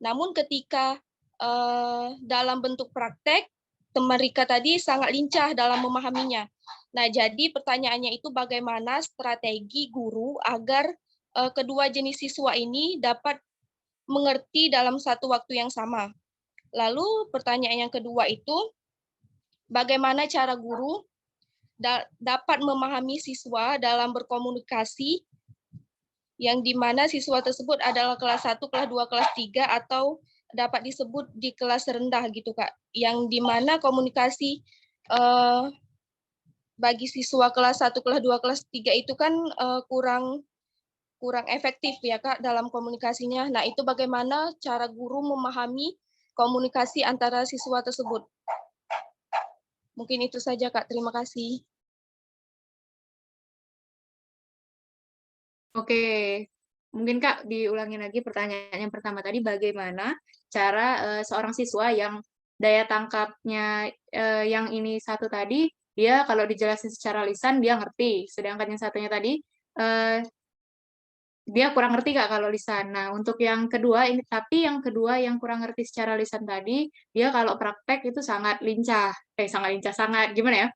Namun ketika dalam bentuk praktek, teman Rika tadi sangat lincah dalam memahaminya. Nah, jadi pertanyaannya itu bagaimana strategi guru agar kedua jenis siswa ini dapat mengerti dalam satu waktu yang sama. Lalu pertanyaan yang kedua itu, bagaimana cara guru dapat memahami siswa dalam berkomunikasi yang dimana siswa tersebut adalah kelas 1, kelas 2, kelas 3, atau dapat disebut di kelas rendah gitu Kak. Yang dimana komunikasi bagi siswa kelas 1, kelas 2, kelas 3 itu kan kurang efektif ya Kak dalam komunikasinya. Nah, itu bagaimana cara guru memahami komunikasi antara siswa tersebut. Mungkin itu saja Kak, terima kasih. Oke, mungkin Kak diulangi lagi pertanyaan yang pertama tadi, bagaimana cara seorang siswa yang daya tangkapnya yang ini satu tadi, dia kalau dijelasin secara lisan dia ngerti, sedangkan yang satunya tadi dia kurang ngerti Kak kalau lisan. Nah, untuk yang kedua ini, tapi yang kedua yang kurang ngerti secara lisan tadi, dia kalau praktek itu sangat lincah, sangat gimana ya?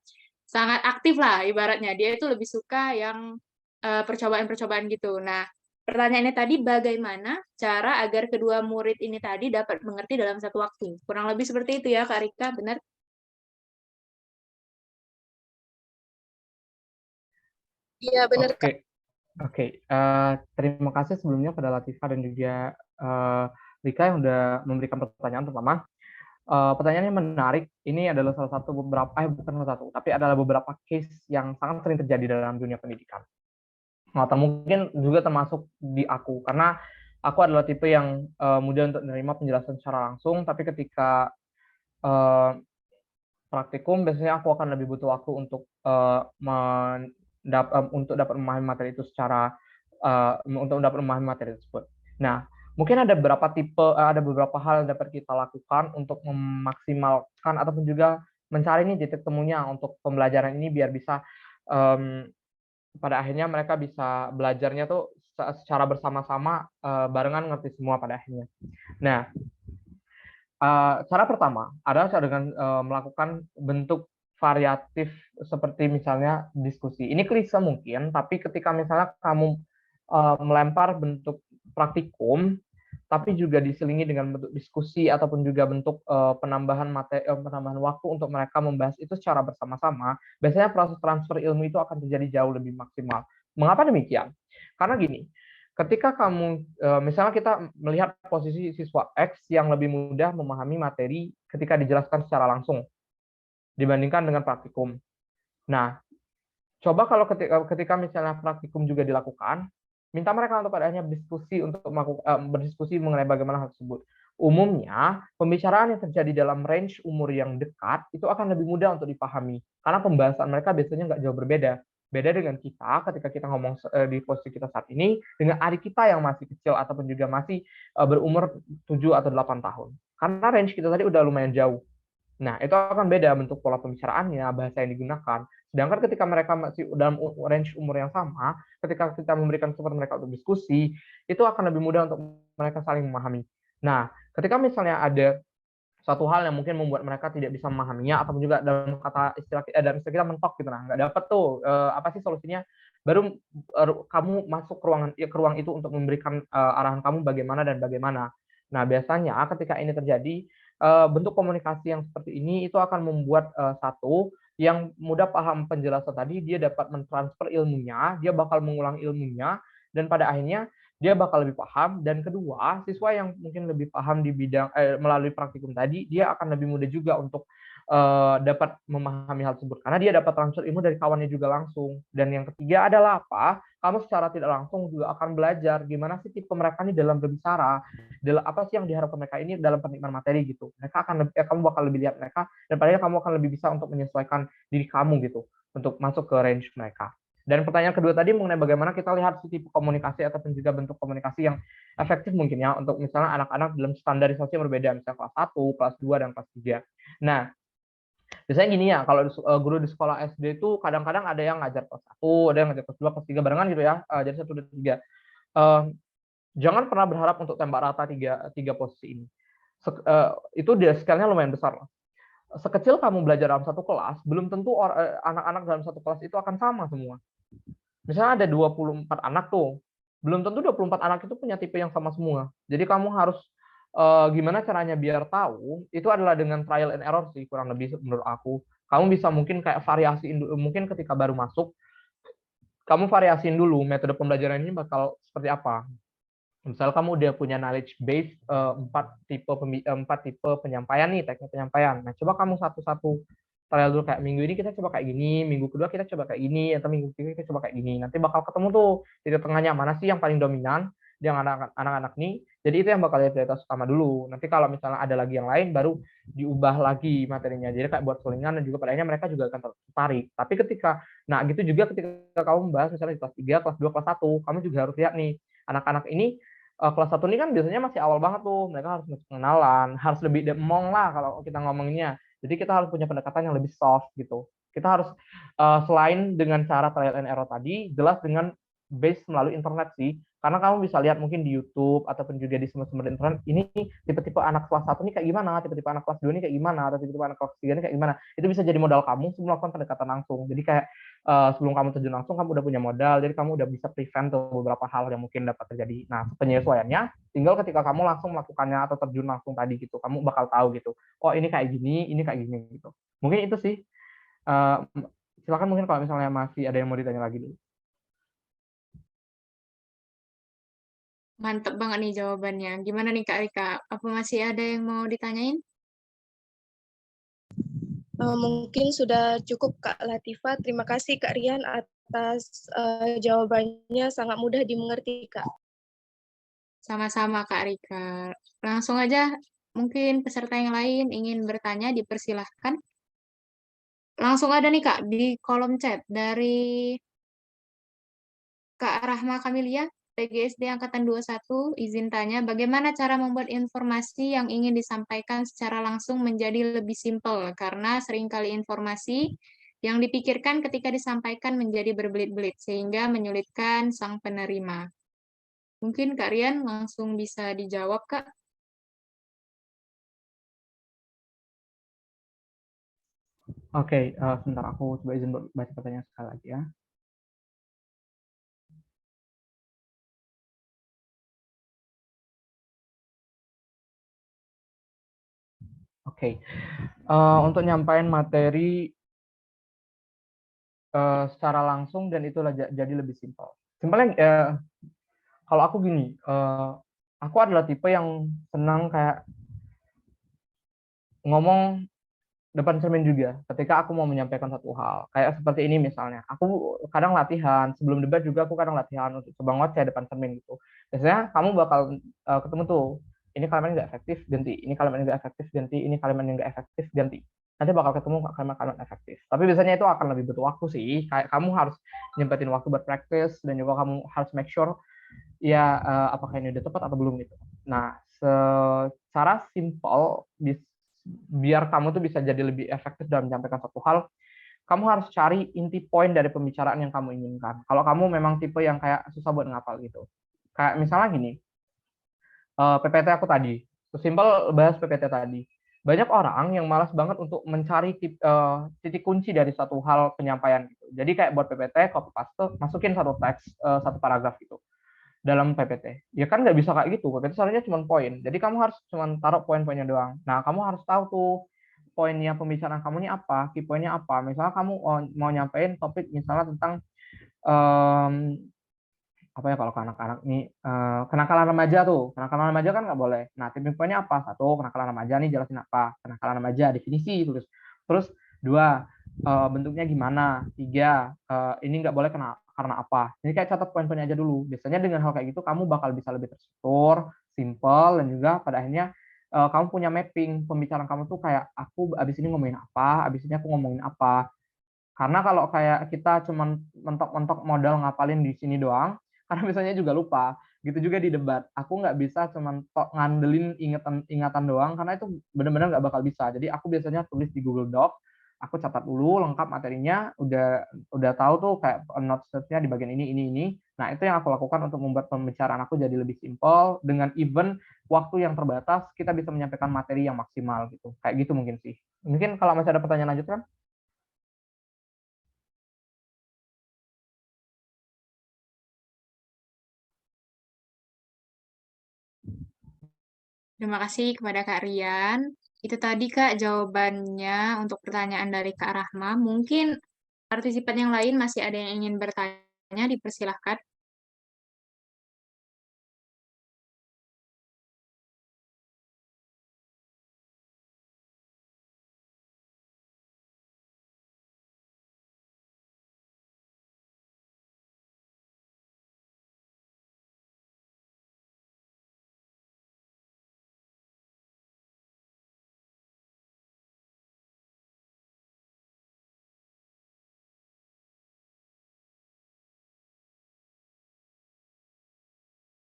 Sangat aktif lah ibaratnya. Dia itu lebih suka yang percobaan-percobaan gitu. Nah, pertanyaannya tadi bagaimana cara agar kedua murid ini tadi dapat mengerti dalam satu waktu? Kurang lebih seperti itu ya, Kak Rika, benar? Iya, benar Kak. Oke. Terima kasih sebelumnya pada Latifah dan juga Rika yang sudah memberikan pertanyaan pertama. Pertanyaannya menarik. Ini adalah salah satu bukan salah satu, tapi adalah beberapa case yang sangat sering terjadi dalam dunia pendidikan. Atau mungkin juga termasuk di aku, karena aku adalah tipe yang mudah untuk menerima penjelasan secara langsung, tapi ketika praktikum biasanya aku akan lebih butuh waktu untuk dapat memahami materi itu untuk dapat memahami materi tersebut. Nah, mungkin ada beberapa hal yang dapat kita lakukan untuk memaksimalkan ataupun juga mencari nih titik temunya untuk pembelajaran ini biar bisa pada akhirnya mereka bisa belajarnya tuh secara bersama-sama barengan ngerti semua pada akhirnya. Nah, cara pertama adalah dengan melakukan bentuk variatif seperti misalnya diskusi. Ini klise mungkin, tapi ketika misalnya kamu melempar bentuk praktikum, tapi juga diselingi dengan bentuk diskusi ataupun juga bentuk penambahan waktu untuk mereka membahas itu secara bersama-sama, biasanya proses transfer ilmu itu akan terjadi jauh lebih maksimal. Mengapa demikian? Karena gini, ketika kamu, misalnya kita melihat posisi siswa X yang lebih mudah memahami materi ketika dijelaskan secara langsung dibandingkan dengan praktikum. Nah, coba kalau ketika misalnya praktikum juga dilakukan, minta mereka untuk pada akhirnya berdiskusi mengenai bagaimana hal tersebut. Umumnya, pembicaraan yang terjadi dalam range umur yang dekat itu akan lebih mudah untuk dipahami, karena pembahasan mereka biasanya nggak jauh berbeda. Beda dengan kita ketika kita ngomong di posisi kita saat ini, dengan adik kita yang masih kecil ataupun juga masih berumur 7 atau 8 tahun. Karena range kita tadi udah lumayan jauh. Nah, itu akan beda bentuk pola pembicaraannya, bahasa yang digunakan. Sedangkan ketika mereka masih dalam range umur yang sama, ketika kita memberikan kesempatan mereka untuk diskusi, itu akan lebih mudah untuk mereka saling memahami. Nah, ketika misalnya ada suatu hal yang mungkin membuat mereka tidak bisa memahaminya, ataupun juga dalam istilah kita mentok gitu, nah nggak dapat tuh apa sih solusinya, baru kamu masuk ke ruang itu untuk memberikan arahan kamu bagaimana dan bagaimana. Nah, biasanya ketika ini terjadi, bentuk komunikasi yang seperti ini itu akan membuat satu yang mudah paham penjelasan tadi, dia dapat mentransfer ilmunya, dia bakal mengulang ilmunya, dan pada akhirnya dia bakal lebih paham. Dan kedua, siswa yang mungkin lebih paham di bidang melalui praktikum tadi, dia akan lebih mudah juga untuk dapat memahami hal tersebut karena dia dapat transfer ilmu dari kawannya juga langsung. Dan yang ketiga adalah apa? Kamu secara tidak langsung juga akan belajar gimana sih tipe mereka ini dalam berbicara, dalam apa sih yang diharapkan mereka ini dalam penikmat materi gitu. Mereka akan kamu bakal lebih lihat mereka, dan padahal kamu akan lebih bisa untuk menyesuaikan diri kamu gitu untuk masuk ke range mereka. Dan pertanyaan kedua tadi mengenai bagaimana kita lihat tipe komunikasi ataupun juga bentuk komunikasi yang efektif mungkin ya untuk misalnya anak-anak dalam standarisasi yang berbeda, misalnya kelas 1, kelas 2, dan kelas 3. Nah, biasanya gini ya, kalau guru di sekolah SD itu kadang-kadang ada yang ngajar kelas 1, ada yang ngajar kelas 2, kelas 3 barengan gitu ya, jadi 1 dan 3. Jangan pernah berharap untuk tembak rata tiga posisi ini. Itu dia scale-nya lumayan besar. Sekecil kamu belajar dalam satu kelas, belum tentu anak-anak dalam satu kelas itu akan sama semua. Misalnya ada 24 anak tuh, belum tentu 24 anak itu punya tipe yang sama semua. Jadi kamu harus gimana caranya biar tahu, itu adalah dengan trial and error sih kurang lebih menurut aku. Kamu bisa mungkin kayak variasiin dulu, mungkin ketika baru masuk, kamu variasiin dulu metode pembelajaran ini bakal seperti apa. Misal kamu udah punya knowledge base 4 tipe penyampaian nih, teknik penyampaian. Nah, coba kamu satu-satu trial dulu, kayak minggu ini kita coba kayak gini, minggu kedua kita coba kayak gini, atau minggu ketiga kita coba kayak gini. Nanti bakal ketemu tuh titik tengahnya, mana sih yang paling dominan di anak-anak nih. Jadi itu yang bakal jadi prioritas utama dulu. Nanti kalau misalnya ada lagi yang lain, baru diubah lagi materinya. Jadi kayak buat selingan, dan juga pada akhirnya mereka juga akan tertarik. Tapi nah gitu juga ketika kamu membahas misalnya di kelas 3, kelas 2, kelas 1, kamu juga harus lihat nih, anak-anak ini kelas 1 ini kan biasanya masih awal banget tuh, mereka harus pengenalan, harus lebih demong lah kalau kita ngomonginnya. Jadi kita harus punya pendekatan yang lebih soft gitu. Kita harus selain dengan cara trial and error tadi, jelas dengan base melalui internet sih. Karena kamu bisa lihat mungkin di YouTube ataupun juga di sumber-sumber internet, ini tipe-tipe anak kelas 1 ini kayak gimana, tipe-tipe anak kelas 2 ini kayak gimana, atau tipe-tipe anak kelas 3 ini kayak gimana. Itu bisa jadi modal kamu sebelum melakukan pendekatan langsung. Jadi kayak sebelum kamu terjun langsung, kamu udah punya modal, jadi kamu udah bisa prevent tuh beberapa hal yang mungkin dapat terjadi. Nah, penyesuaiannya tinggal ketika kamu langsung melakukannya atau terjun langsung tadi gitu, kamu bakal tahu gitu, oh ini kayak gini gitu. Mungkin itu sih. Silakan mungkin kalau misalnya masih ada yang mau ditanya lagi dulu. Mantep banget nih jawabannya. Gimana nih Kak Rika? Apa masih ada yang mau ditanyain? Mungkin sudah cukup Kak Latifah. Terima kasih Kak Rian atas jawabannya, sangat mudah dimengerti Kak. Sama-sama Kak Rika. Langsung aja, mungkin peserta yang lain ingin bertanya, dipersilahkan. Langsung ada nih Kak, di kolom chat dari Kak Rahma Kamilia, PGSD Angkatan 21, izin tanya, bagaimana cara membuat informasi yang ingin disampaikan secara langsung menjadi lebih simpel? Karena seringkali informasi yang dipikirkan ketika disampaikan menjadi berbelit-belit, sehingga menyulitkan sang penerima. Mungkin Kak Rian langsung bisa dijawab, Kak. Oke, sebentar aku coba izin baca pertanyaan sekali lagi ya. Oke, untuk nyampaikan materi secara langsung dan itu jadi lebih simpel. Simpelnya kalau aku gini, aku adalah tipe yang senang kayak ngomong depan cermin juga ketika aku mau menyampaikan satu hal. Kayak seperti ini misalnya, aku kadang latihan, sebelum debat juga aku kadang latihan untuk coba ngoceh depan cermin gitu. Biasanya kamu bakal ketemu tuh ini kalimat yang nggak efektif, ganti. Ini kalimat yang nggak efektif, ganti. Ini kalimat yang nggak efektif, ganti. Nanti bakal ketemu kalimat-kalimat efektif. Tapi biasanya itu akan lebih butuh waktu sih. Kayak kamu harus nyempetin waktu buat practice, dan juga kamu harus make sure ya apakah ini udah tepat atau belum gitu. Nah, secara simpel biar kamu tuh bisa jadi lebih efektif dalam menyampaikan satu hal, kamu harus cari inti poin dari pembicaraan yang kamu inginkan. Kalau kamu memang tipe yang kayak susah buat ngapal gitu. Kayak misalnya gini, PPT aku tadi, sesimpel bahas PPT tadi. Banyak orang yang malas banget untuk mencari titik kunci dari satu hal penyampaian gitu. Jadi kayak buat PPT, copy paste, masukin satu teks, satu paragraf gitu dalam PPT. Ya kan nggak bisa kayak gitu. PPT seharusnya cuma poin. Jadi kamu harus cuma taruh poin-poinnya doang. Nah, kamu harus tahu tuh poinnya pembicaraan kamu ini apa, key poinnya apa. Misalnya kamu mau nyampein topik misalnya tentang apa ya kalau ke anak-anak nih kenakalan remaja tuh. Kenakalan remaja kan nggak boleh. Nah, tipping poinnya apa? Satu, kenakalan remaja nih jelasin apa. Kenakalan remaja definisi tulis. Terus dua, bentuknya gimana. Tiga, ini nggak boleh karena apa. Jadi kayak catat poin-poinnya aja dulu. Biasanya dengan hal kayak gitu kamu bakal bisa lebih terstruktur, simple, dan juga pada akhirnya kamu punya mapping pembicaraan kamu tuh kayak aku abis ini ngomongin apa, abis ini aku ngomongin apa. Karena kalau kayak kita cuma mentok-mentok modal ngapalin di sini doang, karena misalnya juga lupa. Gitu juga di debat. Aku nggak bisa cuma ngandelin ingatan doang, karena itu benar-benar nggak bakal bisa. Jadi aku biasanya tulis di Google Doc, aku catat dulu lengkap materinya, udah tahu tuh kayak notes-nya di bagian ini. Nah, itu yang aku lakukan untuk membuat pembicaraan aku jadi lebih simpel, dengan event waktu yang terbatas, kita bisa menyampaikan materi yang maksimal gitu. Kayak gitu mungkin sih. Mungkin kalau masih ada pertanyaan lanjut kan? Terima kasih kepada Kak Rian. Itu tadi Kak jawabannya untuk pertanyaan dari Kak Rahma. Mungkin partisipan yang lain masih ada yang ingin bertanya, dipersilahkan.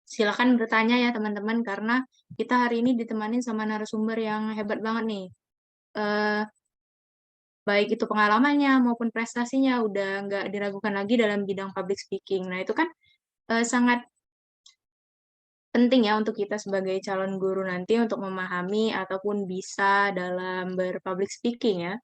Silakan bertanya ya teman-teman, karena kita hari ini ditemani sama narasumber yang hebat banget nih. Eh, Baik itu pengalamannya maupun prestasinya udah nggak diragukan lagi dalam bidang public speaking. Nah itu kan sangat penting ya untuk kita sebagai calon guru nanti untuk memahami ataupun bisa dalam berpublic speaking ya.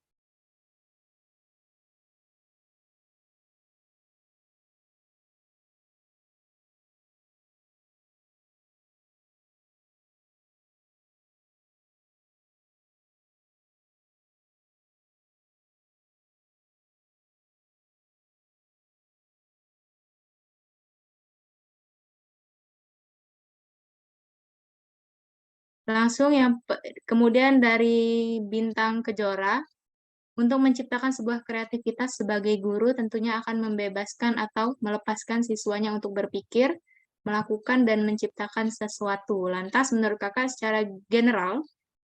Langsung yang kemudian dari Bintang Kejora, untuk menciptakan sebuah kreativitas sebagai guru tentunya akan membebaskan atau melepaskan siswanya untuk berpikir, melakukan dan menciptakan sesuatu. Lantas menurut Kakak secara general,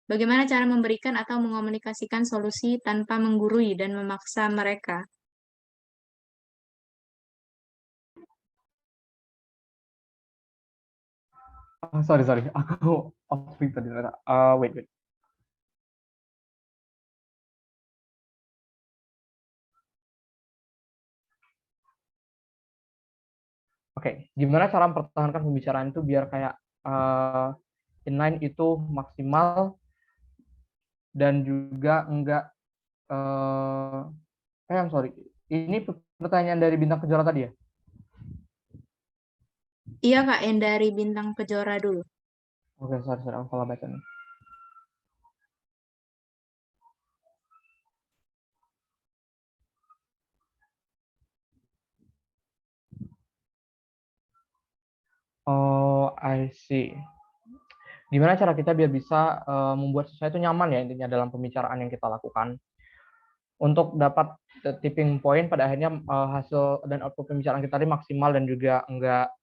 bagaimana cara memberikan atau mengomunikasikan solusi tanpa menggurui dan memaksa mereka? Sorry, aku off speak tadi. Wait. Oke, gimana cara mempertahankan pembicaraan itu biar kayak inline itu maksimal dan juga enggak sorry. Ini pertanyaan dari Bintang Kejora tadi ya? Iya Kak, yang dari Bintang Kejora dulu. Oke, sorry, aku salah baca nih. Oh, I see. Gimana cara kita biar bisa membuat sesuatu nyaman ya intinya dalam pembicaraan yang kita lakukan untuk dapat tipping point pada akhirnya hasil dan output pembicaraan kita tadi maksimal dan juga enggak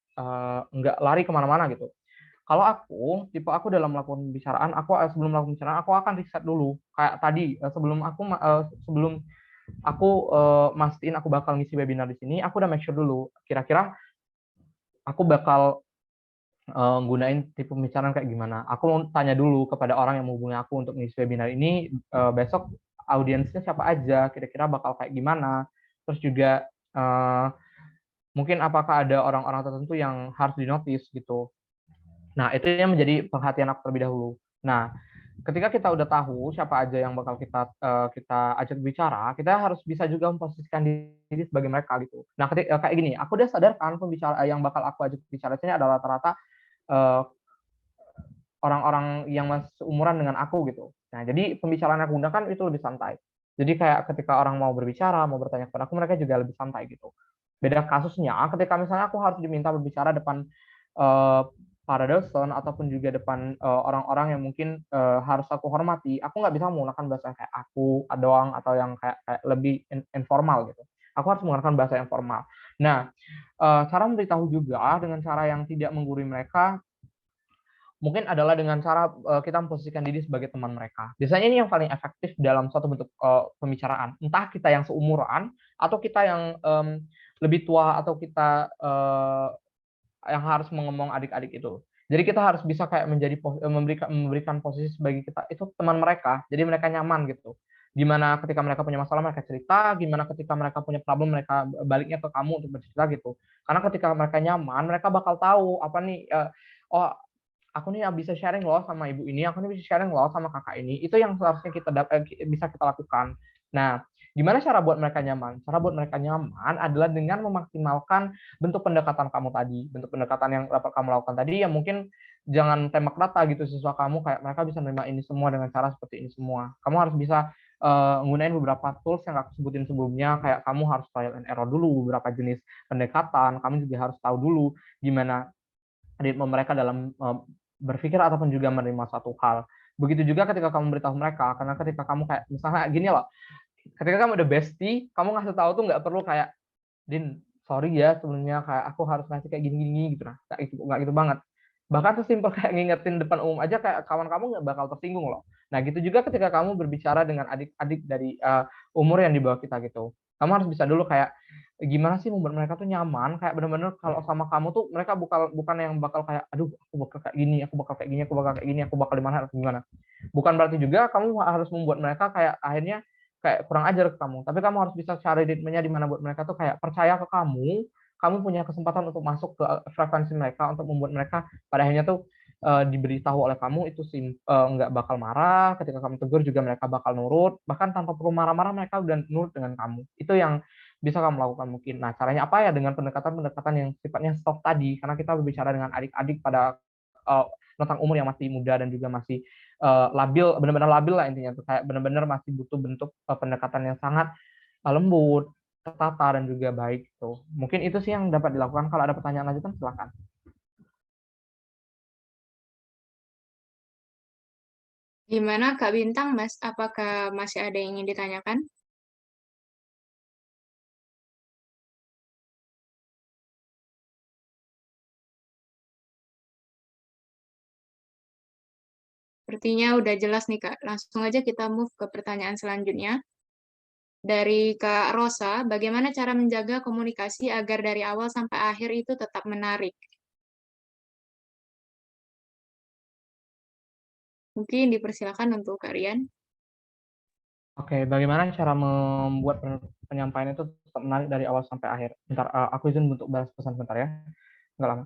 lari kemana-mana gitu. Kalau aku, tipe aku dalam melakukan pembicaraan, sebelum melakukan pembicaraan, aku akan riset dulu. Kayak tadi, sebelum aku mastiin aku bakal ngisi webinar di sini, aku udah make sure dulu. Kira-kira aku bakal gunain tipe pembicaraan kayak gimana. Aku mau tanya dulu kepada orang yang menghubungi aku untuk ngisi webinar ini, besok audiensnya siapa aja, kira-kira bakal kayak gimana. Terus juga mungkin apakah ada orang-orang tertentu yang harus dinotis gitu. Nah, itu yang menjadi perhatian aku terlebih dahulu. Nah, ketika kita udah tahu siapa aja yang bakal kita ajak bicara, kita harus bisa juga memposisikan diri sebagai mereka gitu. Nah, kayak gini, aku udah sadar kan pembicara yang bakal aku ajak bicara ini adalah rata-rata orang-orang yang masih seumuran dengan aku gitu. Nah, jadi pembicaraan yang aku gunakan itu lebih santai. Jadi kayak ketika orang mau berbicara, mau bertanya kepada aku, mereka juga lebih santai gitu. Beda kasusnya ketika misalnya aku harus diminta berbicara depan para dosen ataupun juga depan orang-orang yang mungkin harus aku hormati, aku nggak bisa menggunakan bahasa kayak aku doang atau yang kayak lebih informal gitu. Aku harus menggunakan bahasa yang formal. Nah, cara memberitahu juga dengan cara yang tidak menggurui mereka mungkin adalah dengan cara kita memposisikan diri sebagai teman mereka. Biasanya ini yang paling efektif dalam suatu bentuk pembicaraan. Entah kita yang seumuran atau kita yang lebih tua atau kita yang harus mengomong adik-adik itu. Jadi kita harus bisa kayak memberikan posisi sebagai kita itu teman mereka. Jadi mereka nyaman gitu. Gimana ketika mereka punya masalah mereka cerita, gimana ketika mereka punya problem mereka baliknya ke kamu untuk bercerita gitu. Karena ketika mereka nyaman, mereka bakal tahu apa nih oh aku nih bisa sharing loh sama ibu ini, aku nih bisa sharing loh sama kakak ini. Itu yang seharusnya bisa kita lakukan. Nah, gimana cara buat mereka nyaman? Cara buat mereka nyaman adalah dengan memaksimalkan bentuk pendekatan kamu tadi. Bentuk pendekatan yang dapat kamu lakukan tadi ya mungkin jangan tembak rata gitu siswa kamu kayak mereka bisa menerima ini semua dengan cara seperti ini semua. Kamu harus bisa nggunain beberapa tools yang aku sebutin sebelumnya, kayak kamu harus trial and error dulu beberapa jenis pendekatan, kamu juga harus tahu dulu gimana ritme mereka dalam berpikir ataupun juga menerima suatu hal. Begitu juga ketika kamu beritahu mereka, karena ketika kamu kayak misalnya gini loh, ketika kamu udah bestie, kamu ngasih tahu tuh nggak perlu kayak, Din, sorry ya sebelumnya kayak aku harus ngasih kayak gini-gini gitu nah, nggak gitu banget. Bahkan sesimpel kayak ngingetin depan umum aja kayak kawan kamu nggak bakal tersinggung loh. Nah gitu juga ketika kamu berbicara dengan adik-adik dari umur yang di bawah kita gitu. Kamu harus bisa dulu kayak gimana sih membuat mereka tuh nyaman kayak benar-benar kalau sama kamu tuh mereka bukan yang bakal kayak aduh aku bakal kayak gini, aku bakal kayak gini, aku bakal kayak gini, aku bakal di mana atau gimana. Bukan berarti juga kamu harus membuat mereka kayak akhirnya kayak kurang ajar ke kamu, tapi kamu harus bisa cari ritmenya di mana buat mereka tuh kayak percaya ke kamu punya kesempatan untuk masuk ke frekuensi mereka untuk membuat mereka pada akhirnya tuh diberitahu oleh kamu itu nggak bakal marah, ketika kamu tegur juga mereka bakal nurut, bahkan tanpa perlu marah-marah mereka udah nurut dengan kamu. Itu yang bisa kamu lakukan mungkin. Nah, caranya apa ya? Dengan pendekatan-pendekatan yang sifatnya soft tadi, karena kita berbicara dengan adik-adik pada rentang umur yang masih muda dan juga masih labil, benar-benar labil lah intinya tuh kayak benar-benar masih butuh bentuk pendekatan yang sangat lembut, tertata dan juga baik tuh. Mungkin itu sih yang dapat dilakukan. Kalau ada pertanyaan lanjutan silakan. Gimana Kak Bintang, Mas? Apakah masih ada yang ingin ditanyakan? Sepertinya udah jelas nih Kak. Langsung aja kita move ke pertanyaan selanjutnya. Dari Kak Rosa, bagaimana cara menjaga komunikasi agar dari awal sampai akhir itu tetap menarik? Mungkin dipersilakan untuk kalian. Oke, bagaimana cara membuat penyampaian itu tetap menarik dari awal sampai akhir? Bentar, aku izin untuk balas pesan sebentar ya. Nggak lama.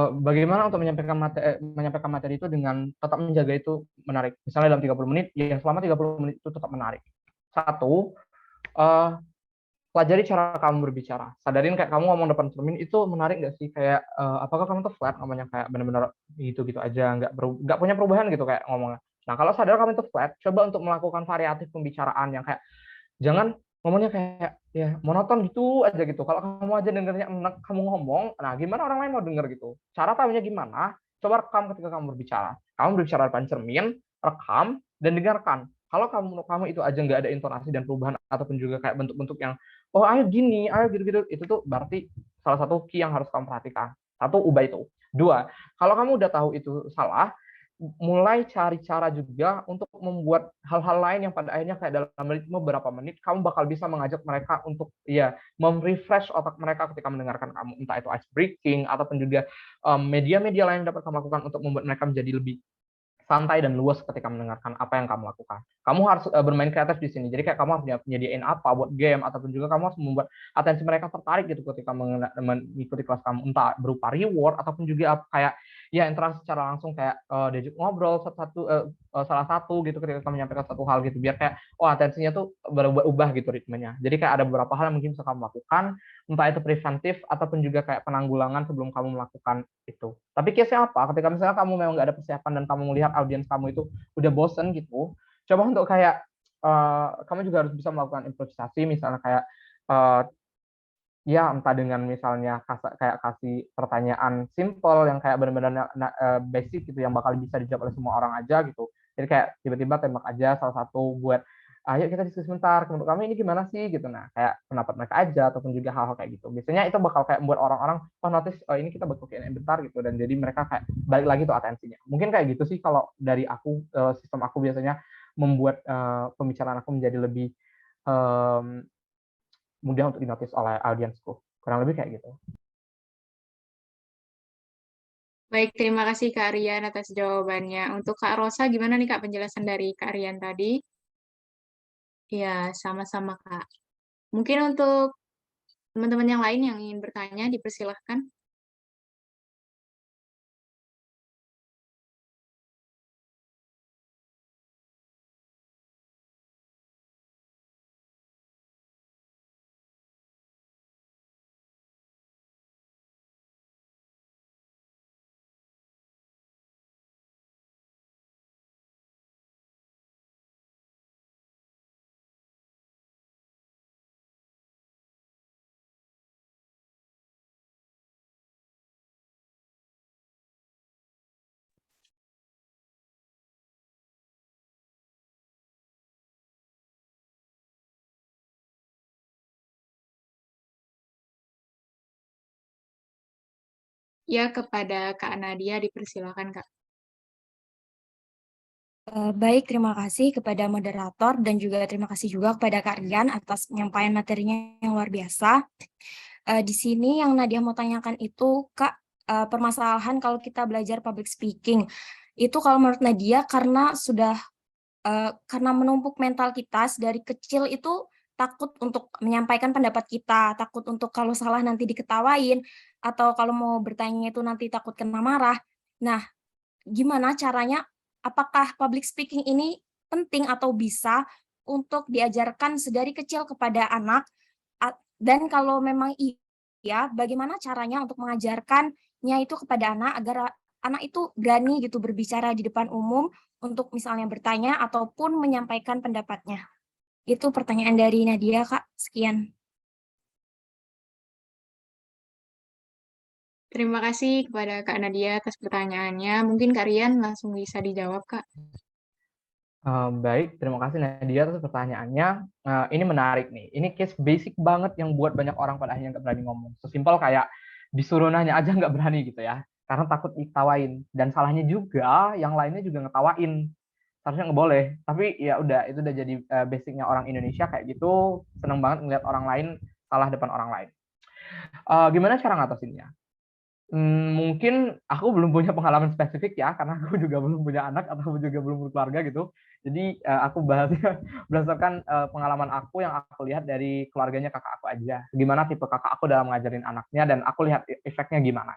Bagaimana untuk menyampaikan materi itu dengan tetap menjaga itu menarik. Misalnya dalam 30 menit, ya selama 30 menit itu tetap menarik. Satu, pelajari cara kamu berbicara. Sadarin kayak kamu ngomong depan cermin itu menarik nggak sih? Kayak apakah kamu tuh flat ngomongnya kayak benar-benar gitu-gitu aja, nggak punya perubahan gitu kayak ngomongnya. Nah kalau sadar kamu itu flat, coba untuk melakukan variatif pembicaraan yang kayak jangan ngomongnya kayak ya monoton gitu aja gitu. Kalau kamu aja dengernya enak kamu ngomong, nah gimana orang lain mau denger gitu? Cara tahunya gimana? Coba rekam ketika kamu berbicara. Kamu berbicara depan cermin, rekam dan dengarkan. Kalau kamu itu aja nggak ada intonasi dan perubahan ataupun juga kayak bentuk-bentuk yang oh ayo gini, ayo gitu-gitu, itu tuh berarti salah satu key yang harus kamu perhatikan. Satu, ubah itu. Dua, kalau kamu udah tahu itu salah, mulai cari cara juga untuk membuat hal-hal lain yang pada akhirnya kayak dalam beberapa menit kamu bakal bisa mengajak mereka untuk ya memrefresh otak mereka ketika mendengarkan kamu, entah itu ice breaking ataupun juga media-media lain yang dapat kamu lakukan untuk membuat mereka menjadi lebih santai dan luas ketika mendengarkan apa yang kamu lakukan. Kamu harus bermain kreatif di sini. Jadi kayak kamu harus nyediain apa buat game ataupun juga kamu harus membuat atensi mereka tertarik gitu ketika mengikuti kelas kamu, entah berupa reward ataupun juga kayak ya interaksi secara langsung kayak diajak ngobrol salah satu gitu ketika kamu menyampaikan satu hal gitu biar kayak oh atensinya tuh berubah gitu ritmenya. Jadi kayak ada beberapa hal yang mungkin bisa kamu lakukan, entah itu preventif ataupun juga kayak penanggulangan sebelum kamu melakukan itu. Tapi case-nya apa? Ketika misalnya kamu memang nggak ada persiapan dan kamu melihat audiens kamu itu udah bosen gitu, coba untuk kayak kamu juga harus bisa melakukan improvisasi, misalnya kayak uh, ya entah dengan misalnya kayak kasih pertanyaan simple yang kayak benar-benar basic gitu yang bakal bisa dijawab oleh semua orang aja gitu. Jadi kayak tiba-tiba tembak aja salah satu buat ayo kita diskusi sebentar, menurut kamu ini gimana sih gitu. Nah, kayak pendapat mereka aja ataupun juga hal-hal kayak gitu. Biasanya itu bakal kayak membuat orang-orang oh notice oh ini kita butuh kayak bentar gitu dan jadi mereka kayak balik lagi tuh atensinya. Mungkin kayak gitu sih kalau dari aku sistem aku biasanya membuat pembicaraan aku menjadi lebih um, mudah untuk dinotis oleh audiensku. Kurang lebih kayak gitu. Baik, terima kasih Kak Rian atas jawabannya. Untuk Kak Rosa, gimana nih Kak penjelasan dari Kak Rian tadi? Ya, sama-sama Kak. Mungkin untuk teman-teman yang lain yang ingin bertanya, dipersilahkan. Ya, kepada Kak Nadia, dipersilahkan Kak. Baik, terima kasih kepada moderator dan juga terima kasih juga kepada Kak Rian atas penyampaian materinya yang luar biasa. Di sini yang Nadia mau tanyakan itu, Kak, permasalahan kalau kita belajar public speaking. Itu kalau menurut Nadia karena menumpuk mental kita dari kecil itu takut untuk menyampaikan pendapat kita, takut untuk kalau salah nanti diketawain, atau kalau mau bertanya itu nanti takut kena marah. Nah, gimana caranya, apakah public speaking ini penting atau bisa untuk diajarkan sedari kecil kepada anak, dan kalau memang iya, bagaimana caranya untuk mengajarkannya itu kepada anak agar anak itu berani gitu berbicara di depan umum untuk misalnya bertanya ataupun menyampaikan pendapatnya. Itu pertanyaan dari Nadia, Kak. Sekian. Terima kasih kepada Kak Nadia atas pertanyaannya. Mungkin Kak Rian langsung bisa dijawab, Kak. Baik, terima kasih Nadia atas pertanyaannya. Ini menarik nih. Ini case basic banget yang buat banyak orang pada akhirnya nggak berani ngomong. Sesimpel kayak disuruh nanya aja nggak berani gitu ya, karena takut diketawain. Dan salahnya juga, yang lainnya juga ngetawain. Harusnya nggak boleh. Tapi ya udah, itu udah jadi basicnya orang Indonesia kayak gitu. Seneng banget ngeliat orang lain salah depan orang lain. Gimana cara ngatasinnya? Mungkin aku belum punya pengalaman spesifik ya, karena aku juga belum punya anak atau juga belum berkeluarga gitu. Jadi aku bahasnya berdasarkan pengalaman aku yang aku lihat dari keluarganya kakak aku aja. Gimana tipe kakak aku dalam ngajarin anaknya dan aku lihat efeknya gimana.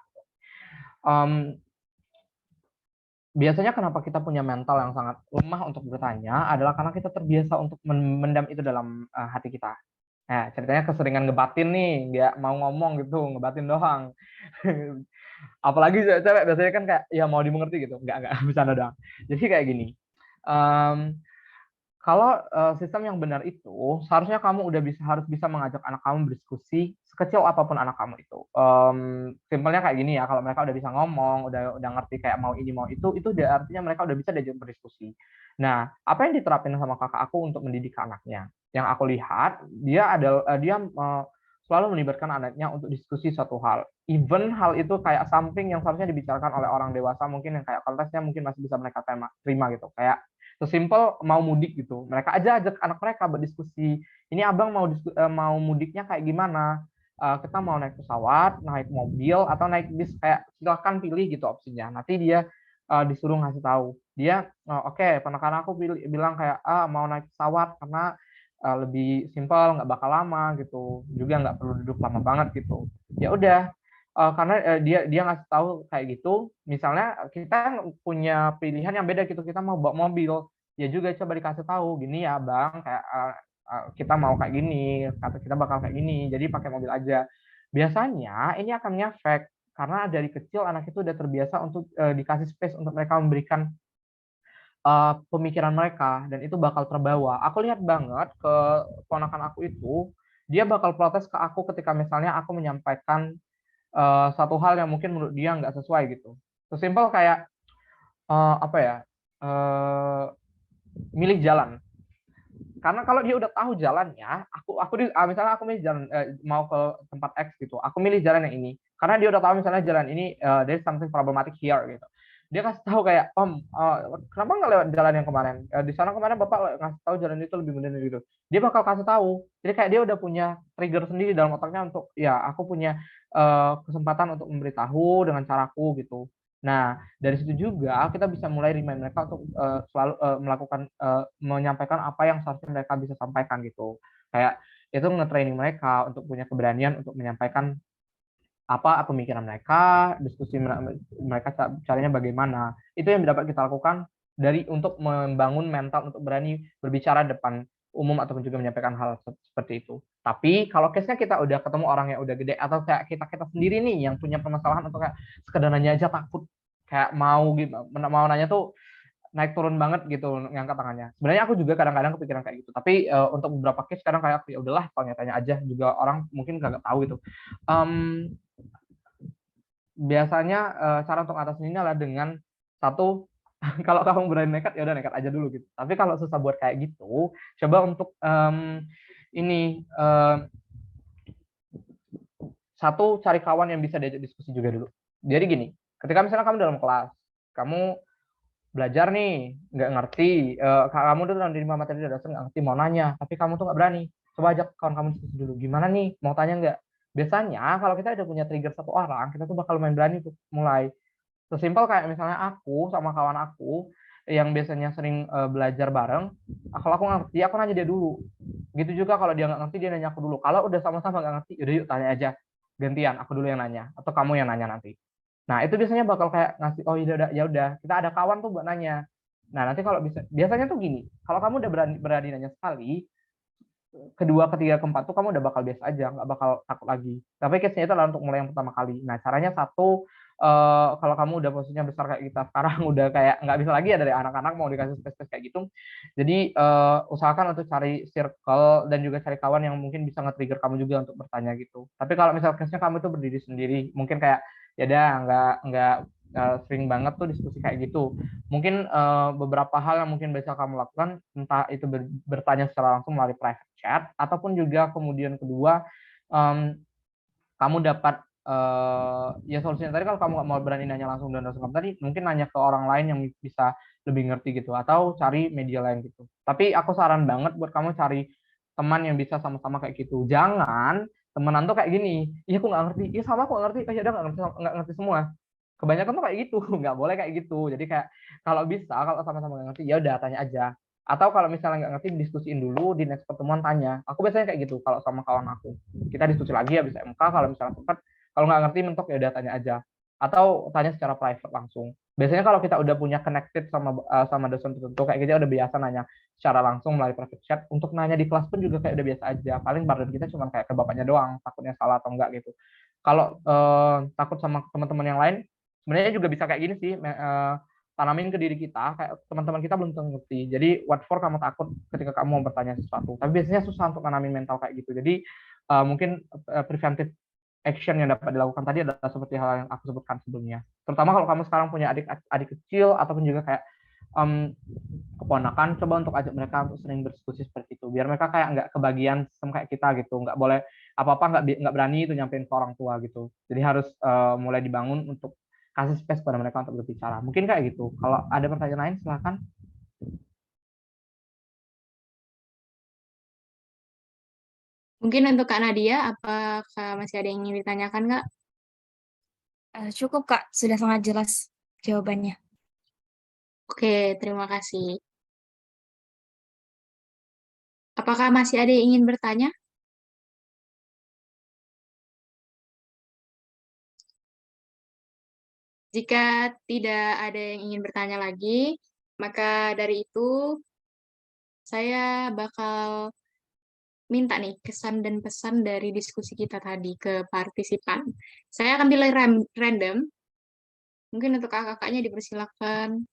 Biasanya kenapa kita punya mental yang sangat lemah untuk bertanya adalah karena kita terbiasa untuk mendam itu dalam hati kita. Nah, ceritanya keseringan ngebatin nih, nggak mau ngomong gitu, ngebatin doang. Apalagi cewek biasanya kan kayak ya mau dimengerti gitu, nggak bercanda doang. Jadi kayak gini, Kalau sistem yang benar itu seharusnya kamu harus bisa mengajak anak kamu berdiskusi sekecil apapun anak kamu itu. Simpelnya kayak gini ya, kalau mereka udah bisa ngomong, udah ngerti kayak mau ini mau itu udah artinya mereka udah bisa diajak berdiskusi. Nah, apa yang diterapin sama kakak aku untuk mendidik anaknya? Yang aku lihat dia selalu melibatkan anaknya untuk diskusi suatu hal. Even hal itu kayak something yang seharusnya dibicarakan oleh orang dewasa, mungkin yang kayak konteksnya mungkin masih bisa mereka terima gitu. Kayak sesimpel mau mudik gitu, mereka aja ajak anak mereka berdiskusi, ini abang mau mudiknya kayak gimana, kita mau naik pesawat, naik mobil, atau naik bis, kayak silakan pilih gitu opsinya. Nanti dia disuruh ngasih tahu, dia oke, ponakan aku bilang kayak mau naik pesawat karena lebih simpel, nggak bakal lama gitu, juga nggak perlu duduk lama banget gitu. Ya udah, karena dia ngasih tahu kayak gitu, misalnya kita punya pilihan yang beda gitu, kita mau bawa mobil, ya juga coba dikasih tahu, gini ya bang, kayak kita mau kayak gini, kata kita bakal kayak gini, jadi pakai mobil aja. Biasanya ini akan ngefek, karena dari kecil anak itu udah terbiasa untuk dikasih space untuk mereka memberikan pemikiran mereka, dan itu bakal terbawa. Aku lihat banget ke ponakan aku itu, dia bakal protes ke aku ketika misalnya aku menyampaikan satu hal yang mungkin menurut dia nggak sesuai gitu. Sesimpel kayak apa ya, milih jalan. Karena kalau dia udah tahu jalannya, misalnya aku milih jalan mau ke tempat X gitu, aku milih jalan yang ini. Karena dia udah tahu misalnya jalan ini there's something problematic here gitu. Dia kasih tahu kayak, Om, kenapa nggak lewat jalan yang kemarin? Di sana kemarin Bapak ngasih tahu jalan itu lebih benar gitu. Dia bakal kasih tahu. Jadi kayak dia udah punya trigger sendiri dalam otaknya untuk, ya aku punya kesempatan untuk memberitahu dengan caraku gitu. Nah, dari situ juga kita bisa mulai remind mereka untuk selalu menyampaikan apa yang seharusnya mereka bisa sampaikan gitu. Kayak itu nge-training mereka untuk punya keberanian untuk menyampaikan apa pemikiran mereka, diskusi mereka caranya bagaimana. Itu yang dapat kita lakukan untuk membangun mental untuk berani berbicara depan umum ataupun juga menyampaikan hal seperti itu. Tapi kalau case-nya kita udah ketemu orang yang udah gede, atau kayak kita sendiri nih yang punya permasalahan, atau kayak sekedar nanya aja takut, kayak mau nanya tuh naik turun banget gitu ngangkat tangannya. Sebenarnya aku juga kadang-kadang kepikiran kayak gitu. Tapi untuk beberapa case kadang kayak ya udahlah, tanya-tanya aja, juga orang mungkin nggak tahu gitu. Biasanya cara untuk ngatasin ini adalah dengan satu, kalau kamu berani nekat ya udah nekat aja dulu gitu. Tapi kalau susah buat kayak gitu, coba untuk satu, cari kawan yang bisa diajak diskusi juga dulu. Jadi gini, ketika misalnya kamu dalam kelas, kamu belajar nih, nggak ngerti, kamu tuh dalam diri materi dasar nggak ngerti, mau nanya, tapi kamu tuh nggak berani. Coba ajak kawan kamu diskusi dulu, gimana nih, mau tanya nggak? Biasanya kalau kita udah punya trigger satu orang, kita tuh bakal main berani tuh mulai. Sesimpel kayak misalnya aku sama kawan aku yang biasanya sering belajar bareng, kalau aku ngerti, aku nanya dia dulu. Gitu juga kalau dia nggak ngerti, dia nanya aku dulu. Kalau udah sama-sama nggak ngerti, yaudah yuk tanya aja. Gantian, aku dulu yang nanya, atau kamu yang nanya nanti. Nah, itu biasanya bakal kayak ngasih, oh ya udah, kita ada kawan tuh buat nanya. Nah, nanti kalau biasanya tuh gini, kalau kamu udah berani nanya sekali, kedua, ketiga, keempat tuh kamu udah bakal biasa aja, nggak bakal takut lagi. Tapi case-nya itu adalah untuk mulai yang pertama kali. Nah, caranya satu, kalau kamu udah posisinya besar kayak kita sekarang, udah kayak nggak bisa lagi ya dari anak-anak mau dikasih space kayak gitu. Jadi usahakan untuk cari circle dan juga cari kawan yang mungkin bisa nge-trigger kamu juga untuk bertanya gitu. Tapi kalau misalnya case-nya kamu itu berdiri sendiri, mungkin kayak ya udah nggak sering banget tuh diskusi kayak gitu. Mungkin beberapa hal yang mungkin bisa kamu lakukan, entah itu bertanya secara langsung melalui private chat, ataupun juga kemudian kedua, kamu dapat ya solusinya tadi, kalau kamu nggak mau berani nanya langsung dan langsung tadi, mungkin nanya ke orang lain yang bisa lebih ngerti gitu, atau cari media lain gitu. Tapi aku saran banget buat kamu cari teman yang bisa sama-sama kayak gitu. Jangan temenan tuh kayak gini, iya aku nggak ngerti, iya sama aku nggak ngerti, ya udah nggak ngerti semua. Kebanyakan tuh kayak gitu, nggak boleh kayak gitu. Jadi kayak kalau bisa, kalau sama-sama nggak ngerti, ya udah tanya aja. Atau kalau misalnya nggak ngerti, diskusiin dulu di next pertemuan, tanya. Aku biasanya kayak gitu kalau sama kawan aku. Kita diskusi lagi habis MK, kalau misalnya sempat, kalau nggak ngerti mentok ya udah tanya aja. Atau tanya secara private langsung. Biasanya kalau kita udah punya connected sama dosen tertentu, kayak kita udah biasa nanya secara langsung melalui private chat. Untuk nanya di kelas pun juga kayak udah biasa aja. Paling burden kita cuma kayak ke bapaknya doang, takutnya salah atau enggak gitu. Kalau takut sama teman-teman yang lain, sebenarnya juga bisa kayak gini sih, tanamin ke diri kita, kayak teman-teman kita belum tentu ngerti. Jadi what for kamu takut ketika kamu mau bertanya sesuatu. Tapi biasanya susah untuk tanamin mental kayak gitu. Jadi mungkin preventive action yang dapat dilakukan tadi adalah seperti hal yang aku sebutkan sebelumnya. Terutama kalau kamu sekarang punya adik kecil ataupun juga kayak keponakan, coba untuk ajak mereka untuk sering berdiskusi seperti itu. Biar mereka kayak nggak kebagian sistem kayak kita gitu. Nggak boleh apa-apa nggak berani itu nyampein ke orang tua gitu. Jadi harus mulai dibangun untuk kasih space pada mereka untuk berbicara. Mungkin kayak gitu. Kalau ada pertanyaan lain, silakan. Mungkin untuk Kak Nadia, apakah masih ada yang ingin ditanyakan, Kak? Cukup, Kak. Sudah sangat jelas jawabannya. Oke, terima kasih. Apakah masih ada yang ingin bertanya? Jika tidak ada yang ingin bertanya lagi, maka dari itu saya bakal minta nih kesan dan pesan dari diskusi kita tadi ke partisipan. Saya akan pilih random. Mungkin untuk kakak-kakaknya dipersilakan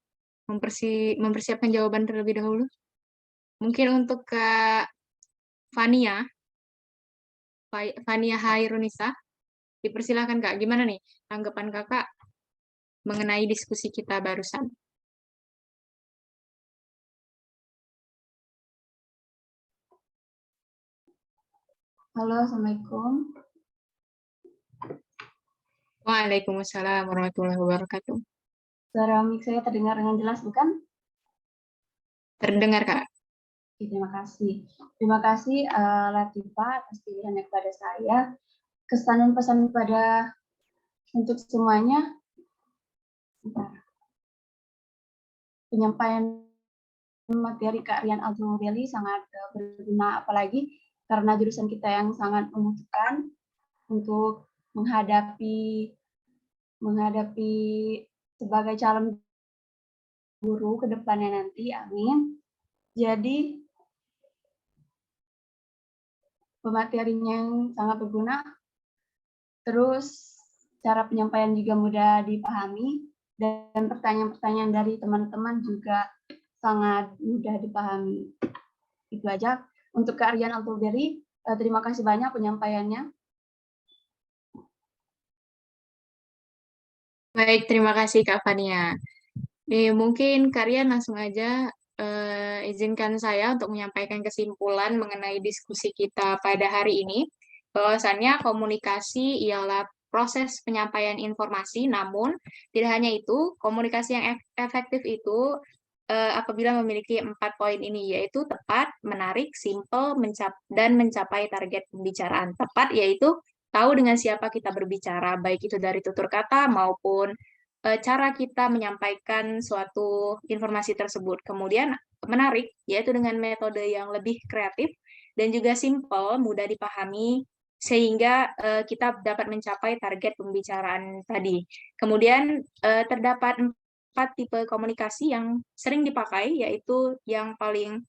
mempersiapkan jawaban terlebih dahulu. Mungkin untuk Kak Fania Hairunisa, dipersilakan Kak. Gimana nih tanggapan kakak mengenai diskusi kita barusan? Halo, Assalamualaikum. Waalaikumsalam warahmatullahi wabarakatuh. Suara mic saya terdengar dengan jelas, bukan? Terdengar, Kak. Terima kasih. Terima kasih, Latifah, atas pilihannya kepada saya. Kesan dan pesan pada untuk semuanya. Penyampaian materi Kak Rian Al-Jumabeli sangat berguna, apalagi karena jurusan kita yang sangat membutuhkan untuk menghadapi sebagai calon guru ke depannya nanti, amin. Jadi pematerinya yang sangat berguna, terus cara penyampaian juga mudah dipahami, dan pertanyaan-pertanyaan dari teman-teman juga sangat mudah dipahami. Itu aja. Untuk Kak Rian Al-Jumabeli, terima kasih banyak penyampaiannya. Baik, terima kasih Kak Fania. Mungkin Kak Rian langsung aja izinkan saya untuk menyampaikan kesimpulan mengenai diskusi kita pada hari ini. Bahwasannya komunikasi ialah proses penyampaian informasi, namun tidak hanya itu, komunikasi yang efektif itu apabila memiliki 4 poin ini, yaitu tepat, menarik, simple, dan mencapai target pembicaraan. Tepat yaitu tahu dengan siapa kita berbicara, baik itu dari tutur kata maupun cara kita menyampaikan suatu informasi tersebut. Kemudian menarik, yaitu dengan metode yang lebih kreatif, dan juga simple, mudah dipahami, sehingga kita dapat mencapai target pembicaraan tadi. Kemudian terdapat 4 tipe komunikasi yang sering dipakai, yaitu yang paling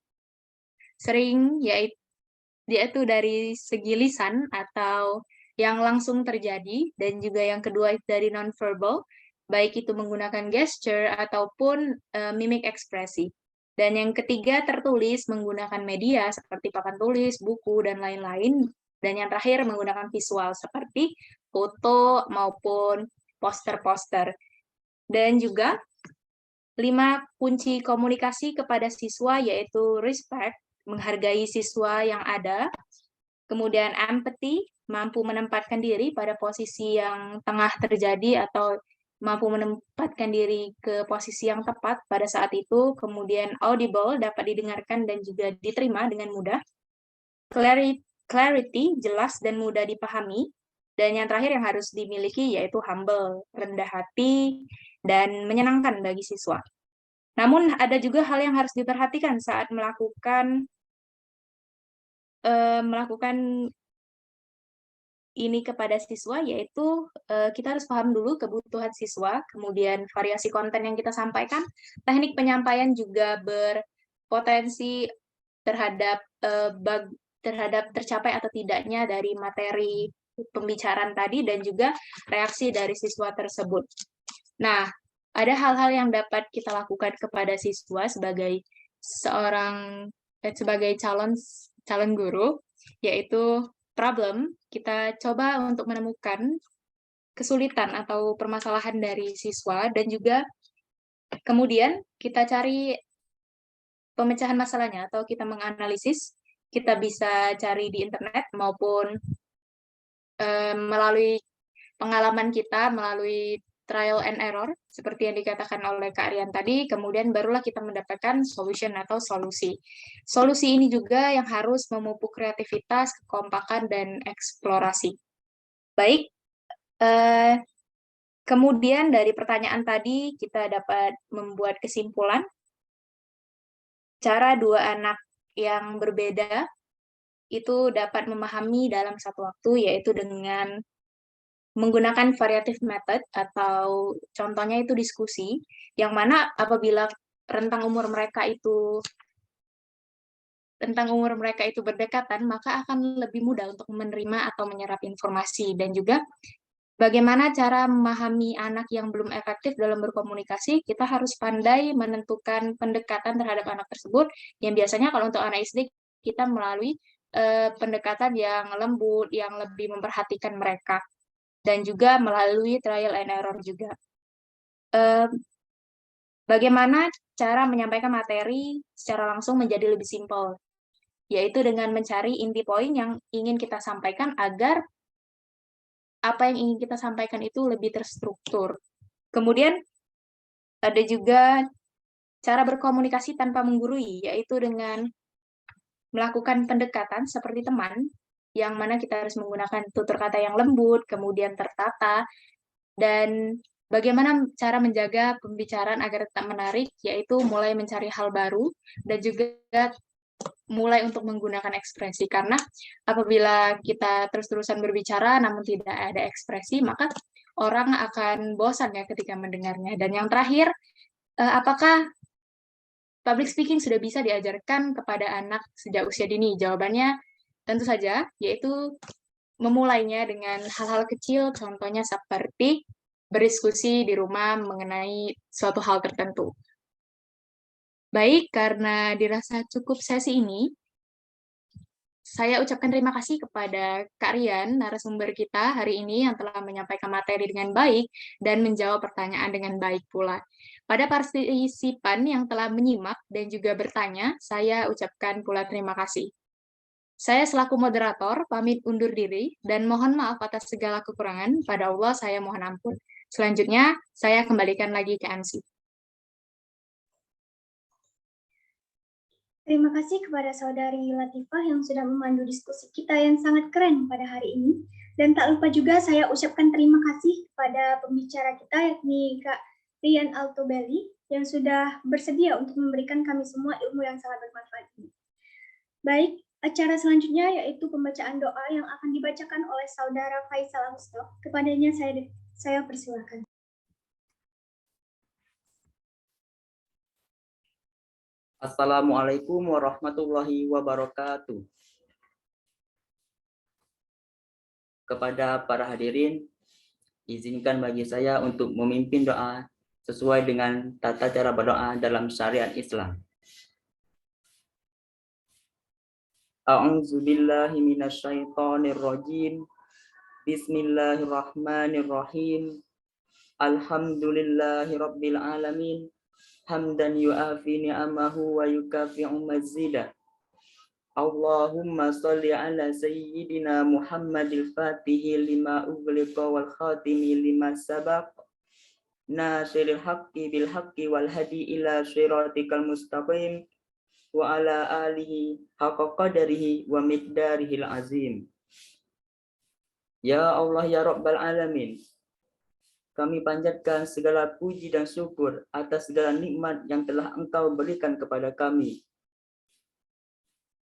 sering yaitu dari segi lisan atau yang langsung terjadi, dan juga yang kedua dari non-verbal, baik itu menggunakan gesture ataupun mimik ekspresi. Dan yang ketiga tertulis menggunakan media seperti papan tulis, buku, dan lain-lain. Dan yang terakhir menggunakan visual seperti foto maupun poster-poster. Dan juga 5 kunci komunikasi kepada siswa yaitu respect, menghargai siswa yang ada, kemudian empathy, mampu menempatkan diri pada posisi yang tengah terjadi atau mampu menempatkan diri ke posisi yang tepat pada saat itu, kemudian audible, dapat didengarkan dan juga diterima dengan mudah, clarity, jelas dan mudah dipahami, dan yang terakhir yang harus dimiliki yaitu humble, rendah hati, dan menyenangkan bagi siswa. Namun ada juga hal yang harus diperhatikan saat melakukan ini kepada siswa, yaitu kita harus paham dulu kebutuhan siswa, kemudian variasi konten yang kita sampaikan, teknik penyampaian juga berpotensi terhadap tercapai atau tidaknya dari materi pembicaraan tadi, dan juga reaksi dari siswa tersebut. Nah, ada hal-hal yang dapat kita lakukan kepada siswa sebagai sebagai calon guru, yaitu problem. Kita coba untuk menemukan kesulitan atau permasalahan dari siswa dan juga kemudian kita cari pemecahan masalahnya atau kita menganalisis. Kita bisa cari di internet maupun melalui pengalaman kita, melalui trial and error, seperti yang dikatakan oleh Kak Rian tadi, kemudian barulah kita mendapatkan solution atau solusi. Solusi ini juga yang harus memupuk kreativitas, kekompakan, dan eksplorasi. Baik, kemudian dari pertanyaan tadi kita dapat membuat kesimpulan, cara dua anak yang berbeda itu dapat memahami dalam satu waktu, yaitu dengan menggunakan variative method atau contohnya itu diskusi, yang mana apabila rentang umur mereka itu berdekatan, maka akan lebih mudah untuk menerima atau menyerap informasi. Dan juga bagaimana cara memahami anak yang belum efektif dalam berkomunikasi, kita harus pandai menentukan pendekatan terhadap anak tersebut, yang biasanya kalau untuk anak SD kita melalui pendekatan yang lembut, yang lebih memperhatikan mereka. Dan juga melalui trial and error juga. Bagaimana cara menyampaikan materi secara langsung menjadi lebih simpel, yaitu dengan mencari inti poin yang ingin kita sampaikan agar apa yang ingin kita sampaikan itu lebih terstruktur. Kemudian ada juga cara berkomunikasi tanpa menggurui, yaitu dengan melakukan pendekatan seperti teman, yang mana kita harus menggunakan tutur kata yang lembut, kemudian tertata, dan bagaimana cara menjaga pembicaraan agar tetap menarik, yaitu mulai mencari hal baru, dan juga mulai untuk menggunakan ekspresi. Karena apabila kita terus-terusan berbicara namun tidak ada ekspresi, maka orang akan bosan ya ketika mendengarnya. Dan yang terakhir, apakah public speaking sudah bisa diajarkan kepada anak sejak usia dini? Jawabannya tentu saja, yaitu memulainya dengan hal-hal kecil, contohnya seperti berdiskusi di rumah mengenai suatu hal tertentu. Baik, karena dirasa cukup sesi ini, saya ucapkan terima kasih kepada Kak Rian, narasumber kita hari ini yang telah menyampaikan materi dengan baik dan menjawab pertanyaan dengan baik pula. Pada partisipan yang telah menyimak dan juga bertanya, saya ucapkan pula terima kasih. Saya selaku moderator pamit undur diri dan mohon maaf atas segala kekurangan. Pada Allah saya mohon ampun. Selanjutnya, saya kembalikan lagi ke MC. Terima kasih kepada Saudari Latifah yang sudah memandu diskusi kita yang sangat keren pada hari ini. Dan tak lupa juga saya ucapkan terima kasih kepada pembicara kita, yakni Kak Rian Altobelli, yang sudah bersedia untuk memberikan kami semua ilmu yang sangat bermanfaat ini. Baik, acara selanjutnya yaitu pembacaan doa yang akan dibacakan oleh Saudara Faisal Amustoh. Kepadanya saya persilakan. Assalamualaikum warahmatullahi wabarakatuh. Kepada para hadirin, izinkan bagi saya untuk memimpin doa sesuai dengan tata cara berdoa dalam syariat Islam. A'udzubillahi minasyaitonirrajim. Bismillahirrahmanirrahim. Alhamdulillahi rabbil alamin. Hamdan yu'afi ni'amahu wa yukafi'u mazida. Allahumma salli ala sayyidina Muhammadil Fatihi lima ughliqa wal khatimi lima sabaq. Nasiril haqqi bil haqqi wal hadi ila syiratikal mustaqim. Wa ala alihi haqqa qadarihi wa miqdarihil azim. Ya Allah ya Rabbal alamin, kami panjatkan segala puji dan syukur atas segala nikmat yang telah Engkau berikan kepada kami.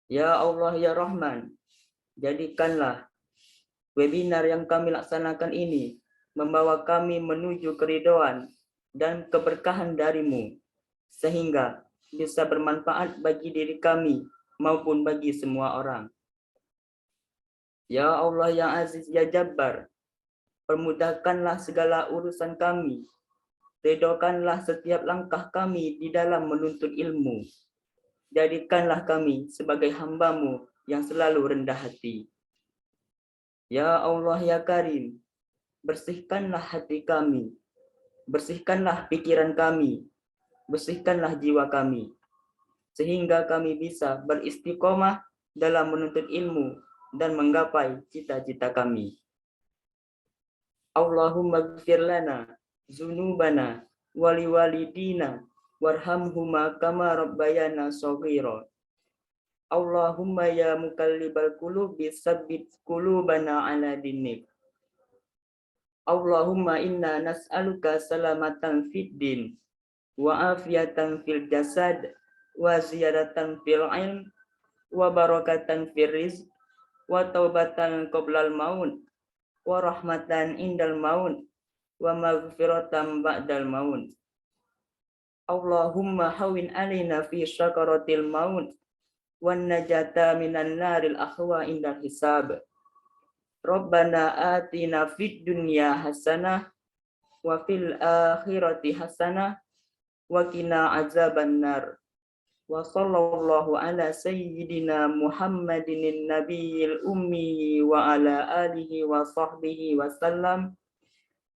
Ya Allah ya Rahman, jadikanlah webinar yang kami laksanakan ini membawa kami menuju keridhaan dan keberkahan dari-Mu, sehingga bisa bermanfaat bagi diri kami maupun bagi semua orang. Ya Allah yang Aziz ya Jabbar, permudahkanlah segala urusan kami Ridhokanlah setiap langkah kami di dalam menuntut ilmu. Jadikanlah kami sebagai hamba-Mu yang selalu rendah hati. Ya Allah ya Karim, bersihkanlah hati kami, bersihkanlah pikiran kami, bersihkanlah jiwa kami, sehingga kami bisa beristiqomah dalam menuntut ilmu dan menggapai cita-cita kami. Allahumma gfir lana zunubana wali walidina warhamhuma kama rabbayana shaghira. Allahumma ya mukallibal qulubi tsabbit qulubana ala dinik. Allahumma inna nas'aluka salamatan fid din wa afiyatan fil jasad wa ziyadatan fil ilm wa barakatan fil rizq wa taubatan qoblal maut wa rahmatan indal maut wa maghfiratan ba'dal maut. Allahumma hawin alina fi syakaratil maut wan najata minan naril akhwa indal hisab. Rabbana atina fid dunya hasanah wa fil akhirati hasanah wa qina azaban nar. Wa sallallahu ala sayyidina Muhammadin nabiyil ummi wa ala alihi wa sahbihi wa sallam.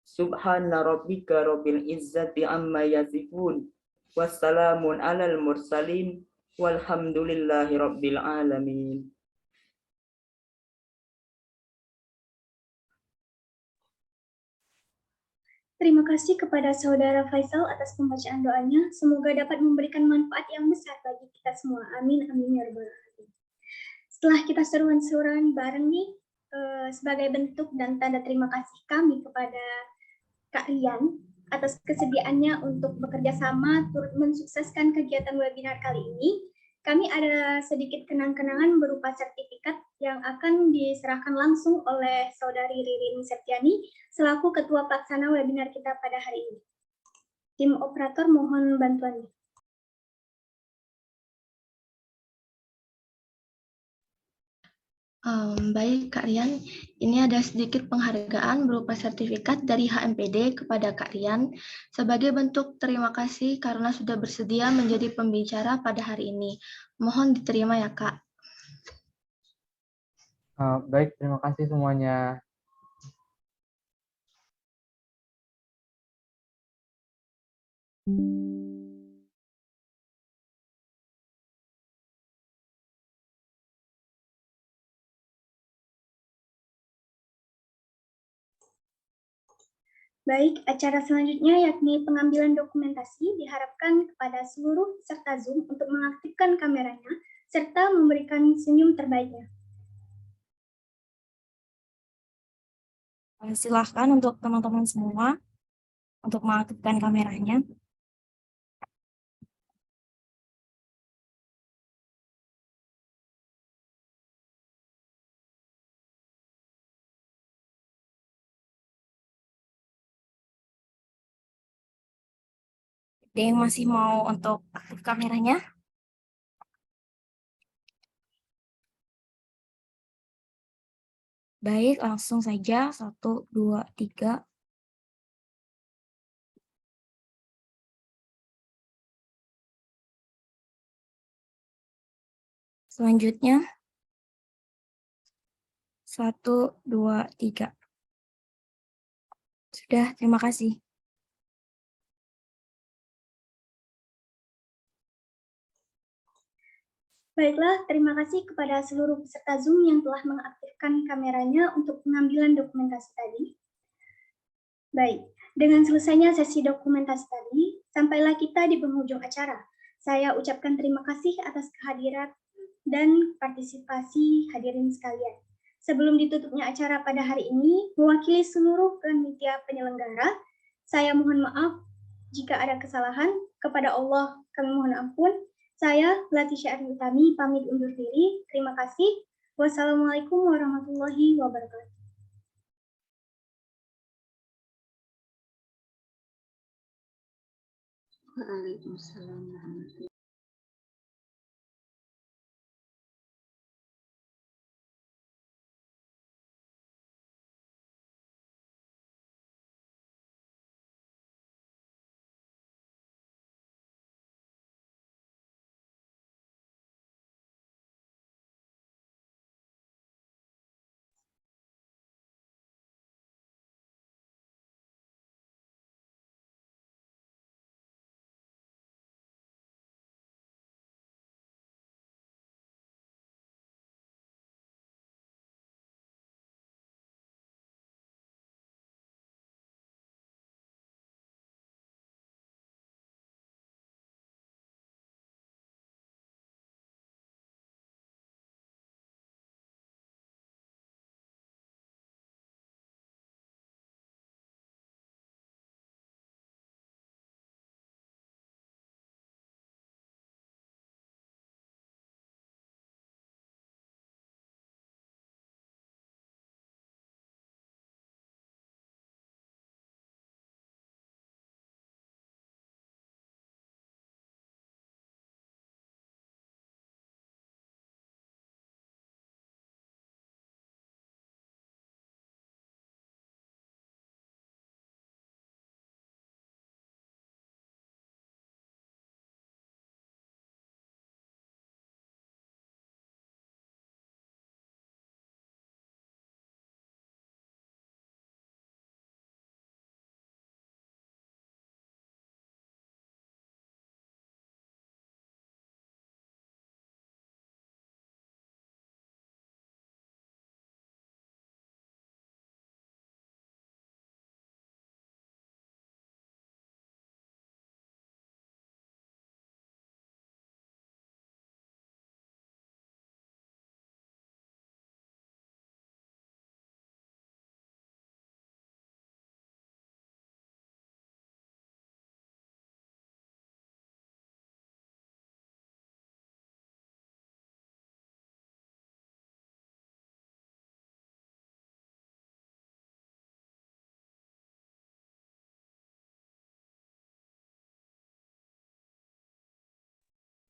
Subhana rabbika rabbil izzati amma yasifun. Wassalamun alal mursalin. Walhamdulillahi rabbil alamin. Terima kasih kepada Saudara Faisal atas pembacaan doanya. Semoga dapat memberikan manfaat yang besar bagi kita semua. Amin, amin, ya rabbal alamin. Setelah kita seruan-seruan bareng nih, sebagai bentuk dan tanda terima kasih kami kepada Kak Rian atas kesediaannya untuk bekerja sama turut mensukseskan kegiatan webinar kali ini. Kami ada sedikit kenang-kenangan berupa sertifikat yang akan diserahkan langsung oleh Saudari Ririn Septiani selaku Ketua Pelaksana webinar kita pada hari ini. Tim operator mohon bantuannya. Baik Kak Rian, ini ada sedikit penghargaan berupa sertifikat dari HMPD kepada Kak Rian sebagai bentuk terima kasih karena sudah bersedia menjadi pembicara pada hari ini. Mohon diterima ya Kak. Baik, terima kasih semuanya. Baik, acara selanjutnya yakni pengambilan dokumentasi diharapkan kepada seluruh peserta Zoom untuk mengaktifkan kameranya serta memberikan senyum terbaiknya. Silahkan untuk teman-teman semua untuk mengaktifkan kameranya. Ada yang masih mau untuk aktif kameranya? Baik, langsung saja. 1, 2, 3. Selanjutnya. 1, 2, 3. Sudah, terima kasih. Baiklah, terima kasih kepada seluruh peserta Zoom yang telah mengaktifkan kameranya untuk pengambilan dokumentasi tadi. Baik, dengan selesainya sesi dokumentasi tadi, sampailah kita di penghujung acara. Saya ucapkan terima kasih atas kehadiran dan partisipasi hadirin sekalian. Sebelum ditutupnya acara pada hari ini, mewakili seluruh panitia penyelenggara, saya mohon maaf jika ada kesalahan. Kepada Allah kami mohon ampun. Saya, Latisha Arifutami, pamit undur diri. Terima kasih. Wassalamualaikum warahmatullahi wabarakatuh. Waalaikumsalam.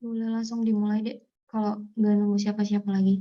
Boleh langsung dimulai deh, kalau nggak nunggu siapa-siapa lagi.